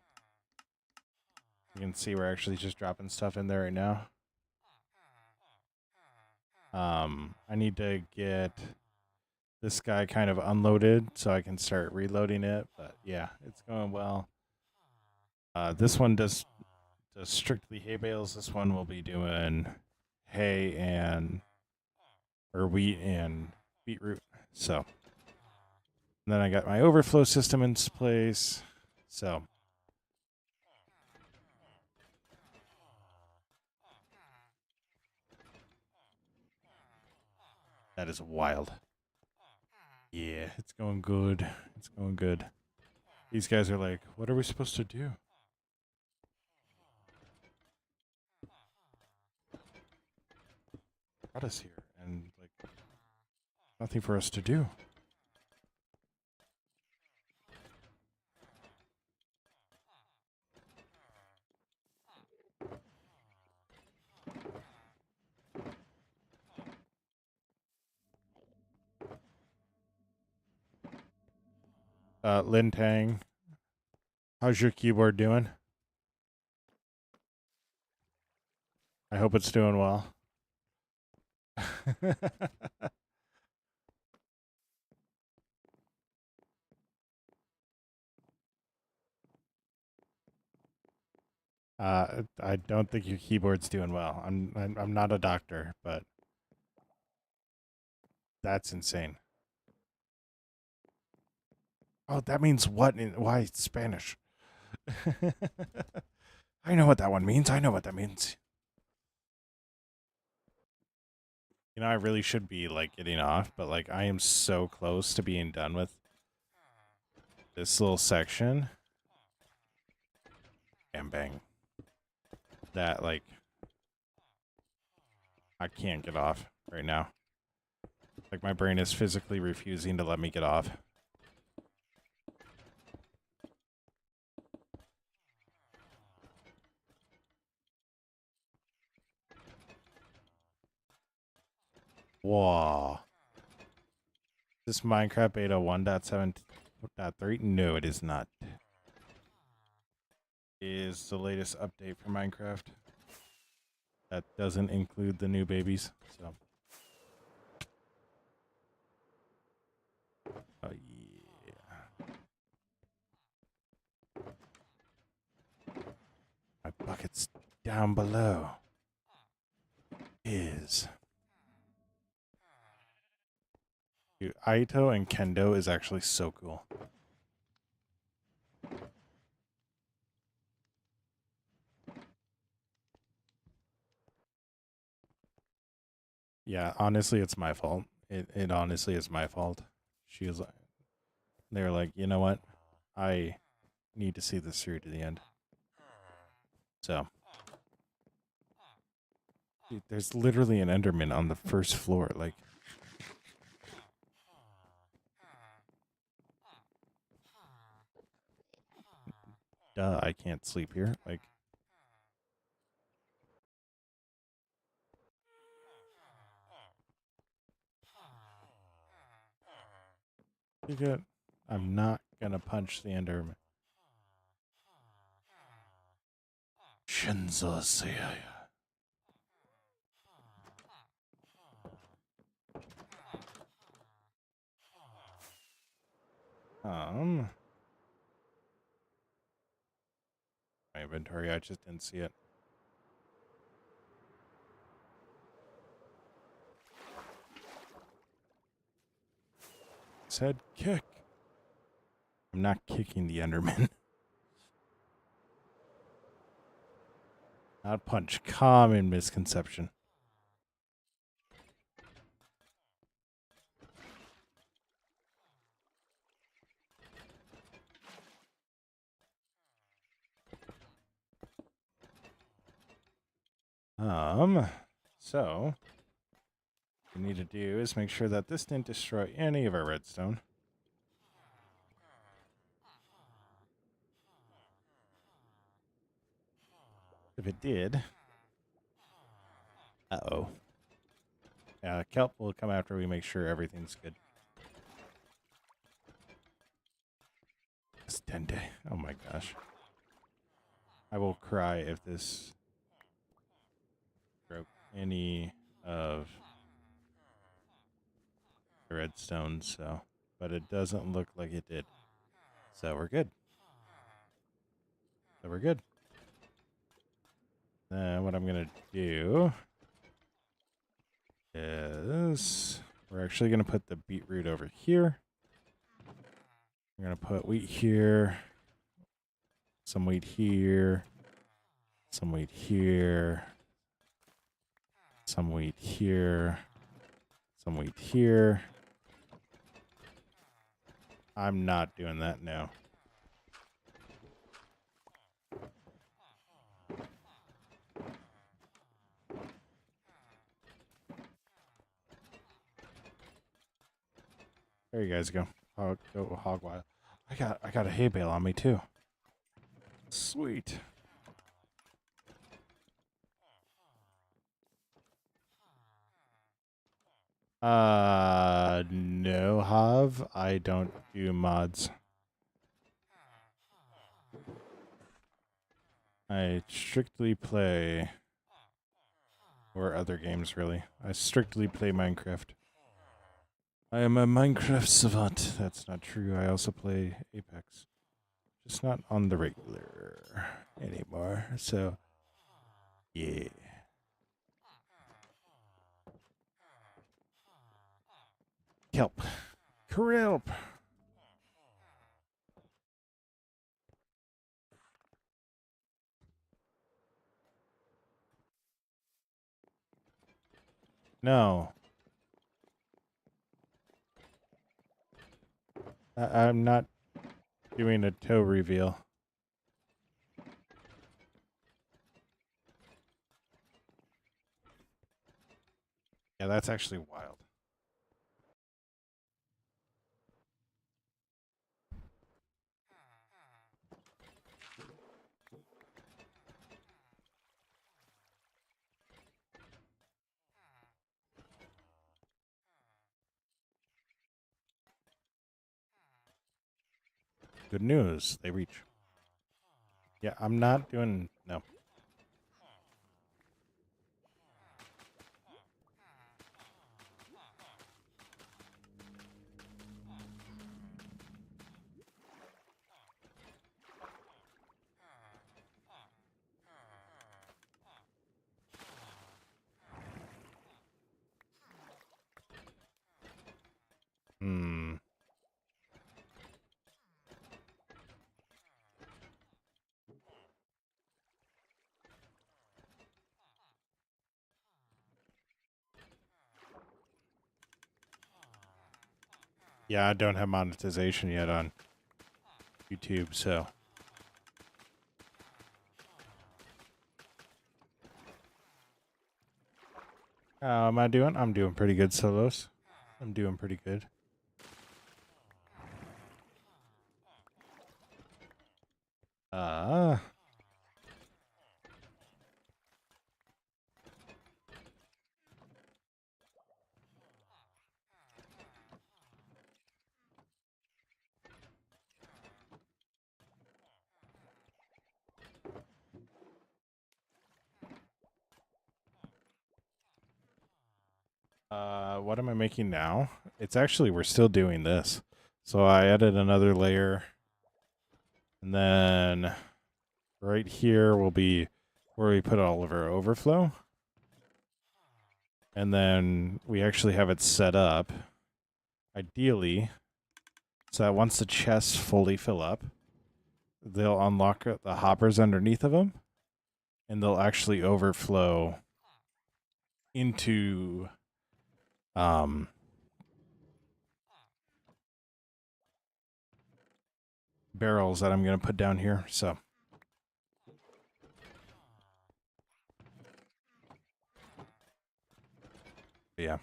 you can see we're actually just dropping stuff in there right now. I need to get this guy kind of unloaded so I can start reloading it. But yeah, it's going well. This one does strictly hay bales. This one will be doing hay or wheat and beetroot. So and then I got my overflow system in place. So that is wild. Yeah, it's going good. It's going good. These guys are like, what are we supposed to do? Brought us here and like nothing for us to do. Lin Tang, how's your keyboard doing? I hope it's doing well. I don't think your keyboard's doing well. I'm not a doctor, but that's insane. Oh, that means what? Why Spanish? I know what that one means. I know what that means. You know, I really should be like getting off, but like I am so close to being done with this little section. Bam bang. That like I can't get off right now. Like my brain is physically refusing to let me get off. Whoa. This Minecraft beta 1.7.3? No, it is not. Is the latest update for Minecraft. That doesn't include the new babies. So, oh yeah. My bucket's down below. Dude, Aito and Kendo is actually so cool. Yeah, honestly, it's my fault. It honestly is my fault. She was like, they were like, you know what? I need to see this through to the end. So, dude, there's literally an Enderman on the first floor. Like, duh, I can't sleep here. Like, you good? I'm not gonna punch the Enderman. Shinzo Sayaya. My inventory, I just didn't see it. Said kick. I'm not kicking the Enderman. Not punch. Common misconception. So what we need to do is make sure that this didn't destroy any of our redstone. If it did, uh-oh. Yeah, kelp will come after we make sure everything's good. It's Dente. Oh my gosh. I will cry if this broke any of the redstone, so, but it doesn't look like it did. So we're good. Then what I'm going to do is we're actually going to put the beetroot over here. We're going to put wheat here, some wheat here, some wheat here, some wheat here, some wheat here. I'm not doing that now. There you guys go. Go hog wild. I got a hay bale on me too. Sweet. No, Hav. I don't do mods. I strictly play, or other games really. I strictly play Minecraft. I am a Minecraft savant. That's not true. I also play Apex. Just not on the regular anymore. So, yeah. Kelp. Kelp. No. I'm not doing a toe reveal. Yeah, that's actually wild. Good news. They reach. Yeah, I'm not doing... No. Yeah, I don't have monetization yet on YouTube, so... How am I doing? I'm doing pretty good, Solos. I'm doing pretty good. What am I making now? It's actually, we're still doing this. So I added another layer. And then right here will be where we put all of our overflow. And then we actually have it set up, ideally, so that once the chests fully fill up, they'll unlock the hoppers underneath of them, and they'll actually overflow into barrels that I'm going to put down here. So, yeah.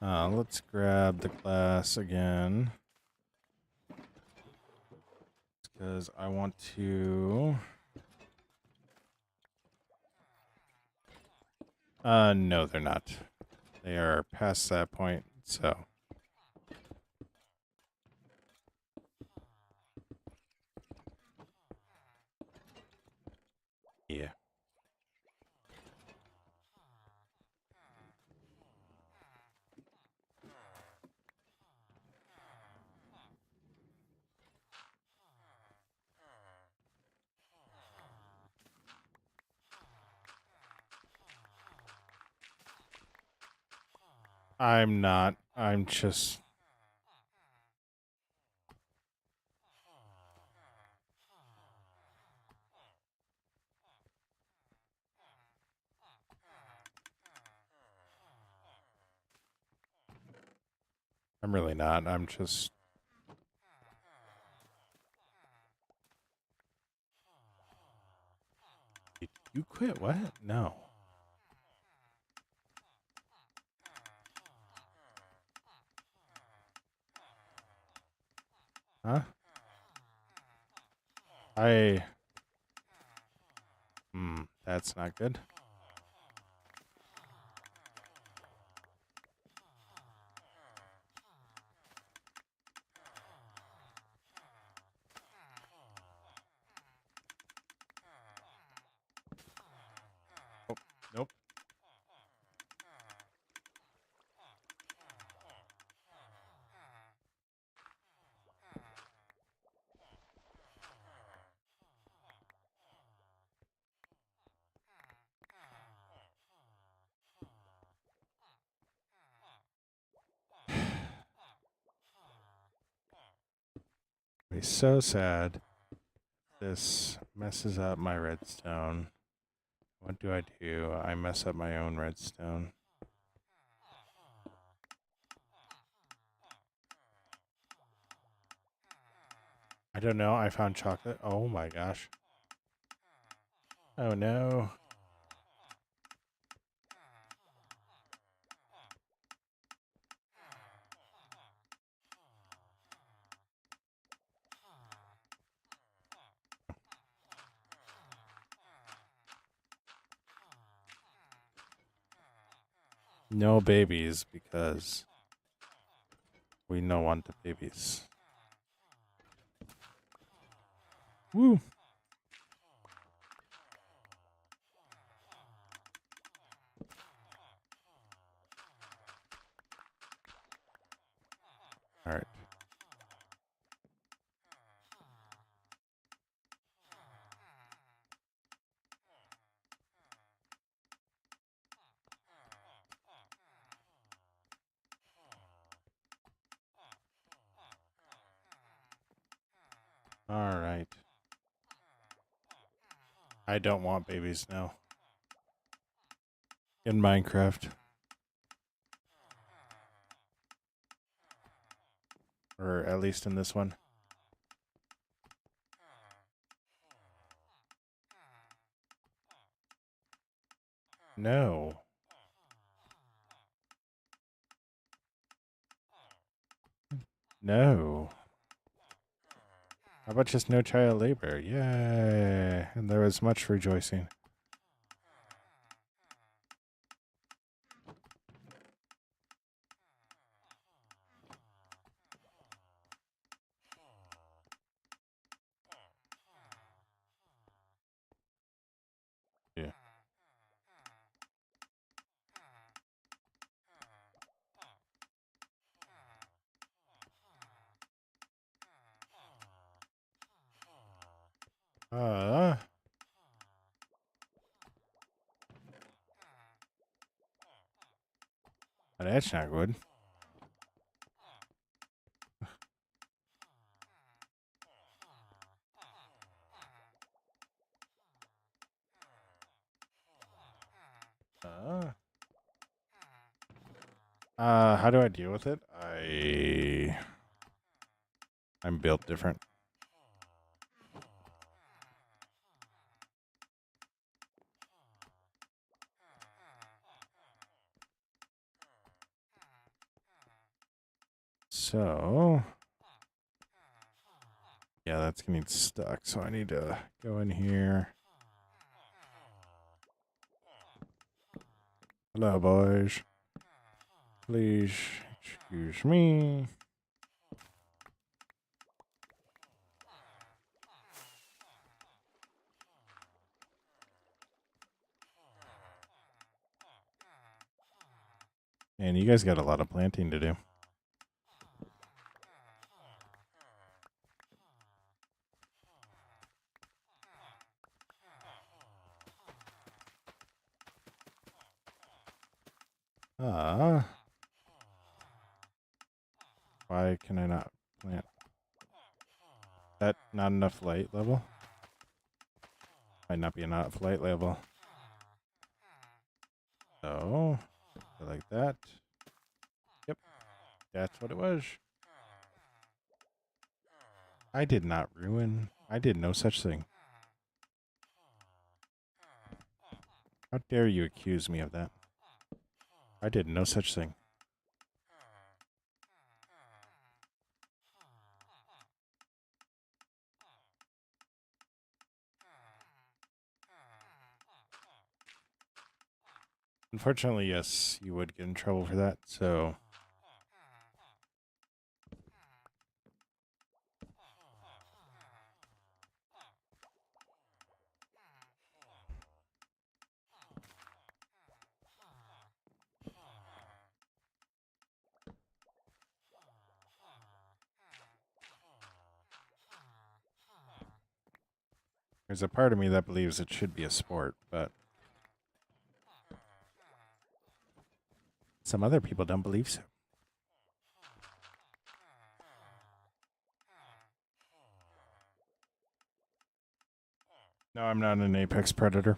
Let's grab the glass again, because I want to... no, they're not. They are past that point, so... yeah. I'm not. I'm just... I'm really not. I'm just... Did you quit? What? No. Huh? I... that's not good. Oh, nope. Be so sad. This messes up my redstone. What do? I mess up my own redstone. I don't know. I found chocolate. Oh my gosh. Oh no. No babies because we don't want the babies. Woo. All right. All right. I don't want babies now. In Minecraft. Or at least in this one. No. No. How about just no child labor? Yay. And there was much rejoicing. Yeah. Oh, that's not good. How do I deal with it? I'm built different. So, yeah, that's gonna need stuck. So I need to go in here. Hello, boys. Please excuse me. And you guys got a lot of planting to do. Why can I not plant? That not enough light level? Might not be enough light level. So, like that. Yep, that's what it was. I did not ruin. I did no such thing. How dare you accuse me of that? I did no such thing. Unfortunately, yes, you would get in trouble for that, so... There's a part of me that believes it should be a sport, but... some other people don't believe so. No, I'm not an apex predator.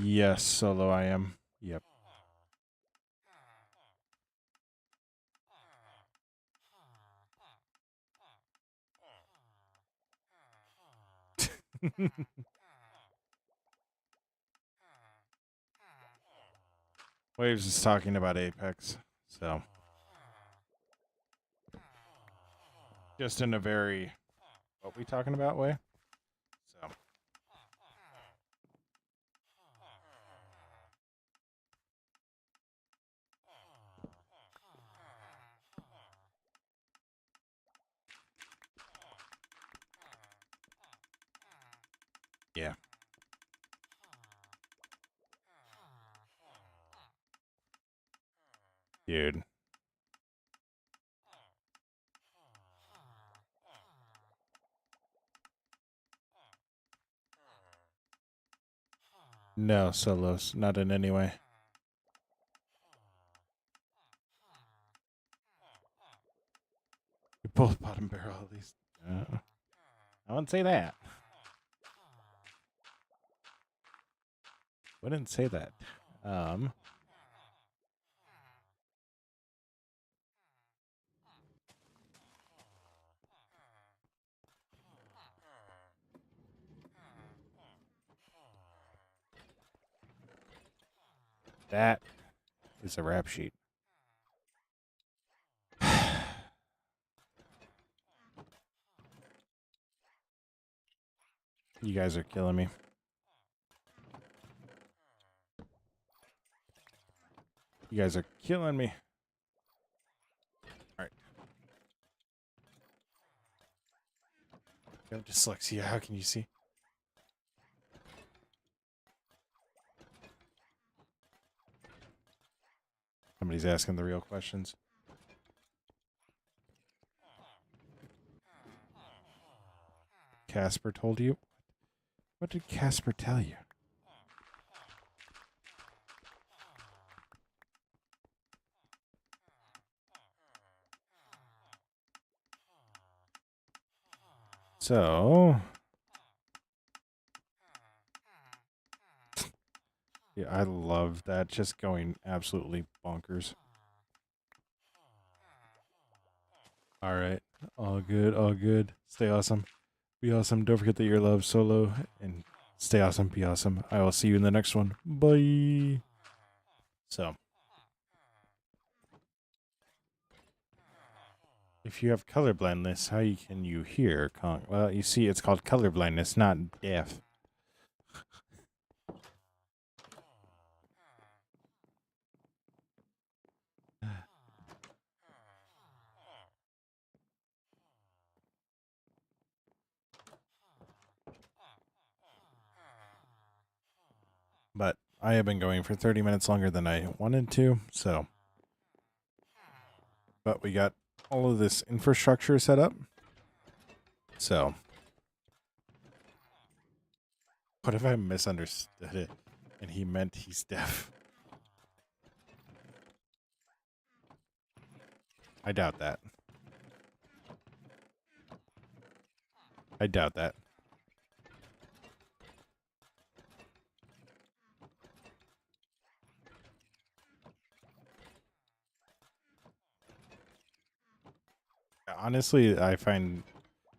Yes, solo I am. Yep. Waves is talking about Apex, so... just in a very... what we talking about way? So... yeah. Dude. No, solos. Not in any way. You're both bottom barrel at least. I wouldn't say that. Wouldn't say that. That is a rap sheet. You guys are killing me. You guys are killing me. All right. You have dyslexia. How can you see? Somebody's asking the real questions. Casper told you? What did Casper tell you? So, yeah, I love that. Just going absolutely bonkers. All right. All good. All good. Stay awesome. Be awesome. Don't forget that you're loved solo. And stay awesome. Be awesome. I will see you in the next one. Bye. So, if you have color blindness, how can you hear Kong? Well, you see, it's called color blindness, not deaf. But I have been going for 30 minutes longer than I wanted to, so. But we got all of this infrastructure set up. So. What if I misunderstood it and he meant he's deaf? I doubt that. I doubt that. Honestly, I find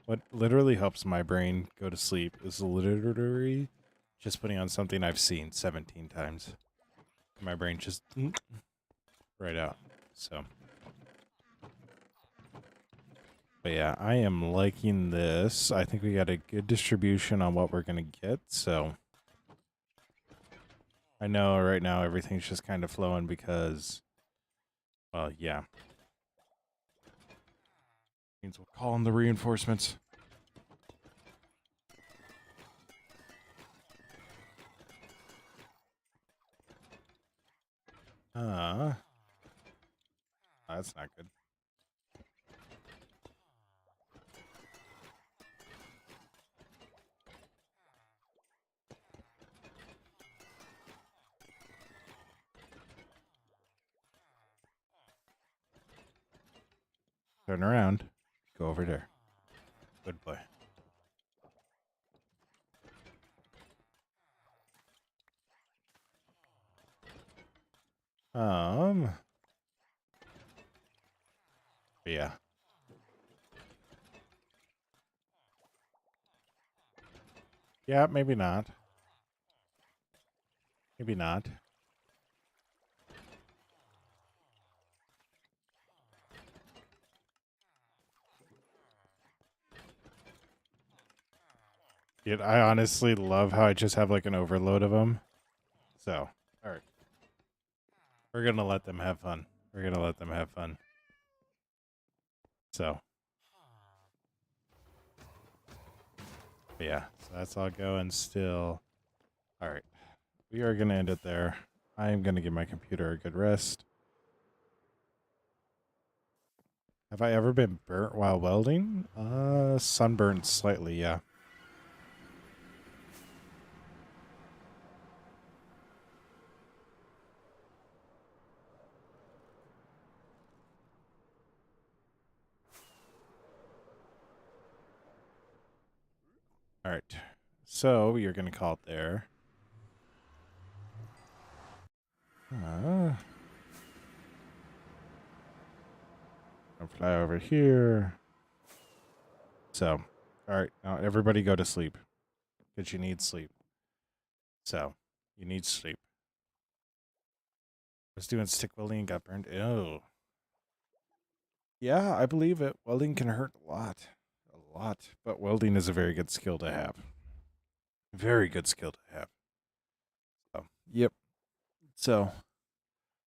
what literally helps my brain go to sleep is literally just putting on something I've seen 17 times. My brain just right out. So, but yeah, I am liking this. I think we got a good distribution on what we're gonna get. So, I know right now everything's just kind of flowing because, well, yeah. Means we'll call in the reinforcements. That's not good. Turn around. Go over there. Good boy. Yeah. Yeah, maybe not. Maybe not. Yet I honestly love how I just have like an overload of them. So, all right. We're going to let them have fun. We're going to let them have fun. So, yeah. So that's all going still. All right. We are going to end it there. I am going to give my computer a good rest. Have I ever been burnt while welding? Sunburned slightly, yeah. All right. So you're going to call it there. I'll fly over here. So, all right. Now everybody go to sleep. Because you need sleep. So, you need sleep. I was doing stick welding and got burned. Ew. Yeah, I believe it. Welding can hurt a lot. A lot. But welding is a very good skill to have. Very good skill to have. So, yep. So,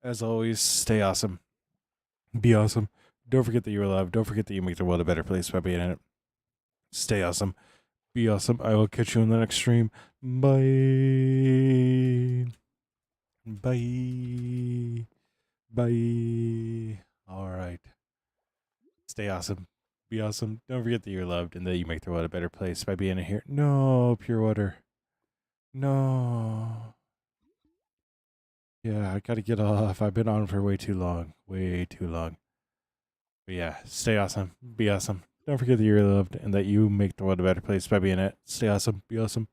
as always, stay awesome. Be awesome. Don't forget that you are loved. Don't forget that you make the world a better place by being in it. Stay awesome. Be awesome. I will catch you in the next stream. Bye. Bye. Bye. All right. Stay awesome. Be awesome. Don't forget that you're loved and that you make the world a better place by being here. No, pure water. No. Yeah, I gotta get off. I've been on for way too long. Way too long. But yeah, stay awesome. Be awesome. Don't forget that you're loved and that you make the world a better place by being it. Stay awesome. Be awesome.